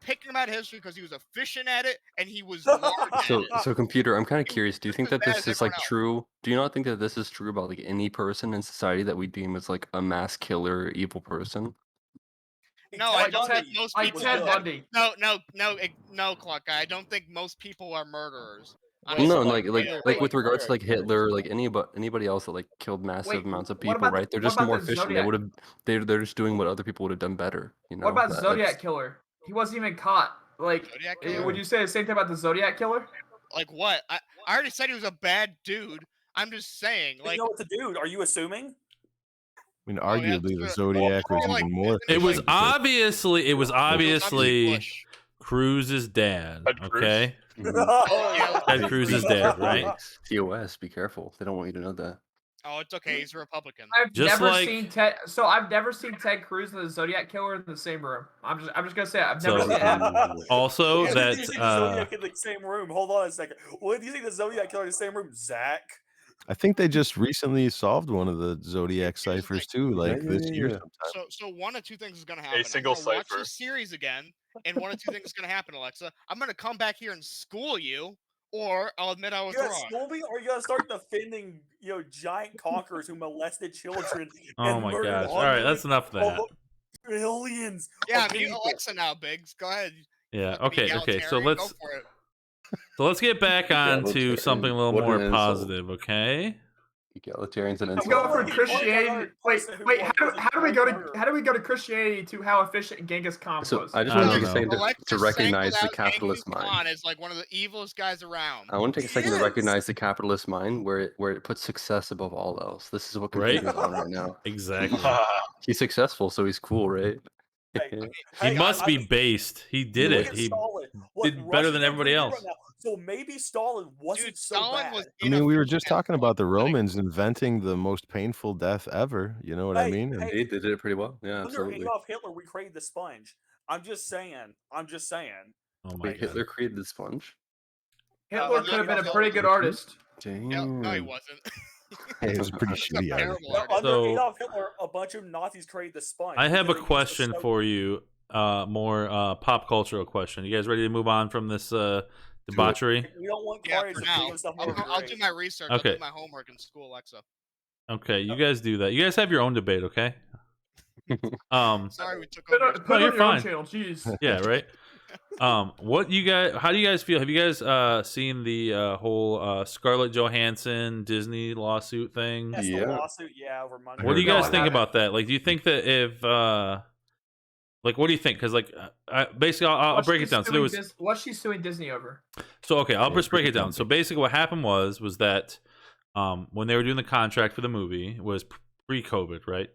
S7: picking him out of history because he was efficient at it and he was large at
S8: So,
S7: it.
S8: Computer, I'm kind of curious. Do you
S7: just
S8: think
S7: as
S8: that
S7: bad
S8: this
S7: as
S8: is like
S7: everyone else.
S8: true? Do you not think that this is true about like any person in society that we deem as like a mass killer, or evil person?
S7: No, I
S5: Like
S7: don't think
S5: Ted-
S7: most
S5: like
S7: people.
S5: Ted
S7: do.
S5: Bundy.
S7: No, Clock Guy. I don't think most people are murderers.
S9: Wait,
S7: Honestly,
S8: No,
S9: so,
S8: like
S9: Hitler,
S8: like with
S9: Hitler
S8: regards to like
S9: killers.
S8: Hitler, like anybody else that like killed massive
S5: Wait,
S8: amounts of
S5: what
S8: people,
S5: about the-
S8: right? They're
S5: what
S8: just
S5: about
S8: more
S5: the
S8: efficient. They
S5: Zodiac?
S8: would have. They're just doing what other people would have done better. You know.
S5: What about
S8: That's-
S5: Zodiac Killer? He wasn't even caught. Like,
S7: Zodiac Killer?
S5: would you say the same thing about the Zodiac Killer?
S7: like what? I already said he was a bad dude. I'm just saying,
S3: You
S7: like,
S3: know what to do? Are you assuming?
S6: I mean,
S7: Oh, yeah,
S6: arguably, the
S7: that's
S6: Zodiac
S7: well,
S6: was
S7: like,
S6: even more.
S7: it
S1: It was
S6: efficient because-
S1: obviously
S7: obviously Bush.
S1: Cruz's dad.
S4: Ted Cruz?
S1: Okay,
S7: Yeah.
S1: Ted Cruz's dad, right?
S8: TOS. Be careful. They don't want you to know that.
S7: Oh, it's okay. He's a Republican.
S5: I've
S1: Just
S5: never
S1: like-
S5: seen Ted. So I've never seen Ted Cruz and the Zodiac Killer in the same room. I'm just gonna say it. I've never
S1: So-
S5: seen it.
S1: Also,
S3: When
S1: that
S3: did you see the Zodiac in the same room? Hold on a second. When did you see the Zodiac killer in the same room, Zach?
S6: I think they just recently solved one of the Zodiac
S7: Here's the
S6: ciphers
S7: thing.
S6: too, like
S8: Yeah,
S6: this
S8: yeah,
S6: year
S8: yeah.
S6: sometime.
S7: So one of two things is gonna happen.
S4: single
S7: I'm gonna watch
S4: cipher.
S7: this series again, and one of two things is gonna happen, Alexa. I'm gonna come back here and school you, or I'll admit I was
S3: You gonna
S7: wrong.
S3: school me, or you gonna start defending, giant conquerors who molested children?
S1: Oh
S3: and
S1: my
S3: murdered
S1: gosh! All right, that's
S3: hundreds
S1: enough of that.
S3: of Millions.
S7: Yeah,
S3: of
S7: I'm mute
S3: people.
S7: Alexa now, Biggs. Go ahead.
S1: Yeah.
S7: fucking
S1: Okay. So
S7: egalitarian,
S1: let's
S7: go for it.
S1: get back on to something a little
S8: What an
S1: more
S8: insult.
S1: positive. Okay.
S8: Egalitarians and
S5: I'm
S8: insults.
S5: going for
S3: Well,
S5: Christianity. Wait,
S3: person who
S5: wait.
S3: was
S5: How do we go to
S3: murderer.
S5: Christianity to how efficient Genghis Khan
S8: So
S5: was?
S8: I just
S1: I
S8: want to
S1: don't
S8: take a second
S1: know.
S7: Alexa
S8: to recognize the
S7: singled out
S8: capitalist
S7: Genghis
S8: mind.
S7: Khan as like one of the evilest guys around.
S8: I want to take a
S3: He
S8: second to
S3: is.
S8: recognize the capitalist mind, where it puts success above all else. This is what
S1: Right?
S8: computer's on right now.
S1: Exactly.
S8: He's successful, so he's cool, right?
S3: Hey,
S1: He
S3: Hey,
S1: must
S3: I
S1: be
S3: mean,
S1: based. He did
S3: look
S1: it.
S3: at
S1: He
S3: Stalin. Look,
S1: did better
S3: Russia's
S1: than everybody
S3: over here
S1: else.
S3: right now. So maybe Stalin wasn't
S7: Dude,
S3: so
S7: Stalin
S3: bad.
S7: was
S6: I mean, we were just
S7: inefficient.
S6: talking about the
S7: Like,
S6: Romans inventing the most painful death ever. You know what I
S3: Hey,
S6: mean? And
S3: hey,
S8: They did it pretty well. Yeah,
S3: Under
S8: absolutely.
S3: Adolf Hitler, we created the sponge. I'm just saying.
S1: Oh my
S8: Wait,
S1: god.
S8: Hitler created the sponge?
S5: Hitler
S3: Under
S5: could have been a
S3: Adolf
S5: pretty
S3: Hitler.
S5: good artist.
S8: Damn.
S7: no, he wasn't.
S6: hey, it was a pretty
S7: He's a
S6: shitty artist.
S7: terrible
S3: No,
S7: artist.
S3: under
S1: So-
S3: Adolf Hitler, a bunch of Nazis created the sponge.
S1: I have a
S3: because they used the
S1: question
S3: soap.
S1: for you. More pop cultural question. You guys ready to move on from this debauchery?
S3: We don't want
S7: Yeah,
S3: cards
S7: for
S3: to
S7: now.
S3: give stuff
S7: I'll
S3: more
S7: do
S3: grade.
S7: my research. I'll
S1: Okay.
S7: do my homework in school, Alexa.
S1: Okay, you guys do that. You guys have your own debate, okay?
S7: Sorry, we took
S5: Put
S7: over.
S5: it
S1: No,
S5: on
S1: you're
S5: your own
S1: fine.
S5: channel. Jeez.
S1: Yeah, right. What you guys? How do you guys feel? Have you guys seen the whole Scarlett Johansson Disney lawsuit thing?
S3: That's
S8: Yeah.
S3: the lawsuit, yeah, over money.
S1: What do you
S5: No,
S1: guys
S5: I
S1: think
S5: haven't.
S1: about that? Like, do you think that if like, what do you think? Because like, basically, I'll
S5: What's
S1: break
S5: she
S1: it down. So
S5: suing
S1: there was
S5: what's she suing Disney over?
S1: So okay, I'll
S6: Yeah,
S1: just break
S6: pretty
S1: it down. So basically, what happened was that when they were doing the contract for the movie, it was pre-COVID, right?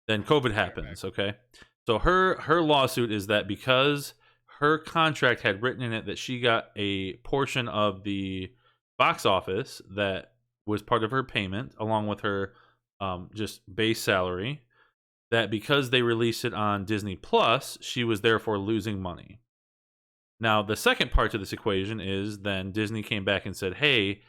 S1: Then COVID happens. Okay, so her lawsuit is that because her contract had written in it that she got a portion of the box office that was part of her payment, along with her just base salary, that because they released it on Disney Plus, she was therefore losing money. Now, the second part to this equation is then Disney came back and said, hey,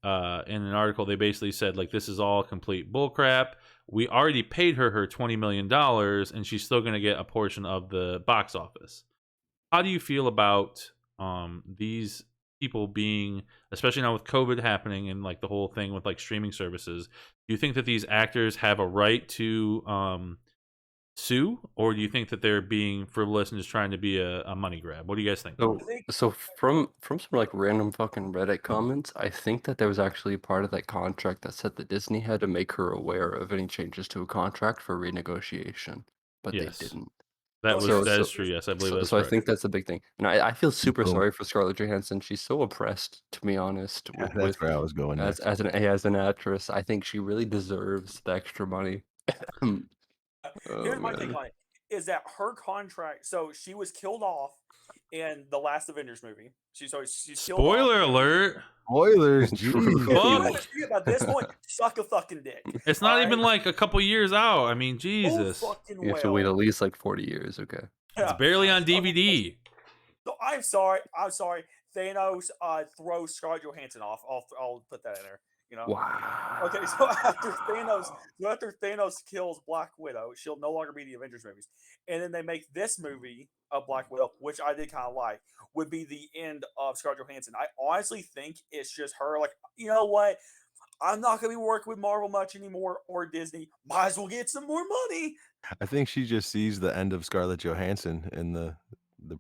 S1: in an article, they basically said, like, this is all complete bullcrap. We already paid her $20 million, and she's still going to get a portion of the box office. How do you feel about these people being, especially now with COVID happening and, like, the whole thing with, like, streaming services, do you think that these actors have a right to sue, or do you think that they're being frivolous and just trying to be a money grab? What do you guys think?
S8: So,
S3: I think
S8: from some like random fucking Reddit comments, I think that there was actually a part of that contract that said that Disney had to make her aware of any changes to a contract for renegotiation, but they
S1: Yes.
S8: didn't.
S1: That
S3: So
S1: that is
S8: so-
S1: true. Yes, I believe that's
S8: So I
S1: correct.
S8: think that's a big thing, and I feel super
S6: Boom.
S8: sorry for Scarlett Johansson. She's so oppressed, to be honest,
S6: Yeah,
S8: with
S6: that's where I was going next.
S8: as an actress. I think she really deserves the extra money. Oh
S3: here's my take
S8: man.
S3: on it: is that her contract? So she was killed off in the last Avengers movie. She's killed off.
S1: Spoiler alert!
S6: Spoilers,
S8: True.
S6: jeez.
S3: If you
S1: Fuck.
S3: haven't seen it by this point, suck a fucking dick.
S1: It's not even
S3: alright?
S1: like a couple years out. I mean,
S3: Oh
S1: Jesus,
S3: fucking
S8: You have to wait at
S3: well.
S8: least like 40 years. Okay.
S1: it's
S3: Yeah.
S1: barely on
S3: So,
S1: DVD.
S3: so I'm sorry. Thanos throws Scarlett Johansson off. I'll put that in there. You know.
S8: Wow.
S3: Okay, so after Thanos kills Black Widow, she'll no longer be the Avengers movies, and then they make this movie of Black Widow, which I did kind of like, would be the end of Scarlett Johansson. I honestly think it's just her. Like, you know what? I'm not gonna be working with Marvel much anymore or Disney. Might as well get some more money.
S6: I think she just sees the end of Scarlett Johansson in the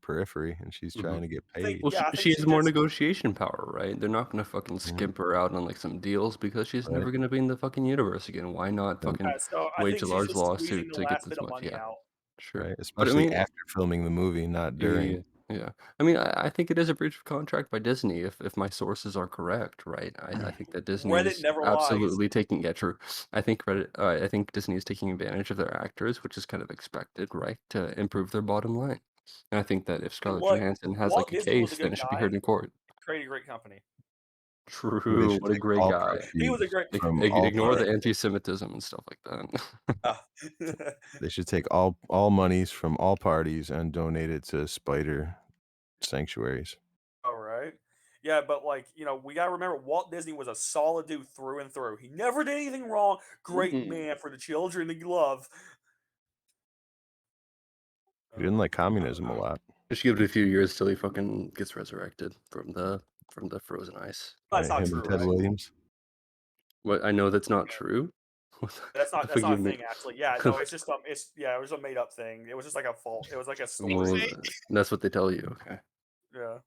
S6: periphery, and she's trying to get
S3: I think,
S6: paid.
S8: Well,
S3: yeah, I think
S8: she has more
S3: just
S8: negotiation power, right? They're not gonna fucking
S6: Mhm.
S8: skimp her out on like some deals because she's
S6: Right.
S8: never gonna be in the fucking universe again. Why not
S6: Right.
S8: fucking
S3: so I
S8: wage
S3: think
S8: a
S3: she's
S8: large
S3: just squeezing
S8: lawsuit
S3: the
S8: to get
S3: last
S8: this
S3: bit of
S8: much?
S3: money
S8: Yeah,
S3: out.
S8: sure.
S6: Right,
S8: But I
S6: especially
S8: mean,
S6: after filming the movie, not
S8: yeah,
S6: during.
S8: yeah. I mean, I think it is a breach of contract by Disney if my sources are correct, right? I think that Disney
S3: Reddit
S8: is
S3: never lies.
S8: absolutely taking true. I think I think Disney is taking advantage of their actors, which is kind of expected, right, to improve their bottom line. And I think that if
S3: And
S8: Scarlett
S3: look,
S8: Johansson has
S3: Walt
S8: like a
S3: Disney was a
S8: case, then
S3: good
S8: it should be
S3: guy.
S8: heard in court.
S3: Created a great company.
S6: They
S8: True,
S6: should
S8: what a
S6: take
S8: great
S6: all
S8: guy.
S3: He was a
S6: proceeds
S3: great.
S6: from all
S8: Ignore the
S6: parties.
S8: anti-Semitism and stuff like that.
S6: They should take all monies from all parties and donate it to spider sanctuaries.
S3: All right. Yeah, but like, we gotta remember Walt Disney was a solid dude through and through. He never did anything wrong. Great
S8: Mhm.
S3: man for the children that you love.
S6: He didn't like communism a lot.
S8: Just give it a few years till he fucking gets resurrected from the frozen ice.
S3: That's
S6: Right?
S3: not
S6: Him
S3: true,
S6: and Ted
S3: right?
S6: Williams.
S8: What I know that's not true.
S3: That's not
S8: Forgive
S3: a
S8: me.
S3: thing actually. Yeah, no, it's just it was a made up thing. It was just like a fault. It was like a
S8: Well,
S3: story.
S8: that's what they tell you. Okay.
S3: Yeah.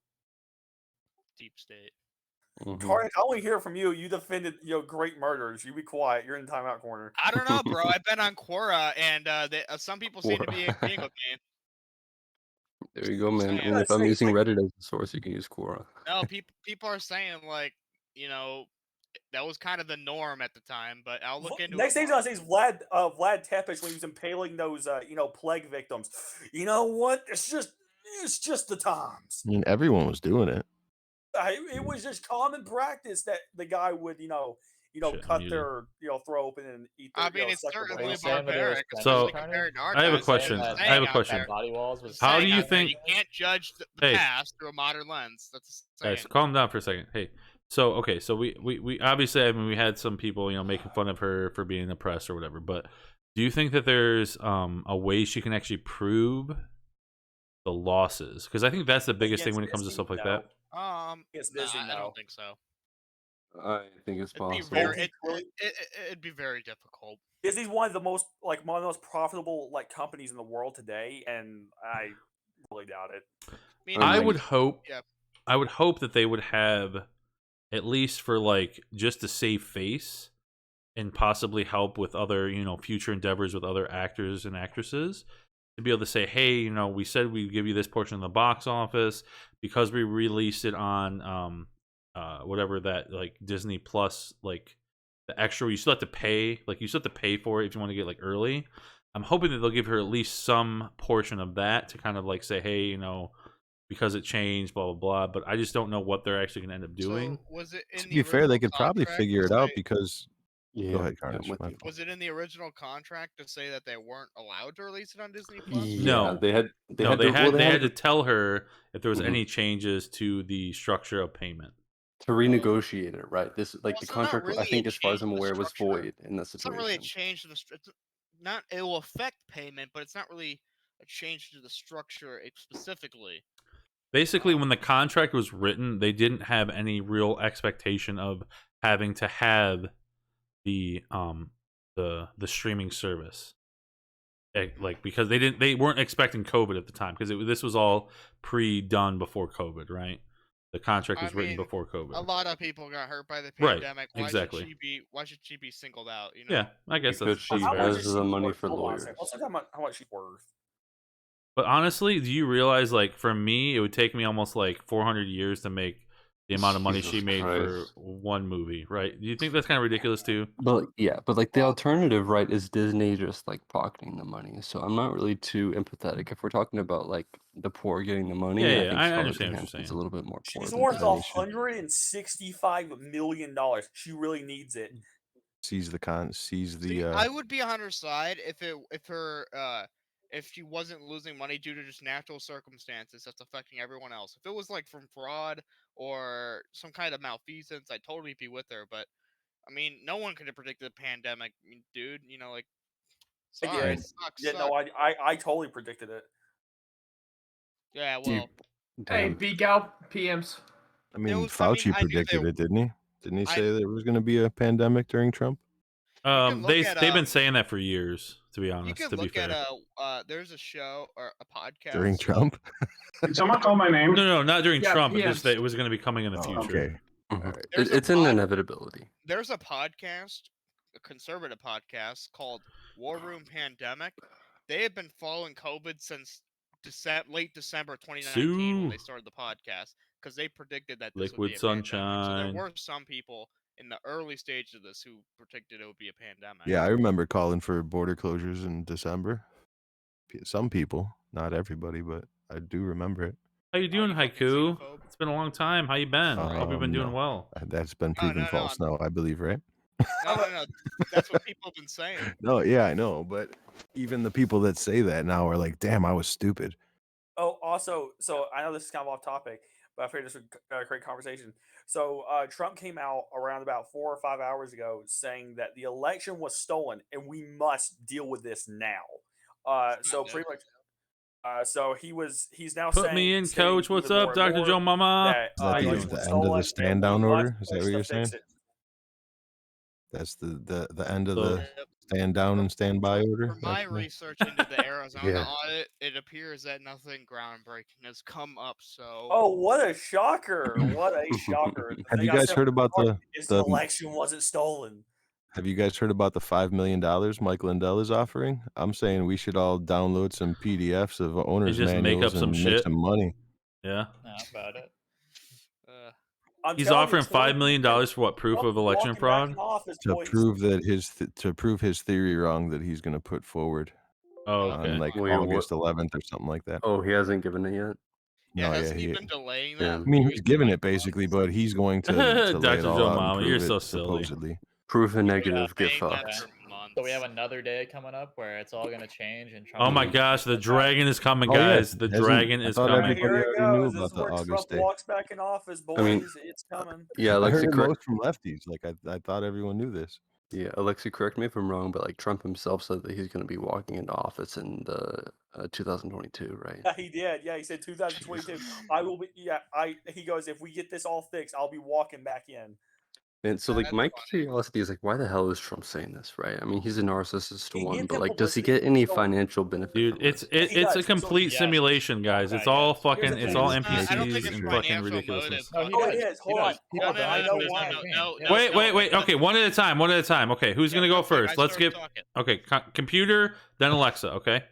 S7: Deep state.
S8: Mhm.
S3: Tarek, I only hear from you. You defended great murders. You be quiet. You're in the timeout corner.
S7: I don't know, bro. I've been on Quora, and some people seem to be agreeing with me.
S8: There you go, man.
S7: Saying,
S8: And if I'm using Reddit as a source, you can use Quora.
S7: no, people are saying like, that was kind of the norm at the time, but I'll look into
S3: Next
S7: it.
S3: thing I see is Vlad Tepes when he was impaling those plague victims. You know what? It's just the times.
S6: I mean, everyone was doing it.
S3: It was just common practice that the guy would
S1: Shit,
S3: cut
S1: I'm
S3: their throat open and eat their
S7: I mean, it's
S3: suck their
S7: certainly
S3: blood.
S9: saying that it was
S7: barbaric,
S9: cleanse
S7: especially
S1: So,
S7: compared to our
S1: I have a
S7: times.
S1: question.
S7: It's
S1: I have a
S7: saying out
S1: question.
S7: there.
S9: Body walls was
S1: How do
S7: Saying
S1: you
S7: out there,
S1: think-
S7: you can't judge the
S1: Hey.
S7: past through a modern lens? That's saying.
S1: Guys, calm down for a second. Hey, so okay, so we obviously, I mean, we had some people making fun of her for being oppressed or whatever, but do you think that there's a way she can actually prove the losses? Because I think that's the biggest thing when it comes to
S3: Disney,
S1: stuff like
S3: no.
S1: that.
S3: Against
S7: No,
S3: Disney,
S7: I
S3: no.
S7: don't think so.
S8: I think it's
S7: It'd be
S8: possible.
S7: very, it'd be very difficult.
S3: Disney's one of the most profitable companies in the world today, and I really doubt it.
S7: I mean,
S1: I
S8: like-
S1: would hope.
S7: yeah.
S1: I would hope that they would have, at least for just to save face, and possibly help with other future endeavors with other actors and actresses, to be able to say, hey, we said we'd give you this portion of the box office because we released it on whatever that Disney Plus, the extra, you still have to pay, you still have to pay for it if you want to get early. I'm hoping that they'll give her at least some portion of that to kind of say, hey, because it changed, blah blah blah. But I just don't know what they're actually going to end up doing.
S7: So was it in
S6: To
S7: the
S6: be fair, they
S7: original
S6: could probably
S7: contract
S6: figure
S7: to
S6: it out
S7: say-
S6: because.
S8: Yeah,
S6: Go ahead,
S8: yeah, I'm
S6: Carnage.
S8: with
S6: my
S8: you.
S6: fault.
S7: Was it in the original contract to say that they weren't allowed to release it on Disney Plus?
S1: No.
S8: Yeah, they had
S1: They had to tell her if there was any changes to the structure of payment.
S8: to renegotiate it, right? This the
S7: it's not
S8: contract.
S7: really
S8: I
S7: a
S8: think, as far as
S7: change
S8: I'm
S7: to the
S8: aware, was
S7: structure.
S8: void in that
S7: It's not really a
S8: situation.
S7: change to the not. It will affect payment, but it's not really a change to the structure specifically.
S1: Basically, when the contract was written, they didn't have any real expectation of having to have the streaming service. like because they weren't expecting COVID at the time because this was all pre-done before COVID, right? The contract
S7: I
S1: was written
S7: mean,
S1: before COVID.
S7: a lot of people got hurt by the
S1: Right,
S7: pandemic.
S1: exactly.
S7: Why should she be singled out? You know?
S1: Yeah, I guess
S8: Because
S1: that's
S8: she
S3: How much
S1: fair.
S8: has
S3: is
S8: the
S3: she
S8: money
S3: worth?
S8: for
S3: Hold on a
S8: lawyers.
S3: second. Let's talk about how much she's worth.
S1: But honestly, do you realize, like, for me, it would take me almost like 400 years to make the amount of money she
S8: Jesus
S1: made for
S8: Christ.
S1: one movie, right? Do you think that's kind of ridiculous too?
S8: But yeah, but like the alternative, right, is Disney just like pocketing the money. So I'm not really too empathetic. If we're talking about like the poor getting the money,
S1: Yeah,
S8: I
S1: yeah,
S8: think
S1: I
S8: Scarlett
S1: understand what you're
S8: Johansson's a
S1: saying.
S8: little bit more poor
S3: She's
S8: than
S3: worth
S8: Disney should.
S3: $165 million. She really needs it.
S6: Sees the
S7: See, I would be on her side if she wasn't losing money due to just natural circumstances that's affecting everyone else. If it was like from fraud or some kind of malfeasance, I'd totally be with her. But I mean, no one could have predicted the pandemic, dude. You know, like,
S3: I
S7: sorry,
S3: did.
S7: sucks.
S3: Yeah, no, I totally predicted it.
S7: Yeah,
S8: You-
S7: well,
S5: Hey,
S8: Damn.
S5: beak out PMs.
S6: I mean,
S7: was- I mean,
S6: Fauci
S7: I knew they
S6: predicted
S7: were-
S6: it, didn't he? Didn't he
S7: I-
S6: say there was going to be a pandemic during Trump?
S7: can look at,
S1: They've been saying that for years, to be
S7: you
S1: honest.
S7: can
S1: To be
S7: look
S1: fair,
S7: at there's a show or a podcast
S6: During
S7: called-
S6: Trump?
S10: Did someone call my name?
S1: no, not during
S5: Yeah,
S1: Trump, but just
S5: PMs.
S1: that it was going to be coming in the
S6: Oh,
S1: future.
S6: okay.
S8: Mhm.
S6: Alright.
S7: There's a
S8: It's an
S7: pod-
S8: inevitability.
S7: There's a podcast, a conservative podcast called War Room Pandemic. They have been following COVID since late December 2019 when they started the podcast because they predicted that this would
S1: Liquid
S7: be a pandemic. So
S1: sunshine.
S7: there were some people in the early stages of this who predicted it would be a pandemic.
S6: Yeah, I remember calling for border closures in December. Some people, not everybody, but I do remember it.
S1: How you doing,
S7: you fucking
S1: Haiku?
S7: xenophobe.
S1: It's been a long time. How you been? Hope you've been doing
S6: No.
S1: well.
S6: That's been
S7: No,
S6: proven
S7: no,
S6: false now, I believe, right?
S7: No. That's what people have been saying.
S6: No, yeah, I know, but even the people that say that now are like, "Damn, I was stupid."
S3: Oh, also, so I know this is kind of off topic, but I figured this would create conversation. So Trump came out around about 4 or 5 hours ago saying that the election was stolen and we must deal with this now. So pretty much. So he's now
S1: Put
S3: saying,
S1: me in,
S3: stating
S1: Coach. What's
S3: even more
S1: up,
S3: and
S1: Dr.
S3: more
S1: Joe Mama?
S3: that
S6: Is that
S3: the
S1: you
S3: election
S1: doing?
S3: was
S6: the end of the
S3: stolen
S6: stand
S3: and we
S6: down
S3: must
S6: order? Is that
S3: push
S6: what
S3: to
S6: you're
S3: fix
S6: saying?
S3: it.
S6: That's the end of
S1: So-
S6: the stand down and stand by order?
S7: From my
S6: That's me?
S7: research into the Arizona
S8: Yeah.
S7: audit, it appears that nothing groundbreaking has come up. So
S3: Oh, what a shocker! What a shocker! The
S6: Have
S3: thing
S6: you
S3: I
S6: guys
S3: said
S6: heard
S3: from the
S6: about
S3: start
S6: the
S3: is the election wasn't stolen.
S6: Have you guys heard about the $5 million Mike Lindell is offering? I'm saying we should all download some PDFs of owners
S1: just make
S6: manuals
S1: up some
S6: and make
S1: shit?
S6: some money.
S1: Yeah.
S9: Not about it.
S3: I'm
S1: He's
S3: telling you,
S1: offering $5 million for what? Proof
S3: Trump
S1: of election
S3: walking back
S1: fraud?
S3: in office,
S6: To
S3: boys.
S6: prove that to prove his theory wrong that he's going to put forward
S1: Oh, okay.
S6: on like
S8: Wait, what?
S6: August 11th or something like that.
S8: Oh, he hasn't given it yet.
S6: No, yeah,
S7: hasn't he
S6: he.
S7: been delaying
S8: Yeah.
S7: that?
S6: I mean, he's giving it basically, but he's going to lay it
S1: Dr.
S6: all
S1: Joe
S6: out and
S1: Mama, you're
S6: prove
S1: so
S6: it
S1: silly.
S6: supposedly.
S8: Proof and negative, get
S7: saying that
S8: fucked.
S7: for months.
S9: So we have another day coming up where it's all going to change. And Trump
S1: Oh my
S9: is
S1: gosh, the
S9: gonna
S1: dragon is coming,
S6: Oh, yeah.
S1: guys. The
S6: Hasn't-
S1: dragon
S6: I
S1: is
S6: thought
S1: coming.
S6: everybody
S3: Here it
S6: already knew
S3: goes. This
S6: about
S3: is
S6: the
S3: where
S6: August
S3: Trump
S6: day.
S3: walks back in office, boys.
S8: I mean-
S3: It's coming.
S8: Yeah,
S6: I heard
S8: Alexa,
S6: it
S8: correct.
S6: most from lefties. Like I thought everyone knew this.
S8: Yeah, Alexa, correct me if I'm wrong, but like Trump himself said that he's going to be walking into office in the 2022, right?
S3: Yeah, he did. Yeah, he said 2022. I will be. Yeah, He goes, if we get this all fixed, I'll be walking back in.
S8: And so, like,
S7: That's
S8: my
S7: funny.
S8: curiosity is like, why the hell is Trump saying this, right? I mean, he's a narcissist
S3: He
S8: one,
S3: gets
S8: but
S3: the
S8: like, does he
S3: publicity.
S8: get any
S3: So-
S8: financial benefit
S1: Dude,
S8: from
S1: it's
S8: this?
S3: He
S1: it's a
S3: does. So-
S1: complete
S9: Yes.
S1: simulation, guys. It's
S9: Okay,
S1: all
S9: yes.
S1: fucking.
S3: Here's the
S1: It's
S3: thing.
S1: all
S3: I don't
S1: NPCs
S7: think it's
S1: and fucking
S7: financial
S1: ridiculousness.
S7: motive.
S3: Oh, it is. Hold on.
S9: He
S3: Hold
S9: does.
S3: on. I
S9: He
S3: know
S9: does.
S3: why.
S9: Yeah.
S1: Wait. Okay, one at a time. One at a time. Okay, who's gonna go first? Let's get. Okay, computer, then Alexa. Okay.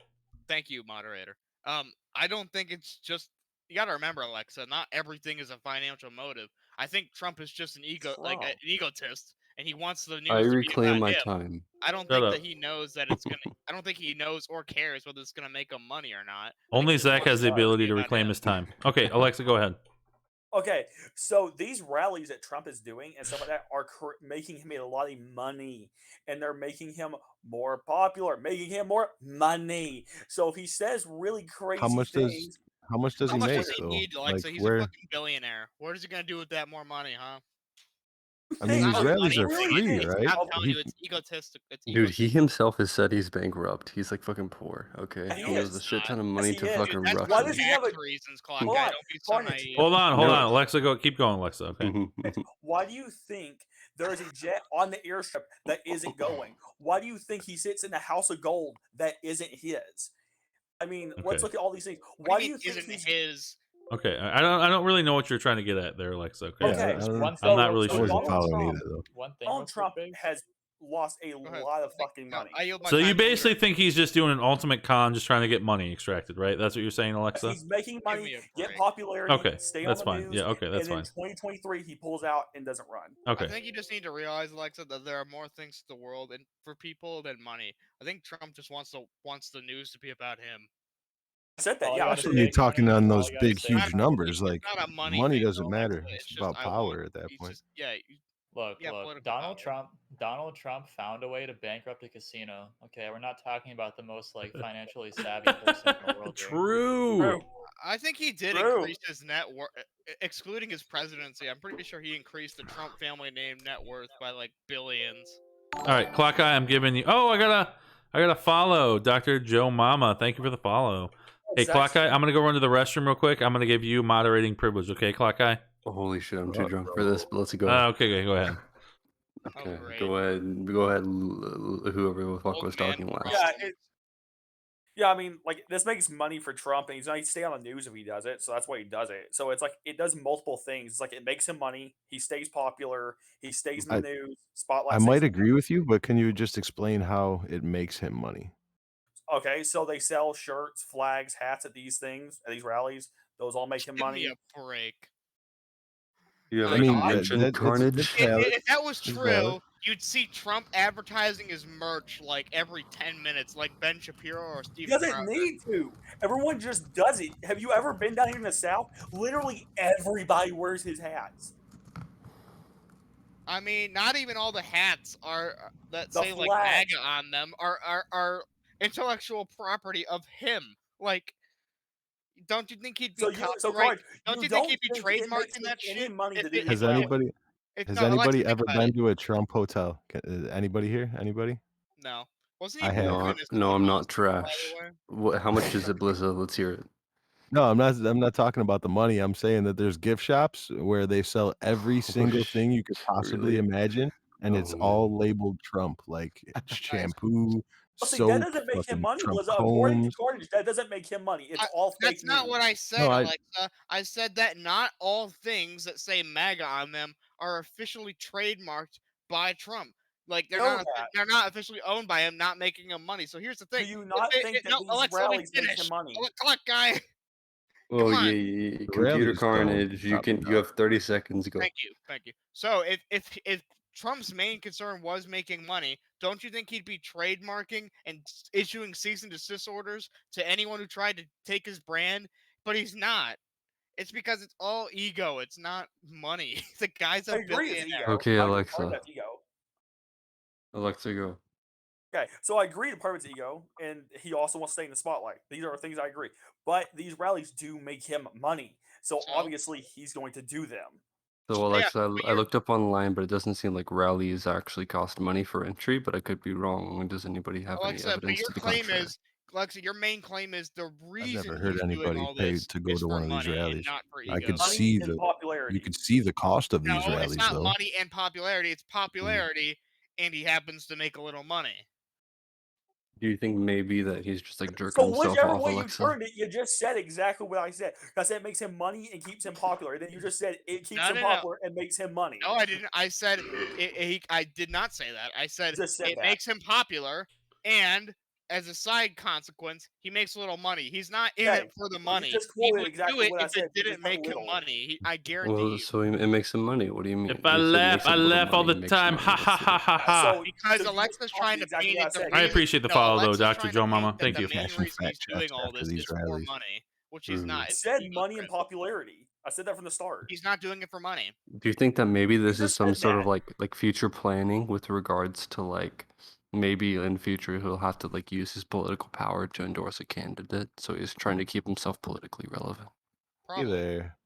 S7: Thank you, moderator. I don't think it's just. You got to remember, Alexa. Not everything is a financial motive. I think Trump is just an
S3: Trump.
S7: egotist, and he wants the news
S8: I
S7: to be
S8: reclaim
S7: about
S8: my
S7: him.
S8: time.
S7: I don't
S1: Shut
S7: think
S1: up.
S7: that he knows that it's gonna. I don't think he knows or cares whether it's gonna make him money or not. I think
S1: Only
S7: he just
S1: Zach
S7: wants
S1: has the
S7: it to be
S1: ability to
S7: about
S1: reclaim
S7: him.
S1: his time. Okay, Alexa, go ahead.
S3: Okay, so these rallies that Trump is doing and stuff like that are making him a lot of money, and they're making him more popular, making him more money. So if he says really crazy
S6: How much does
S3: things,
S6: How much does
S7: How
S6: he
S7: much
S6: make
S7: does he
S6: though?
S7: need, Alexa?
S6: Like
S7: He's a
S6: where?
S7: fucking billionaire. What is he gonna do with that more money, huh?
S6: I mean,
S3: Hey,
S6: these
S7: Not
S3: look,
S6: rallies
S7: money,
S6: are
S3: really
S6: free,
S3: thinks-
S6: right?
S7: I'm telling
S6: He-
S7: you, it's egotistic. It's
S8: Dude, he himself has said he's bankrupt. He's like fucking poor. Okay,
S3: He
S8: he has a
S3: is
S8: shit ton of
S3: not.
S8: money
S3: Yes,
S8: to
S3: he is.
S8: fucking
S7: Dude, that's
S8: Russia.
S3: Why
S7: for
S3: does he have
S7: tax
S3: a-
S7: reasons, clock
S3: Hold
S7: guy.
S3: on,
S7: Don't be so
S3: Carnage.
S7: naive.
S1: Hold on,
S8: No.
S1: Alexa, keep going, Alexa. Okay.
S3: Why do you think there is a jet on the airstrip that isn't going? Why do you think he sits in a house of gold that isn't his? I mean, let's
S1: Okay.
S3: look at all these things.
S7: What
S3: Why
S7: do
S3: do
S7: you
S3: you
S7: mean
S3: think
S7: isn't
S3: he's
S7: his?
S1: Okay, I don't really know what you're trying to get at there, Alexa. Okay,
S6: Yeah,
S3: okay?
S6: I don't,
S9: One
S1: I'm
S9: thing,
S1: not really
S6: I
S1: sure.
S6: wasn't
S3: Donald
S6: following
S3: Trump,
S6: either though.
S9: one thing real
S3: Donald
S9: quick,
S3: Trump
S9: Biggs.
S3: has lost a
S7: Go ahead.
S3: lot of fucking
S7: No,
S3: money.
S7: I yield my
S1: So you
S7: time to
S1: basically
S7: Leader.
S1: think he's just doing an ultimate con, just trying to get money extracted, right? That's what you're saying, Alexa?
S3: He's making
S7: Give
S3: money,
S7: me a
S3: get
S7: break.
S3: popularity,
S1: Okay,
S3: stay on
S1: that's
S3: the
S1: fine.
S3: news,
S1: Yeah, okay, that's
S3: and then
S1: fine.
S3: 2023 he pulls out and doesn't run.
S7: I
S1: Okay.
S7: think you just need to realize, Alexa, that there are more things in the world and for people than money. I think Trump just wants the news to be about him.
S3: I said that,
S9: All you
S3: yeah. I
S9: gotta
S3: said
S6: You're
S9: say,
S6: talking
S9: Tony,
S6: on
S9: all
S6: those
S9: you gotta
S6: big,
S9: say
S6: huge
S9: is,
S6: numbers.
S7: He's
S6: Like
S7: not a money
S6: money
S7: thing,
S6: doesn't
S7: though,
S6: matter.
S7: Alexa.
S6: It's
S7: It's just
S6: about
S7: I
S6: power
S7: want.
S6: at that
S7: He's
S6: point.
S7: just yeah.
S9: look,
S7: Yeah,
S9: look.
S7: political
S9: Donald
S7: power.
S9: Trump found a way to bankrupt a casino. Okay, we're not talking about the most like financially savvy person in the world here.
S1: True.
S3: True.
S7: I think he did
S3: True.
S7: increase his net worth, excluding his presidency. I'm pretty sure he increased the Trump family name net worth by like billions.
S1: All right, Clock Eye, I'm giving you. Oh, I gotta follow Dr. Joe Mama. Thank you for the follow. Hey, Clock Eye, I'm gonna go run to the restroom real quick. I'm gonna give you moderating privilege. Okay, Clock Eye.
S8: Oh, holy shit, I'm too drunk for this, but let's go.
S1: Okay, go ahead.
S8: Okay,
S7: great.
S8: go ahead, whoever the fuck
S7: Old
S8: was
S7: man
S8: talking last.
S7: problems.
S3: Yeah, I mean, like this makes money for Trump, and he's not stay on the news if he does it. So that's why he does it. So it's like it does multiple things. It's like it makes him money. He stays popular. He stays in the news. Spotlight.
S6: I
S3: stays
S6: might
S3: in the
S6: agree with you, but can you just explain how it makes him money?
S3: Okay, so they sell shirts, flags, hats at these things, at these rallies. Those all make him
S7: Give
S3: money.
S7: me a break.
S8: You
S6: I
S8: haven't
S6: mean,
S8: mentioned
S6: it's
S8: Carnage.
S6: valid.
S7: If that was
S6: It's
S7: true,
S6: valid.
S7: you'd see Trump advertising his merch like every 10 minutes, like Ben Shapiro or
S3: He
S7: Steve
S3: doesn't
S7: Crowder.
S3: need to. Everyone just does it. Have you ever been down here in the South? Literally everybody wears his hats.
S7: I mean, not even all the hats are that
S3: The
S7: say like
S3: flags.
S7: MAGA on them are intellectual property of him. Like, don't you think he'd be
S3: So
S7: copyright?
S3: Carl,
S7: Don't
S3: you
S7: you think
S3: don't
S7: he'd be
S3: think it makes
S7: trademarking
S3: him
S7: that
S3: any
S7: shit?
S3: money to do
S6: Has
S3: these rallies?
S6: anybody
S7: No, Alexa, think
S6: ever
S7: about
S6: been
S7: it.
S6: to a Trump hotel? Anybody here? Anybody?
S7: No. Wasn't he
S6: I have.
S7: born in his
S8: No, I'm not
S7: house, by the
S8: trash.
S7: way?
S8: How much is it, Blizza? Let's hear it.
S6: No, I'm not talking about the money. I'm saying that there's gift shops where they sell every single thing you could possibly
S8: really?
S6: imagine, and it's
S8: Oh,
S6: all
S8: man.
S6: labeled Trump, like shampoo,
S3: Well, see, that
S6: soap,
S3: doesn't make him
S6: fucking
S3: money,
S6: Trump
S3: Blizzard. According to
S6: combs.
S3: Carnage, that doesn't make him money. It's all fake
S7: That's not
S3: news.
S7: what I said,
S6: No,
S7: Alexa. I said that not all things that say MAGA on them are officially trademarked by Trump. Like they're not officially owned by him, not making him money. So here's the thing.
S3: Do you not think that
S7: No,
S3: these
S7: Alexa, let me
S3: rallies make
S7: finish.
S3: him money?
S7: Clock guy.
S8: Oh
S7: Come on.
S8: yeah. Computer
S6: rallies don't
S8: Carnage. You have 30 seconds. Go.
S7: Thank you. So if Trump's main concern was making money, don't you think he'd be trademarking and issuing cease and desist orders to anyone who tried to take his brand? But he's not. It's because it's all ego. It's not money. The guy's a
S3: I agree, it's
S7: billionaire.
S3: ego.
S8: Okay,
S3: I agree,
S8: Alexa.
S3: part of that's ego.
S8: Alexa, go.
S3: Okay, so I agree the part of it's ego, and he also wants to stay in the spotlight. These are things I agree. But these rallies do make him money. So obviously he's going to do them.
S8: So Alexa, I looked up online, but it doesn't seem like rallies actually cost money for entry. But I could be wrong. Does anybody have any
S7: Alexa, but
S8: evidence
S7: your
S8: to the
S7: claim
S8: contrary?
S7: is, Alexa, your main claim is the
S6: I've
S7: reason
S6: never heard
S7: he's doing
S6: anybody
S7: all
S6: pay
S7: this
S6: to go
S7: is
S6: to
S7: for
S6: one of these
S7: money and
S6: rallies.
S7: not for
S6: I
S7: ego.
S6: could
S3: Money
S6: see
S3: and popularity.
S6: you could see the cost of
S7: No,
S6: these rallies,
S7: it's not
S6: though.
S7: money and popularity. It's popularity, and he happens to make a little money.
S8: Do you think maybe that he's just like jerking
S3: So
S8: himself
S3: whichever
S8: off,
S3: way you
S8: Alexa?
S3: turned it, you just said exactly what I said. I said it makes him money and keeps him popular. And then you just said it keeps him popular and makes him money.
S7: No, I didn't. I said I did not say that. I said it makes him popular, and as a side consequence, he makes a little money. He's not in it for the money.
S3: You just
S7: He
S3: quoted
S7: would
S3: exactly
S7: do it
S3: what I
S7: if
S3: said.
S7: it didn't make him money. I guarantee
S8: Well,
S7: you.
S8: so it makes him money. What do you mean?
S1: If I laugh, I laugh all the time. Ha ha ha ha ha.
S7: Because Alexa's trying to paint it.
S1: I appreciate the follow, though, Dr. Joe Mama.
S7: That
S1: Thank
S7: the
S1: you.
S7: main reason he's doing all
S6: after
S7: this
S6: these
S7: is for
S6: rallies.
S7: money, which he's not.
S3: I
S7: It's
S3: said
S7: ego
S3: money and
S7: trip.
S3: popularity. I said that from the start.
S7: He's not doing it for money.
S8: Do you think that maybe this is
S3: just
S8: some
S3: said
S8: sort of
S3: that.
S8: like future planning with regards to like maybe in future he'll have to like use his political power to endorse a candidate, so he's trying to keep himself politically relevant?
S6: Hey there.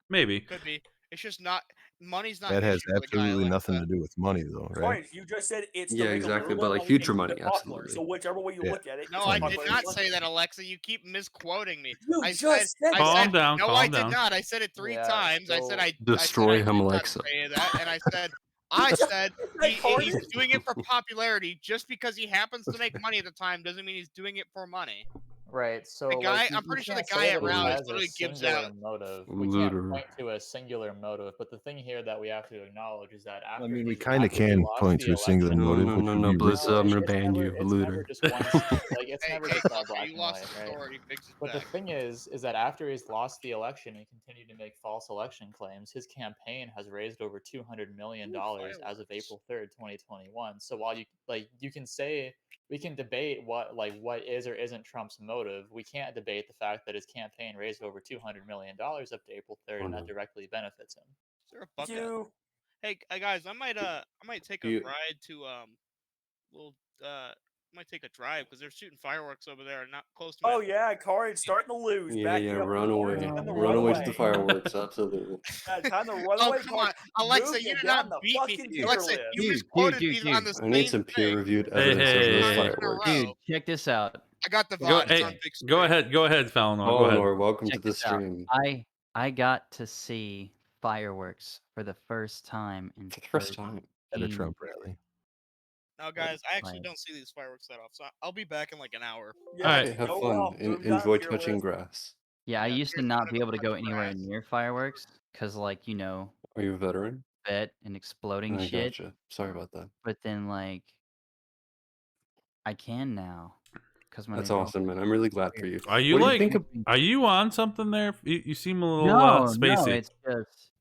S1: Maybe.
S7: Could be. It's just not. Money's not.
S6: That
S7: an
S6: has
S7: issue for the guy,
S6: absolutely
S7: Alexa.
S6: nothing to do with money, though, right?
S3: Right, you just said it's
S8: Yeah,
S3: to make
S8: exactly,
S3: a
S8: but
S3: little
S8: like
S3: money
S8: future
S3: and keep
S8: money,
S3: it popular.
S8: absolutely.
S3: So whichever way you
S6: Yeah.
S3: look at it,
S7: No,
S3: it's
S7: I
S3: popular
S7: did not
S3: money.
S7: say that, Alexa. You keep misquoting me.
S3: You
S7: I
S3: just said
S1: Calm down,
S7: No,
S1: calm
S7: I
S1: down.
S7: did not. I said it three
S3: Yeah,
S7: times. I said
S3: so-
S7: I
S8: Destroy
S7: said I
S8: him,
S7: did not
S8: Alexa.
S7: say that, and I said I said
S3: Hey, Carter.
S7: he's doing it for popularity. Just because he happens to make money at the time doesn't mean he's doing it for money.
S9: Right. So
S7: The guy,
S9: like,
S7: I'm
S9: you
S7: pretty sure the
S9: can't
S7: guy
S9: say
S7: at
S9: that he
S7: rallies
S9: has a
S7: literally gives
S9: singular
S7: out.
S9: motive. We can't
S8: Looter.
S9: point to a singular motive. But the thing here that we have to acknowledge is that
S6: I
S9: after
S6: mean, we
S9: he
S6: kind of
S9: after he
S6: can
S9: lost
S6: point
S9: the
S6: to a singular
S9: election,
S6: motive,
S8: No,
S6: which
S8: no,
S6: would
S8: no,
S6: be
S8: Blizz,
S6: rich.
S8: I'm gonna
S9: it's
S8: ban
S9: never
S8: you,
S9: it's
S8: looter.
S9: never just one like it's
S7: Hey,
S9: never
S7: hey,
S9: just all
S7: Carter,
S9: black
S7: you
S9: and
S7: lost
S9: white,
S7: the
S9: right?
S7: story. Fix it
S9: But the
S7: back.
S9: thing is that after he's lost the election and continued to make false election claims, his campaign has raised over $200 million as of April 3rd, 2021. So while you can say we can debate what is or isn't Trump's motive, we can't debate the fact that his campaign raised over $200 million up to April 3rd,
S8: Oh,
S9: and
S8: no.
S9: that directly benefits him.
S7: Is there a bucket?
S3: You.
S7: Hey, guys, I might take a
S8: You-
S7: ride to I might take a drive because they're shooting fireworks over there, not close to my.
S3: Oh yeah, Carter's starting to lose.
S8: Yeah,
S3: Back
S8: yeah,
S3: me up.
S8: run
S3: Carter's
S8: away.
S3: time to
S8: Run away to the
S3: away.
S8: fireworks, absolutely.
S3: Yeah, time to run
S7: Oh
S3: away,
S7: come on,
S3: Carter.
S7: Alexa,
S3: Move
S7: you did
S3: down
S7: not
S3: the
S7: beat me.
S3: fucking tier
S7: Alexa,
S3: list.
S7: you
S11: Dude,
S7: misquoted
S11: dude,
S7: me
S11: dude,
S7: on the
S8: I need
S7: same
S8: some
S7: thing
S8: peer-reviewed
S1: Hey,
S8: evidence of
S1: hey,
S8: those
S1: hey.
S7: in a row.
S8: fireworks.
S11: dude, check this out.
S7: I got the
S1: Go,
S7: VOD. It's on
S1: hey,
S7: big screen.
S1: go ahead, Falinor. Go ahead.
S8: Falinor, welcome
S11: Check
S8: to the
S11: this out.
S8: stream.
S11: I got to see fireworks for the first time in
S8: For the first time.
S6: At a
S11: 13
S6: Trump
S11: years.
S6: rally.
S7: Now, guys, I actually
S11: Like-
S7: don't see these fireworks that off, so I'll be back in like an hour.
S3: Yeah,
S1: Alright.
S8: Okay, have
S3: go
S8: fun.
S3: off. Move down
S8: Enjoy
S3: tier
S8: touching
S3: list.
S8: grass.
S11: Yeah, I
S7: Yeah,
S11: used to
S7: here's
S11: not
S7: one
S11: be
S7: of
S11: able to
S7: the
S11: go anywhere
S7: grass.
S11: near fireworks because, like, you know,
S8: Are you a veteran?
S11: vet and exploding
S8: I
S11: shit.
S8: gotcha. Sorry about that.
S11: But then, like, I can now because my
S8: That's
S11: new
S8: awesome, man. I'm really glad for you.
S1: Are you
S8: What do you
S1: like?
S8: think of?
S1: Are you on something there? You seem a little
S11: No,
S1: spacey.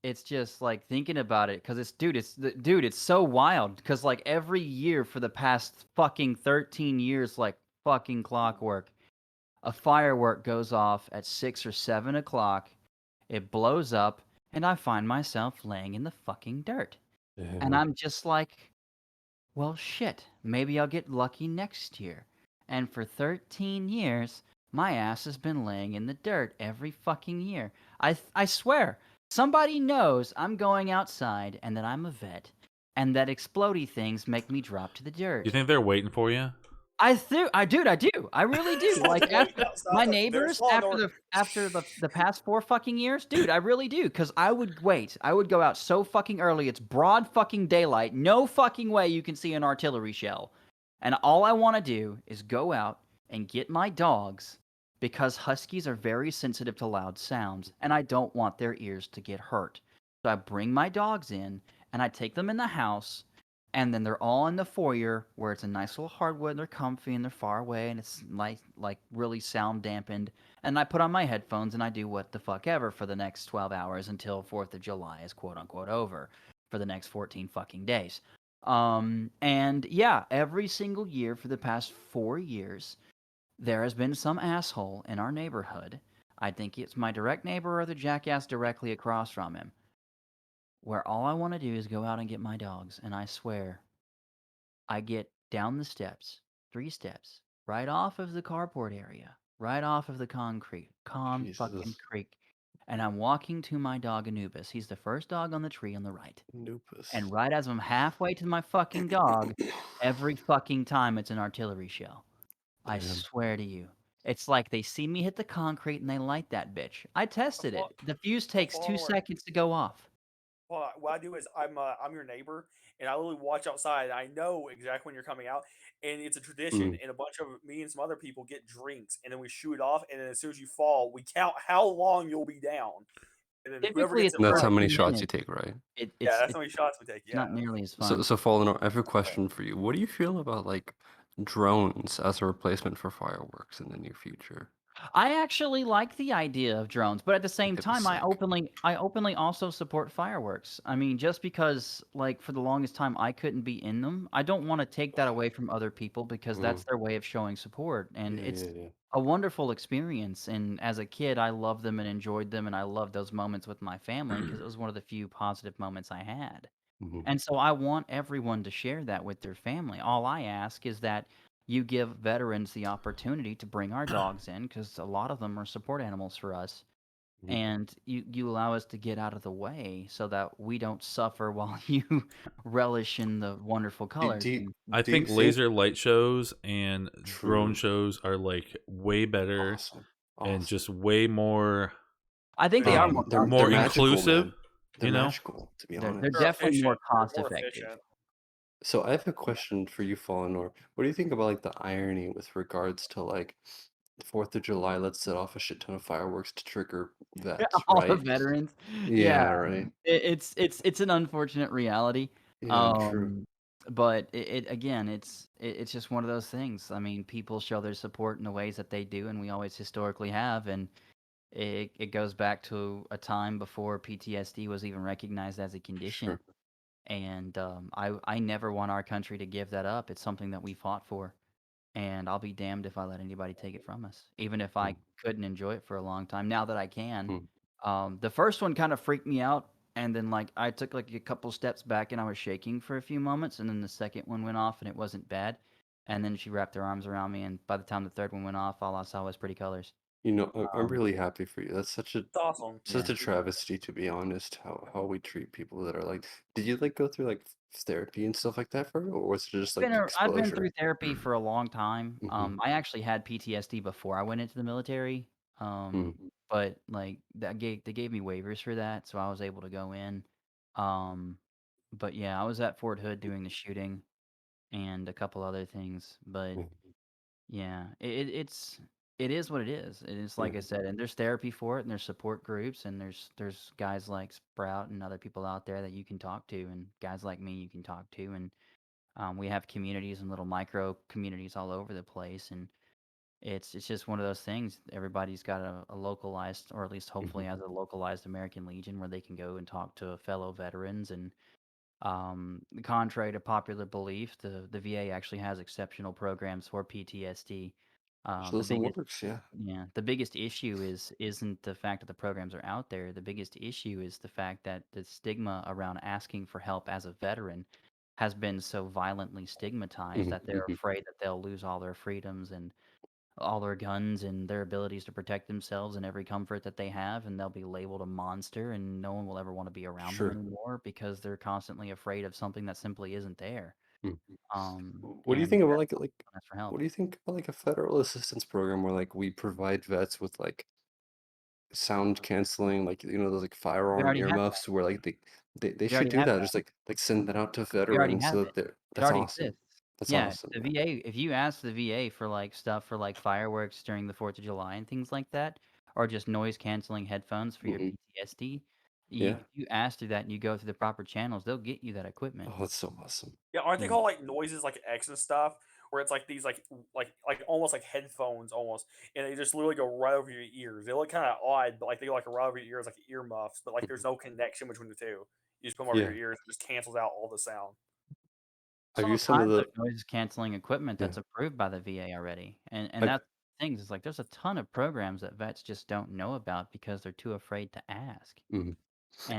S11: it's just like thinking about it because it's so wild because like every year for the past fucking 13 years, like fucking clockwork, a firework goes off at 6 or 7 o'clock, it blows up, and I find myself laying in the fucking dirt, and I'm just like, well, shit, maybe I'll get lucky next year. And for 13 years, my ass has been laying in the dirt every fucking year. I swear, somebody knows I'm going outside and that I'm a vet and that explodey things make me drop to the dirt.
S1: You think they're waiting for you?
S11: I do. I really do. Like after my neighbors,
S3: There's
S11: after the past 4 fucking years, dude, I really do. Cause I would wait. I would go out so fucking early. It's broad fucking daylight. No fucking way you can see an artillery shell. And all I want to do is go out and get my dogs because huskies are very sensitive to loud sounds, and I don't want their ears to get hurt. So I bring my dogs in and I take them in the house. And then they're all in the foyer where it's a nice little hardwood, they're comfy and they're far away and it's like really sound dampened. And I put on my headphones and I do what the fuck ever for the next 12 hours until 4th of July is quote unquote over for the next 14 fucking days. And yeah, every single year for the past 4 years, there has been some asshole in our neighborhood. I think it's my direct neighbor or the jackass directly across from him, where all I want to do is go out and get my dogs, and I swear, I get down the steps, 3 steps, right off of the carport area, right off of the fucking
S8: Jesus.
S11: creek, and I'm walking to my dog Anubis. He's the first dog on the tree on the right.
S8: Noopus.
S11: And right as I'm halfway to my fucking dog, every fucking time it's an artillery shell. I
S8: Damn.
S11: swear to you. It's like they see me hit the concrete and they light that bitch. I tested it. The fuse takes 2 seconds to go off.
S3: Well, what I do is I'm your neighbor, and I literally watch outside. And I know exactly when you're coming out, and it's a tradition. And a bunch of me and some other people get drinks, and then we shoot it off. And then as soon as you fall, we count how long you'll be down, and then whoever
S11: Typically,
S3: gets
S11: it's
S3: it
S8: That's how
S3: first.
S8: many
S11: 13
S8: shots you
S11: minutes.
S8: take, right?
S3: Yeah,
S11: It's
S3: that's how many shots we take. Yeah.
S11: not nearly as fun.
S8: So Falinor, I have a question for you. What do you feel about like drones as a replacement for fireworks in the near future?
S11: I actually like the idea of drones, but at the same
S8: That'd be
S11: time, I
S8: sick.
S11: openly also support fireworks. I mean, just because like for the longest time I couldn't be in them, I don't want to take that away from other people because that's their way of showing support, and it's
S8: Yeah.
S11: a wonderful experience. And as a kid, I loved them and enjoyed them, and I loved those moments with my family because it was one of the few positive moments I had.
S8: Mhm.
S11: And so I want everyone to share that with their family. All I ask is that you give veterans the opportunity to bring our dogs in because a lot of them are support animals for us.
S8: Mhm.
S11: And you allow us to get out of the way so that we don't suffer while you relish in the wonderful colors.
S1: I think laser light shows and drone
S8: True.
S1: shows are like way better
S8: Awesome.
S1: and
S8: Awesome.
S1: just way more
S11: I think they are more
S8: They're
S1: more
S8: magical,
S1: inclusive.
S8: man. They're
S1: You know?
S8: magical, to be
S11: They're
S8: honest.
S11: definitely more
S3: efficient. They're
S11: cost
S3: more
S11: effective.
S3: efficient.
S8: So I have a question for you, Fallen Or. What do you think about like the irony with regards to like the 4th of July? Let's set off a shit ton of fireworks to trigger vets,
S11: All the
S8: right?
S11: veterans.
S8: Yeah,
S11: Yeah,
S8: right.
S11: it's an unfortunate reality.
S8: Yeah, true.
S11: But it again, it's just one of those things. I mean, people show their support in the ways that they do, and we always historically have. And it goes back to a time before PTSD was even recognized as a condition.
S8: Sure.
S11: And I never want our country to give that up. It's something that we fought for. And I'll be damned if I let anybody take it from us, even if I couldn't enjoy it for a long time. Now that I can,
S8: Mm.
S11: the first one kind of freaked me out, and then like I took like a couple steps back and I was shaking for a few moments, and then the second one went off and it wasn't bad, and then she wrapped her arms around me, and by the time the third one went off, all I saw was pretty colors.
S8: You know, I'm
S11: Um,
S8: really happy for you. That's such a
S3: It's awesome.
S8: such
S11: yeah.
S8: a travesty, to be honest, how we treat people that are like, did you like go through like therapy and stuff like that for it, or was it just like
S11: I've been through
S8: exposure?
S11: therapy for a long time.
S8: Mm-hmm.
S11: I actually had PTSD before I went into the military.
S8: Mm.
S11: But like they gave me waivers for that, so I was able to go in. Um, but yeah, I was at Fort Hood doing the shooting and a couple other things. But
S8: Mm.
S11: yeah, it is what it is. It is like I
S8: Yeah.
S11: said, and there's therapy for it, and there's support groups, and there's guys like Sprout and other people out there that you can talk to, and guys like me you can talk to, and we have communities and little micro communities all over the place, and it's just one of those things. Everybody's got a localized, or at least hopefully
S8: Mhm.
S11: has a localized American Legion where they can go and talk to fellow veterans. And contrary to popular belief, the VA actually has exceptional programs for PTSD.
S8: So
S11: The
S8: listen
S11: biggest
S8: works, yeah.
S11: yeah, the biggest issue isn't the fact that the programs are out there. The biggest issue is the fact that the stigma around asking for help as a veteran has been so violently stigmatized
S8: Mhm,
S11: that they're
S8: mhm.
S11: afraid that they'll lose all their freedoms and all their guns and their abilities to protect themselves and every comfort that they have, and they'll be labeled a monster, and no one will ever want to be around them
S8: Sure.
S11: anymore because they're constantly afraid of something that simply isn't there.
S8: Mm. What do you
S11: And
S8: think about
S11: that's
S8: like
S11: ask for help.
S8: what do you think about like a federal assistance program where like we provide vets with like sound canceling, like you know those like
S11: We
S8: firearm
S11: already have that.
S8: earmuffs where like they
S11: We
S8: should
S11: already
S8: do
S11: have
S8: that.
S11: that.
S8: Just like send that out to
S11: We already
S8: veterans
S11: have
S8: so
S11: it.
S8: that they're
S11: It
S8: that's
S11: already
S8: awesome.
S11: exists.
S8: That's
S11: Yeah,
S8: awesome,
S11: the
S8: man.
S11: VA, if you ask the VA for like stuff for like fireworks during the 4th of July and things like that, or just noise canceling headphones for your
S8: Hmm.
S11: PTSD,
S8: Yeah.
S11: you ask through that and you go through the proper channels, they'll get you that equipment.
S8: Oh, that's so awesome.
S3: Yeah, aren't they
S11: Yeah.
S3: called like noises like X and stuff? Where it's like these like almost like headphones almost, and they just literally go right over your ears. They look kind of odd, but like they go like right over your ears like earmuffs, but like there's
S8: Mhm.
S3: no connection between the two. You just put them over your
S8: Yeah.
S3: ears, it just cancels out all the sound.
S8: I've
S11: There's all
S8: used some of
S11: kinds of
S8: the
S11: noise canceling equipment
S8: yeah.
S11: that's approved by the VA already, and
S8: I've
S11: that's things. It's like there's a ton of programs that vets just don't know about because they're too afraid to ask.
S8: mhm.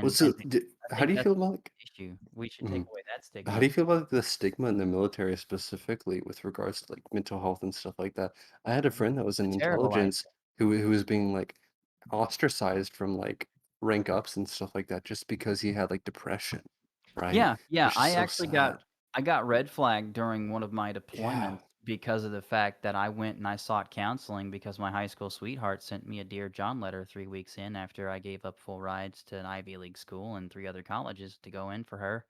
S8: Well,
S11: And
S8: so
S11: I
S8: how
S11: think
S8: do you
S11: that's
S8: feel about like
S11: the issue. We should take
S8: mhm.
S11: away that
S8: How do
S11: stigma.
S8: you feel about the stigma in the military specifically with regards to like mental health and stuff like that? I had a friend that was
S11: It's
S8: in
S11: a terrible idea.
S8: intelligence who was being like ostracized from like rank ups and stuff like that just because he had like depression, right?
S11: Yeah, yeah.
S8: Which is so sad.
S11: I got red flagged during one of my
S8: Yeah.
S11: deployments because of the fact that I went and I sought counseling because my high school sweetheart sent me a Dear John letter 3 weeks in after I gave up full rides to an Ivy League school and 3 other colleges to go in for her.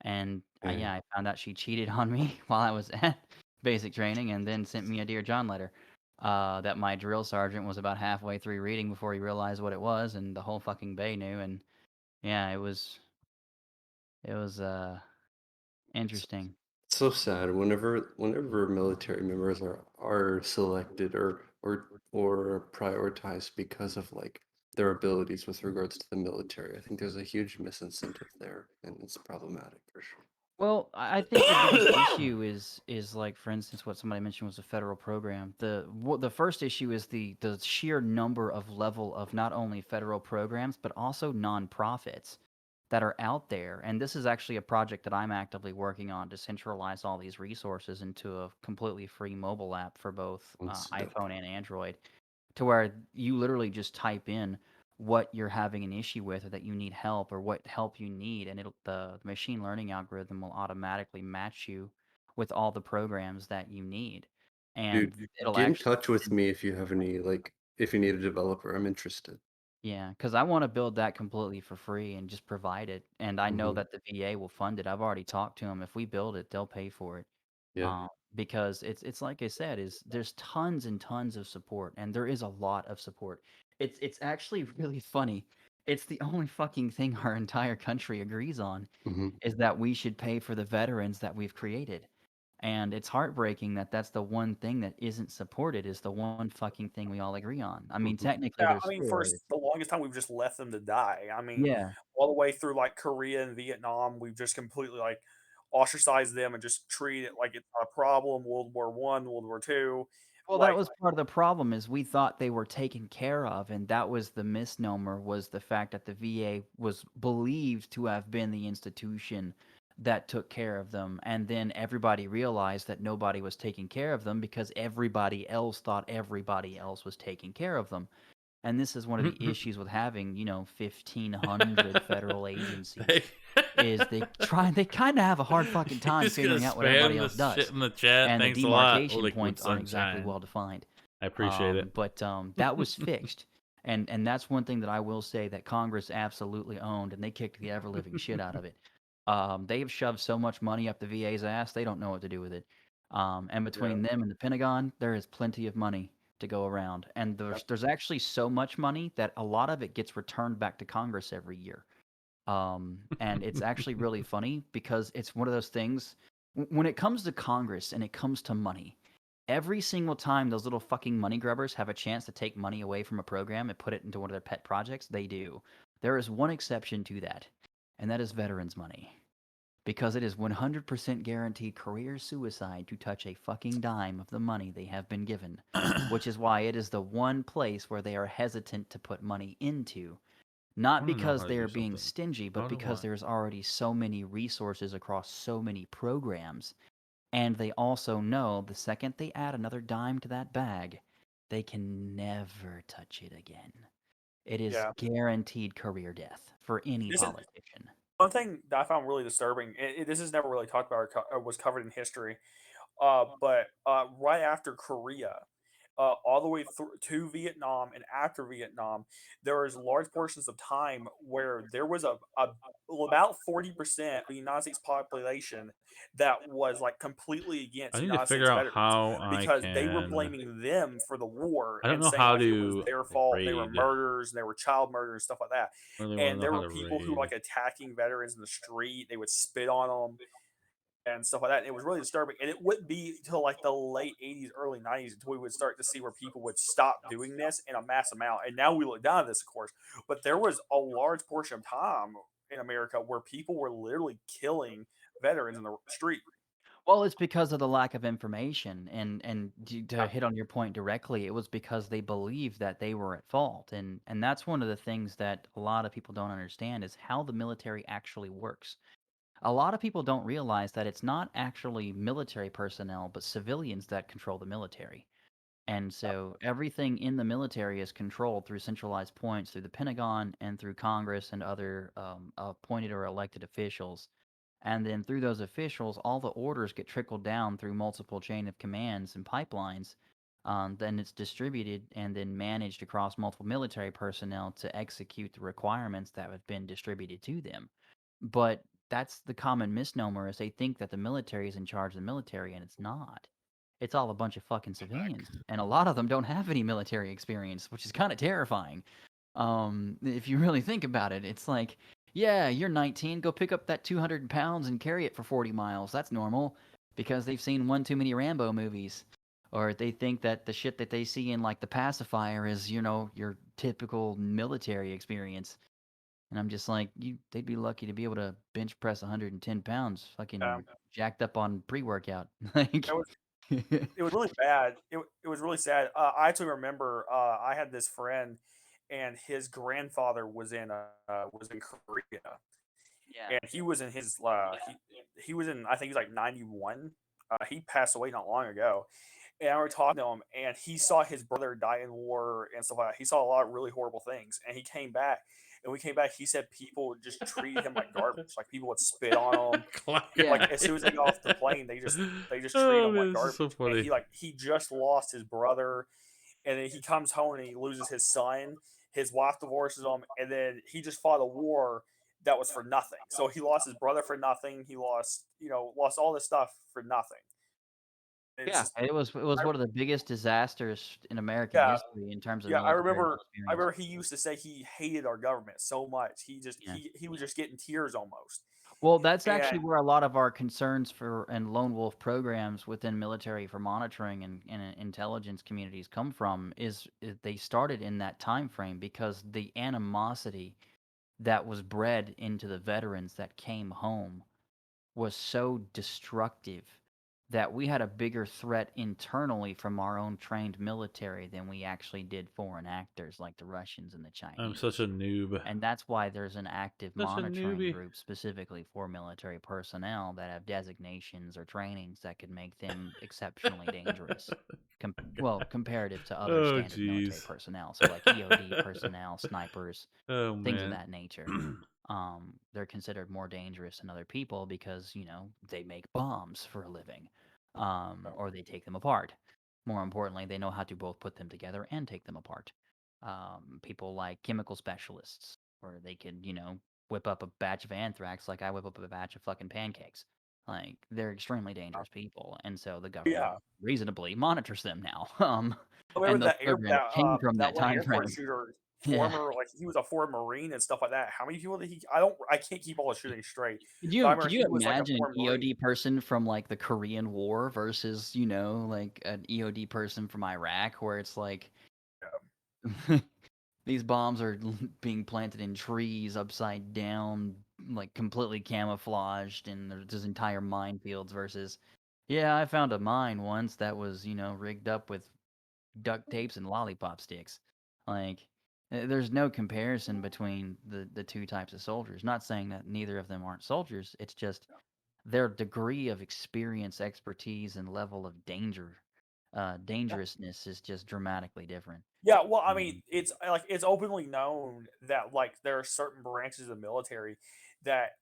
S11: And
S8: Yeah.
S11: yeah, I found out she cheated on me while I was at basic training and then sent me a Dear John letter. That my drill sergeant was about halfway through reading before he realized what it was, and the whole fucking bay knew. And yeah, it was
S8: It's,
S11: interesting.
S8: it's so sad whenever military members are selected or prioritized because of like their abilities with regards to the military. I think there's a huge misincentive there, and it's problematic for sure.
S11: Well, I think the biggest issue is like, for instance, what somebody mentioned was a federal program. The first issue is the sheer number of level of not only federal programs but also nonprofits that are out there. And this is actually a project that I'm actively working on to centralize all these resources into a completely free mobile app for both
S8: That's dope.
S11: iPhone and Android, to where you literally just type in what you're having an issue with or that you need help or what help you need, and the machine learning algorithm will automatically match you with all the programs that you need, and
S8: Dude,
S11: it'll
S8: get in
S11: actually
S8: touch with me if you have any like if you need a developer. I'm interested.
S11: Yeah, because I want to build that completely for free and just provide it. And I know
S8: Mhm.
S11: that the VA will fund it. I've already talked to them. If we build it, they'll pay for it.
S8: Yeah.
S11: Because it's like I said, is there's tons and tons of support, and there is a lot of support. It's actually really funny. It's the only fucking thing our entire country agrees on
S8: Mhm.
S11: is that we should pay for the veterans that we've created. And it's heartbreaking that that's the one thing that isn't supported is the one fucking thing we all agree on. I mean,
S8: Mhm.
S11: technically
S3: Yeah, I
S11: there's
S3: mean,
S11: four.
S3: for the longest time, we've just left them to die. I mean,
S11: Yeah.
S3: all the way through like Korea and Vietnam, we've just completely like ostracized them and just treated it like it's not a problem. World War I, World War II,
S11: Well, that
S3: like
S11: was part of the problem is we thought they were taken care of, and that was the misnomer was the fact that the VA was believed to have been the institution that took care of them, and then everybody realized that nobody was taking care of them because everybody else thought everybody else was taking care of them. And this is one of the issues with having, 1,500 federal agencies is they kind of have a hard fucking time
S1: Just gonna
S11: figuring out what everybody
S1: spam
S11: else
S1: this shit
S11: does.
S1: in the chat.
S11: And the
S1: Thanks a lot,
S11: demarcation
S1: Liquid
S11: points aren't exactly
S1: Sunshine.
S11: well defined.
S1: I appreciate it.
S11: But that was fixed. And that's one thing that I will say that Congress absolutely owned, and they kicked the ever living shit out of it. They have shoved so much money up the VA's ass, they don't know what to do with it. And between them and the Pentagon, there is plenty of money to go around. And there's actually so much money that a lot of it gets returned back to Congress every year. And it's actually really funny because it's one of those things when it comes to Congress and it comes to money, every single time those little fucking money grubbers have a chance to take money away from a program and put it into one of their pet projects, they do. There is one exception to that, and that is veterans money. Because it is 100% guaranteed career suicide to touch a fucking dime of the money they have been given, which is why it is the one place where they are hesitant to put money into.
S1: I
S11: Not
S1: wanna know
S11: because
S1: how to
S11: they
S1: do
S11: are being
S1: something.
S11: stingy,
S1: How
S11: but
S1: do
S11: because
S1: I?
S11: there's already so many resources across so many programs. And they also know the second they add another dime to that bag, they can never touch it again. It is
S3: yeah.
S11: guaranteed career death for any
S3: This is
S11: politician.
S3: one thing that I found really disturbing. This is never really talked about or was covered in history. But right after Korea, all the way through to Vietnam and after Vietnam, there was large portions of time where there was well, about 40% of the United States population that was like completely
S1: I
S3: against
S1: need to
S3: United
S1: figure
S3: States
S1: out
S3: veterans
S1: how I
S3: because they were
S1: can.
S3: blaming them for the war
S1: I don't
S3: and
S1: know
S3: saying
S1: how
S3: like it was
S1: to
S3: their
S1: like
S3: fault. They were
S1: raid.
S3: murders and they were child murders, stuff like that.
S1: I really want to
S3: And
S1: know
S3: there
S1: how
S3: were
S1: to
S3: people who
S1: raid.
S3: like attacking veterans in the street. They would spit on them and stuff like that. And it was really disturbing. And it wouldn't be till like the late 80s, early 90s until we would start to see where people would stop doing this in a mass amount. And now we look down at this, of course. But there was a large portion of time in America where people were literally killing veterans in the street.
S11: Well, it's because of the lack of information, and to
S3: Yeah.
S11: hit on your point directly, it was because they believed that they were at fault, and that's one of the things that a lot of people don't understand is how the military actually works. A lot of people don't realize that it's not actually military personnel, but civilians that control the military. And so everything in the military is controlled through centralized points through the Pentagon and through Congress and other appointed or elected officials. And then through those officials, all the orders get trickled down through multiple chain of commands and pipelines. Then it's distributed and then managed across multiple military personnel to execute the requirements that have been distributed to them. But that's the common misnomer is they think that the military is in charge of the military, and it's not. It's all a bunch of fucking civilians, and a lot of them don't have any military experience, which is kind of terrifying. If you really think about it, it's like, yeah, you're 19, go pick up that 200 pounds and carry it for 40 miles. That's normal because they've seen one too many Rambo movies. Or they think that the shit that they see in like the pacifier is, your typical military experience. And I'm just like, they'd be lucky to be able to bench press 110 pounds, fucking jacked up on pre-workout. Like,
S3: It was it was really bad. It was really sad. I actually remember I had this friend, and his grandfather was in Korea,
S11: yeah.
S3: and he was in his he was in I think he was like 91. He passed away not long ago, and I were talking to him, and he saw his brother die in war and stuff like that. He saw a lot of really horrible things, and he came back. And we came back. He said people just treated him like garbage. Like people would spit on him.
S11: Yeah.
S3: Like as soon as they got off the plane, they just treat
S1: Oh
S3: him like
S1: man, this is
S3: garbage.
S1: so
S3: And
S1: funny.
S3: he just lost his brother, and then he comes home and he loses his son. His wife divorces him, and then he just fought a war that was for nothing. So he lost his brother for nothing. He lost, lost all this stuff for nothing. It's
S11: Yeah,
S3: just,
S11: it was one of the biggest disasters in American
S3: yeah,
S11: history in terms of
S3: yeah. I
S11: military
S3: remember
S11: experience.
S3: he used to say he hated our government so much. He just
S11: Yeah.
S3: he was just getting tears almost.
S11: Well, that's actually
S3: And
S11: where a lot of our concerns for and lone wolf programs within military for monitoring and intelligence communities come from is they started in that time frame because the animosity that was bred into the veterans that came home was so destructive that we had a bigger threat internally from our own trained military than we actually did foreign actors like the Russians and the Chinese.
S1: I'm such a noob.
S11: And that's why there's an active
S1: Such a
S11: monitoring
S1: newbie.
S11: group specifically for military personnel that have designations or trainings that could make them exceptionally dangerous. Comparative to other
S1: Oh,
S11: standard military
S1: jeez.
S11: personnel. So like EOD personnel, snipers,
S1: Oh,
S11: things of
S1: man.
S11: that nature. They're considered more dangerous than other people because, they make bombs for a living, or they take them apart. More importantly, they know how to both put them together and take them apart. People like chemical specialists, where they could, whip up a batch of anthrax like I whip up a batch of fucking pancakes. Like, they're extremely dangerous people, and so the government
S3: yeah,
S11: reasonably monitors them now.
S3: I
S11: And
S3: remember
S11: those programs came from
S3: that
S11: that
S3: one
S11: time
S3: Air Force
S11: frame.
S3: shooter,
S11: Yeah.
S3: he was a former Marine and stuff like that. How many people did he? I can't keep all the shooting straight.
S11: Could
S3: But I
S11: you
S3: remember
S11: could you
S3: he was like a
S11: imagine an
S3: former Marine.
S11: EOD person from like the Korean War versus, like an EOD person from Iraq where it's like these bombs are being planted in trees upside down, like completely camouflaged, and there's just entire minefields versus, yeah, I found a mine once that was, rigged up with duct tapes and lollipop sticks. Like, there's no comparison between the two types of soldiers. Not saying that neither of them aren't soldiers. It's just their degree of experience, expertise, and level of dangerousness is just dramatically different.
S3: Yeah, well, I mean, it's openly known that like there are certain branches of the military that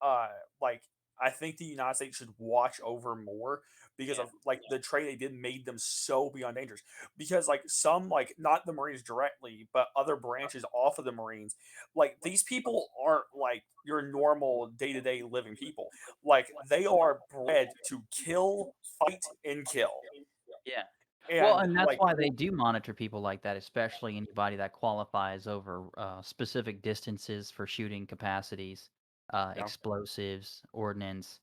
S3: like I think the United States should watch over more because of like the trade they did made them so beyond dangerous. Because like some like not the Marines directly, but other branches off of the Marines, like these people aren't like your normal day-to-day living people. Like they are bred to kill, fight, and kill.
S11: Yeah. Well,
S3: And
S11: and that's
S3: like
S11: why they do monitor people like that, especially anybody that qualifies over specific distances for shooting capacities,
S3: yeah.
S11: explosives, ordnance,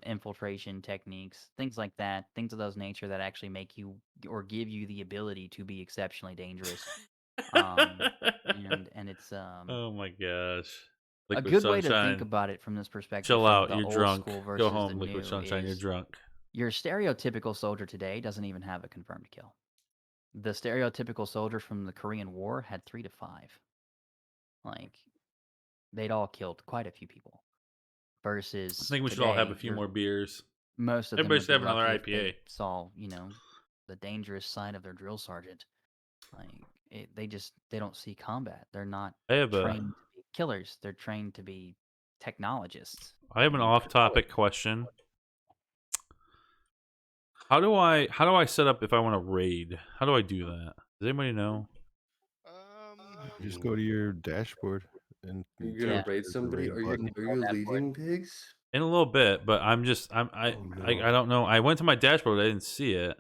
S11: infiltration techniques, things like that, things of those nature that actually make you or give you the ability to be exceptionally dangerous. And it's
S1: Oh my gosh.
S11: a
S1: Liquid
S11: good way to think
S1: Sunshine.
S11: about it from this perspective,
S1: Chill
S11: from
S1: out.
S11: the
S1: You're
S11: old
S1: drunk.
S11: school
S1: Go
S11: versus the
S1: home, Liquid
S11: new,
S1: Sunshine. You're
S11: is
S1: drunk.
S11: your stereotypical soldier today doesn't even have a confirmed kill. The stereotypical soldier from the Korean War had 3 to 5. Like, they'd all killed quite a few people.
S1: I
S11: Versus
S1: think we should all have a
S11: today,
S1: few more beers.
S11: most of them
S1: Everybody
S11: would
S1: should
S11: be
S1: have another
S11: lucky if
S1: IPA.
S11: they saw, the dangerous side of their drill sergeant. Like, they don't see combat. They're not
S1: I have
S11: trained to be killers. They're trained to be technologists.
S1: an
S11: and
S1: off-topic question. How do I set up if I want to raid? How do I do that? Does anybody know?
S6: Just go to your dashboard and
S8: You're
S6: change
S8: gonna
S11: Yeah.
S8: raid
S6: the
S8: somebody?
S6: raid
S8: Are
S6: button.
S8: you leaving, pigs?
S1: In a little bit, but I
S8: Oh no.
S1: don't know. I went to my dashboard, I didn't see it.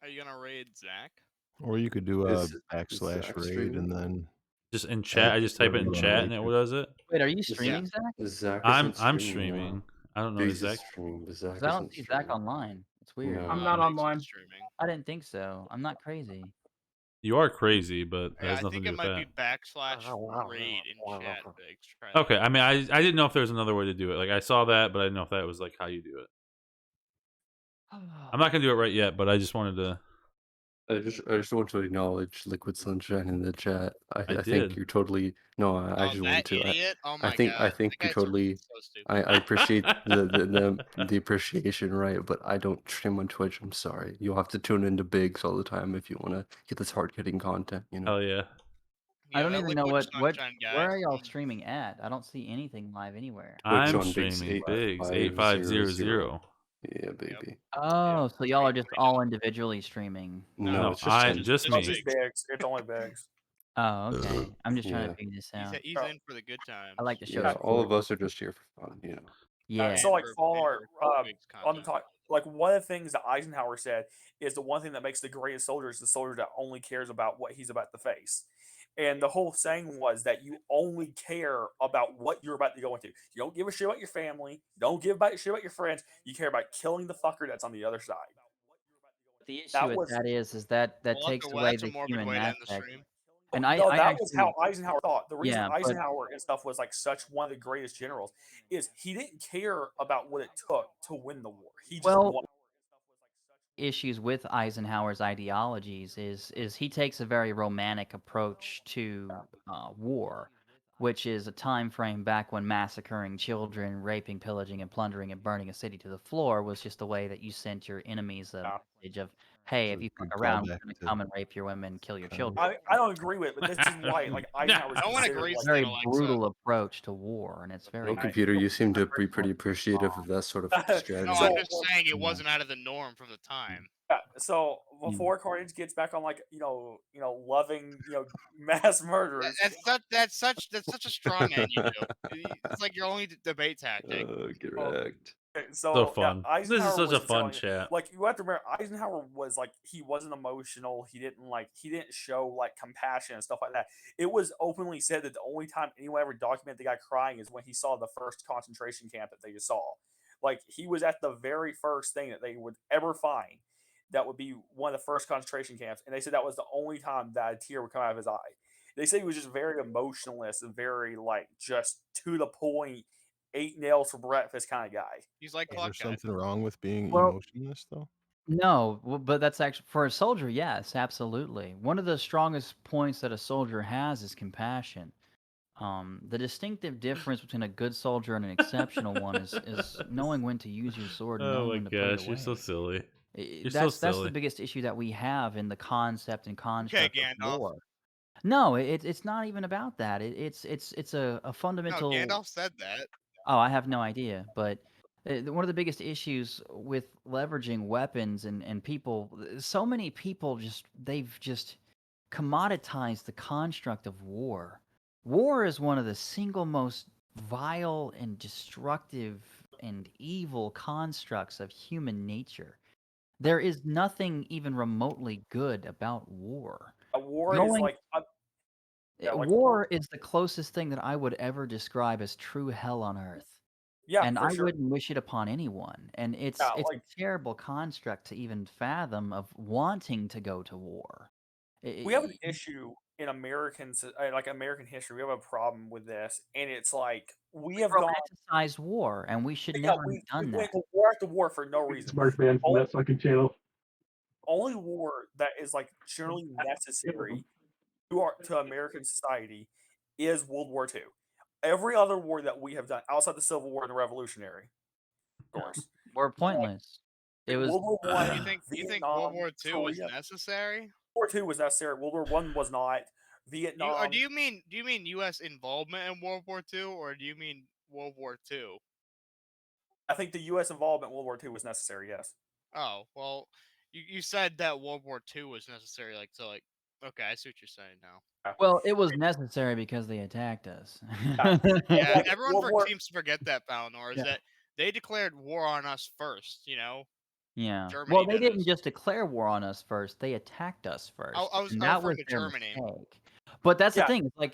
S7: Are you gonna raid Zach?
S6: Or you could do a
S8: Is
S6: backslash
S8: Zach
S6: raid
S8: streaming?
S6: and then
S1: Just in chat, I
S6: add
S1: just type it
S6: whoever
S1: in
S6: you want to
S1: chat
S6: raid
S1: and it
S6: to.
S1: does it.
S11: Wait, are you
S8: Is
S11: streaming, Zach?
S8: Zach
S1: I'm
S8: isn't streaming
S1: streaming.
S8: now.
S1: I don't know.
S8: Biggs
S1: Is Zach?
S8: is streaming, but
S11: 'Cause
S8: Zach
S11: I don't
S8: isn't
S11: see Zach
S8: streaming.
S11: online. It's weird.
S8: No.
S5: I'm not
S7: Biggs is
S5: online.
S7: streaming.
S11: I didn't think so. I'm not crazy.
S1: You are crazy, but that
S7: Yeah,
S1: has
S7: I
S1: nothing
S7: think
S1: to
S7: it
S1: do with
S7: might
S1: that.
S7: be backslash raid in chat, Biggs. Try that.
S1: Okay, I mean, I didn't know if there was another way to do it. Like I saw that, but I didn't know if that was like how you do it. I'm not gonna do it right yet, but I just wanted to.
S8: I just want to acknowledge Liquid Sunshine in the chat.
S1: I
S8: I think
S1: did.
S8: you're totally no. I
S7: Oh,
S8: just
S7: that
S8: want to.
S7: idiot! Oh
S8: I
S7: my
S8: think
S7: god,
S8: you're
S7: that guy's
S8: totally.
S7: so stupid.
S8: I appreciate the appreciation, right? But I don't stream on Twitch. I'm sorry. You'll have to tune into Biggs all the time if you want to get this hard hitting content. You know.
S1: Hell yeah.
S11: I
S7: Yeah,
S11: don't
S7: that
S11: even know
S7: Liquid
S11: what
S7: Sunshine guy.
S11: where are y'all streaming at? I don't see anything live anywhere.
S8: Twitch
S1: I'm
S8: on Biggs
S1: streaming Biggs
S8: 8500.
S1: 8500.
S8: Yeah, baby.
S11: Oh, so y'all are just
S7: Right
S11: all individually streaming.
S8: No,
S1: No,
S8: it's just him.
S1: just
S3: It's
S1: me.
S3: just Biggs. It's only Biggs.
S11: Oh, okay. I'm just trying
S8: Yeah.
S11: to figure this
S7: He's
S11: out.
S7: he's in for the good times.
S11: I like to show
S8: Yeah, all
S11: support.
S8: of us are just here for fun, you know.
S11: Yeah.
S3: So like
S7: And
S3: Fallout,
S7: for Biggs
S3: on the
S7: content.
S3: top, like one of the things that Eisenhower said is the one thing that makes the greatest soldier is the soldier that only cares about what he's about to face. And the whole saying was that you only care about what you're about to go into. You don't give a shit about your family. You don't give a shit about your friends. You care about killing the fucker that's on the other side.
S11: The issue
S3: That
S11: with
S3: was
S11: that is that
S7: Well,
S11: takes
S7: well,
S11: away
S7: that's a
S11: the
S7: morbid
S11: human
S7: way to end the
S11: aspect.
S7: stream.
S11: And
S3: no,
S11: I
S3: that was
S11: actually,
S3: how Eisenhower thought. The reason
S11: yeah, but
S3: Eisenhower and stuff was like such one of the greatest generals is he didn't care about what it took to win the war. He just
S11: well,
S3: won.
S11: issues with Eisenhower's ideologies is he takes a very romantic approach to war, which is a time frame back when massacring children, raping, pillaging, and plundering and burning a city to the floor was just the way that you sent your enemies a
S3: Yeah.
S11: message of, hey,
S6: It's
S11: if
S6: a
S11: you fuck
S6: good
S11: around, we're
S6: callback
S11: going to
S6: to
S11: come and rape your women, kill your children.
S3: I don't agree with it, but this is why like Eisenhower's
S7: No one
S3: considered
S7: agrees
S3: like
S7: that,
S11: Very
S7: Alexa.
S11: brutal approach to war, and it's very
S8: Well, computer, you seem to be pretty appreciative of that sort of
S7: No,
S8: strategy.
S3: So-
S7: I'm just saying it
S11: Yeah.
S7: wasn't out of the norm for the time.
S3: yeah, so before Carnage gets back on like loving mass murderers.
S7: That's such a straw man you do. It's like your only debate tactic.
S8: Get
S3: Oh.
S8: wrecked.
S3: Okay,
S1: So
S3: yeah,
S1: fun. This
S3: Eisenhower
S1: is such
S3: was
S1: a fun
S3: considering-
S1: chat.
S3: Like you have to remember, Eisenhower was like he wasn't emotional. He didn't show like compassion and stuff like that. It was openly said that the only time anyone ever documented the guy crying is when he saw the first concentration camp that they just saw. Like he was at the very first thing that they would ever find. That would be one of the first concentration camps, and they said that was the only time that a tear would come out of his eye. They said he was just very emotionless and very like just to the point, 8 nails for breakfast kind of guy.
S7: He's like
S6: Is there
S7: Clock Guy.
S6: something wrong with being
S11: Well-
S6: emotionless though?
S11: No, but that's actually for a soldier. Yes, absolutely. One of the strongest points that a soldier has is compassion. The distinctive difference between a good soldier and an exceptional one is knowing when to use your sword and
S1: Oh
S11: knowing
S1: my
S11: when to put it
S1: gosh, you're so
S11: away.
S1: silly. You're so
S11: That's the
S1: silly.
S11: biggest issue that we have in the concept and construct of
S7: Gandalf.
S11: war. No, it's not even about that. It's a
S7: No,
S11: fundamental.
S7: Gandalf said that.
S11: Oh, I have no idea. But one of the biggest issues with leveraging weapons and people, so many people they've just commoditized the construct of war. War is one of the single most vile and destructive and evil constructs of human nature. There is nothing even remotely good about war.
S3: A war is
S11: Going-
S3: like yeah, like
S11: war is the closest thing that I would ever describe as true hell on earth.
S3: yeah,
S11: And
S3: for
S11: I
S3: sure.
S11: wouldn't wish it upon anyone. And it's
S3: Yeah,
S11: it's
S3: like-
S11: a terrible construct to even fathom of wanting to go to war.
S3: We have an issue in American history. We have a problem with this, and it's like we have gone
S11: romanticized war, and we should
S3: yeah,
S11: never
S3: we
S11: have done
S3: went
S11: that.
S3: war after war for no reason.
S10: Smart man from that fucking channel.
S3: Only war that is like generally necessary to American society is World War II. Every other war that we have done outside the Civil War and the Revolutionary, of course.
S11: We're pointless. It was
S3: World War One.
S7: You think
S3: Vietnam,
S7: World War II was
S3: Korea.
S7: necessary?
S3: World War II was necessary. World War One was not. Vietnam.
S7: Do you mean U.S. involvement in World War II, or do you mean World War II?
S3: I think the U.S. involvement in World War II was necessary. Yes.
S7: Oh well, you said that World War II was necessary. Okay, I see what you're saying now.
S11: well, it was necessary because they attacked us.
S7: Yeah,
S3: Like,
S7: everyone
S3: World War-
S7: seems to forget that, Balnor, is
S11: Yeah.
S7: that they declared war on us first. You know.
S11: Yeah.
S7: Germany
S11: Well, they
S7: did
S11: didn't
S7: this.
S11: just declare war on us first; they attacked us first,
S7: I was
S11: and that was
S7: referring to
S11: their
S7: Germany.
S11: mistake. But that's
S3: Yeah.
S11: the thing. It's like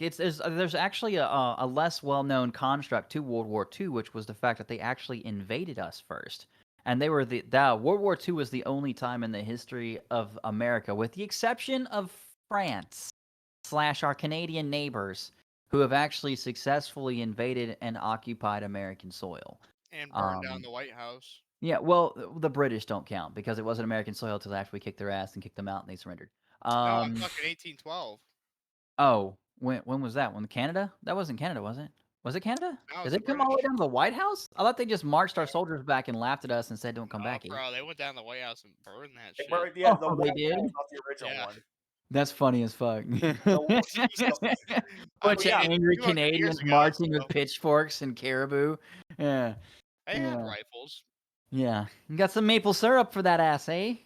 S11: there's actually a less well-known construct to World War II, which was the fact that they actually invaded us first, and they were the World War II was the only time in the history of America, with the exception of France / our Canadian neighbors, who have actually successfully invaded and occupied American soil.
S7: And burned down
S11: Um,
S7: the White House.
S11: Yeah, well, the British don't count because it wasn't American soil until after we kicked their ass and kicked them out and they surrendered.
S7: No, I'm talking 1812.
S11: Oh, when was that? When Canada? That wasn't Canada, was it? Was it Canada?
S7: No,
S11: Did
S7: it's
S11: they come all the way
S7: British.
S11: down to the White House? I thought they just marched our soldiers back and laughed at us and said, "Don't come
S7: Oh,
S11: back here."
S7: bro, they went down the White House and burned that shit.
S3: Yeah, the
S11: Oh, they
S3: White
S11: did?
S3: House, not the original
S7: Yeah.
S3: one.
S11: That's funny as fuck.
S7: I
S11: Bunch
S7: mean,
S11: of
S7: it-
S11: angry
S7: 200 years
S11: Canadians
S7: ago,
S11: marching
S7: so-
S11: with pitchforks and caribou. Yeah.
S7: They had
S11: Yeah.
S7: rifles.
S11: Yeah, you got some maple syrup for that ass, eh?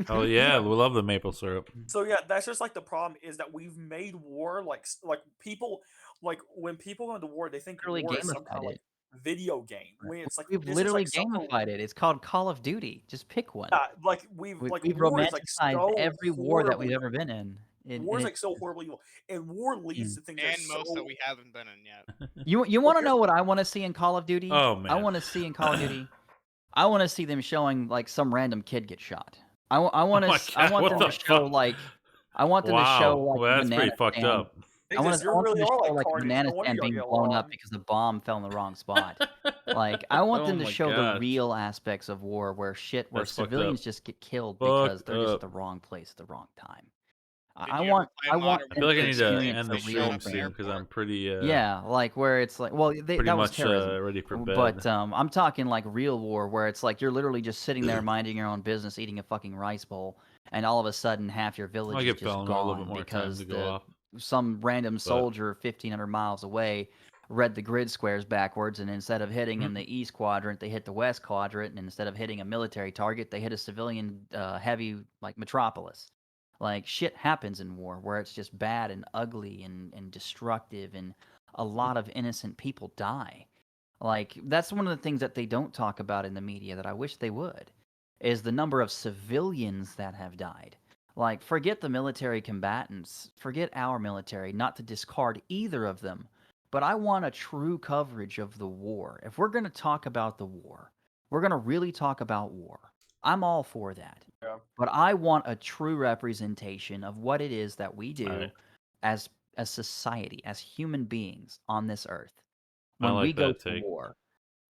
S1: Oh yeah, we love the maple syrup.
S3: So yeah, that's just like the problem is that we've made war like people like when people go into war, they think
S11: Literally
S3: war is some kind
S11: gamified
S3: of like
S11: it.
S3: video game. When it's like
S11: We've
S3: this is
S11: literally
S3: like something.
S11: gamified it. It's called Call of Duty. Just pick one.
S3: Like we've like
S11: We've
S3: war is like
S11: romanticized
S3: so
S11: every war that we've
S3: horribly.
S11: ever been in.
S3: War
S11: And
S3: is like so horribly evil, and war leads to things that are
S7: And most that
S3: so.
S7: we haven't been in yet.
S11: you want to know what I want to see in Call of Duty?
S1: Oh
S11: I
S1: man.
S11: want to see in Call of Duty. I want to see them showing like some random kid get shot. I want
S1: Oh my
S11: I
S1: God,
S11: want
S1: what
S11: them
S1: the
S11: to show
S1: fuck?
S11: like I want them to show
S1: Wow,
S11: like
S1: well,
S11: a
S1: that's pretty
S11: banana
S1: fucked
S11: stand.
S1: up.
S3: You
S11: I want them
S3: really
S11: to
S3: are
S11: show
S3: like
S11: like a
S3: carnage.
S11: banana
S3: No wonder
S11: stand
S3: y'all
S11: being
S3: get
S11: blown up
S3: along.
S11: because the bomb fell in the wrong spot. Like I want
S1: Oh
S11: them to
S1: my
S11: show the
S1: gosh.
S11: real aspects of war where
S1: That's fucked
S11: civilians
S1: up.
S11: just get killed because
S1: Fucked
S11: they're just at
S1: up.
S11: the wrong place at the wrong time.
S7: Did you ever play
S11: I want
S7: Modern
S1: I
S11: them
S1: feel like
S11: to
S1: I
S7: Warfare
S1: need
S7: 2
S1: to
S7: where
S11: experience
S1: end
S11: the
S1: the
S7: they showed
S11: real
S1: stream
S7: up an
S11: thing.
S1: soon because I'm
S7: airport?
S1: pretty
S11: Yeah, like where it's like, well,
S1: pretty
S11: that was
S1: much
S11: terrorism.
S1: ready for
S11: But
S1: bed.
S11: I'm talking like real war, where it's like you're literally just sitting there minding your own business, eating a fucking rice bowl, and all of a sudden half your village
S1: I'll
S11: is
S1: give
S11: just
S1: Felnor a little bit
S11: gone
S1: more time
S11: because
S1: to go off.
S11: some random
S1: But
S11: soldier 1,500 miles away read the grid squares backwards, and instead of hitting in the east quadrant, they hit the west quadrant, and instead of hitting a military target, they hit a civilian heavy like metropolis. Like shit happens in war where it's just bad and ugly and destructive, and a lot of innocent people die. Like that's one of the things that they don't talk about in the media that I wish they would, is the number of civilians that have died. Like forget the military combatants, forget our military, not to discard either of them, but I want a true coverage of the war. If we're going to talk about the war, we're going to really talk about war. I'm all for that.
S3: Yeah.
S11: But I want a true representation of what it is that we
S1: all
S11: do
S1: right,
S11: as society, as human beings on this earth.
S1: I
S11: When we
S1: like
S11: go
S1: that
S11: to
S1: take.
S11: war,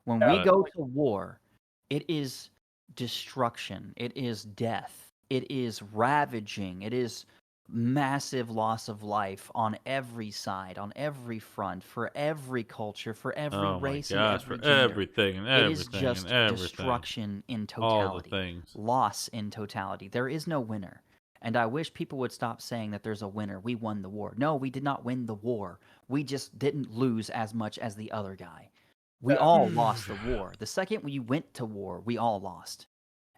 S11: when
S3: Yeah,
S11: we
S1: But
S11: go
S3: like
S11: to war, it is destruction, it is death, it is ravaging, it is massive loss of life on every side, on every front, for every culture, for every
S1: oh my
S11: race and
S1: gosh,
S11: every
S1: for
S11: gender.
S1: everything and
S11: It is
S1: everything and
S11: just
S1: everything,
S11: destruction in
S1: all the
S11: totality,
S1: things.
S11: loss in totality. There is no winner. And I wish people would stop saying that there's a winner. We won the war. No, we did not win the war. We just didn't lose as much as the other guy. We
S3: yeah,
S11: all lost the war. The second we went to war, we all lost.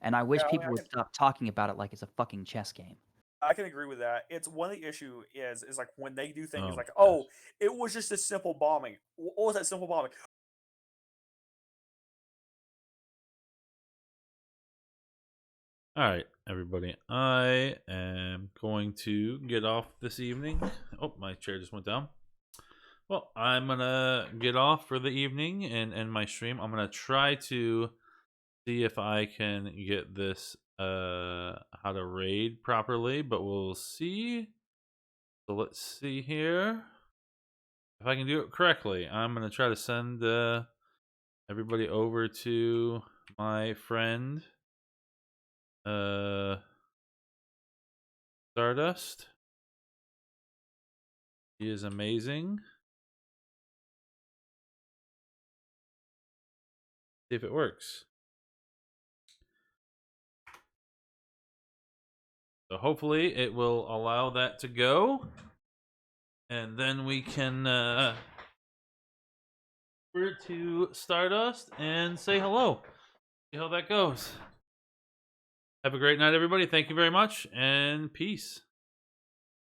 S11: And I wish
S3: yeah. I mean,
S11: people would stop talking about it like it's a fucking chess game.
S3: I can agree with that. It's one of the issue is like when they do things
S1: Oh
S3: like,
S1: my
S3: oh,
S1: gosh.
S3: it was just a simple bombing. What was that simple bombing?
S1: All right, everybody. I am going to get off this evening. Oh, my chair just went down. Well, I'm gonna get off for the evening and end my stream. I'm gonna try to see if I can get this how to raid properly, but we'll see. So let's see here. If I can do it correctly, I'm gonna try to send everybody over to my friend Stardust. He is amazing. See if it works. So hopefully it will allow that to go. And then we can over to Stardust and say hello. See how that goes. Have a great night, everybody. Thank you very much, and peace.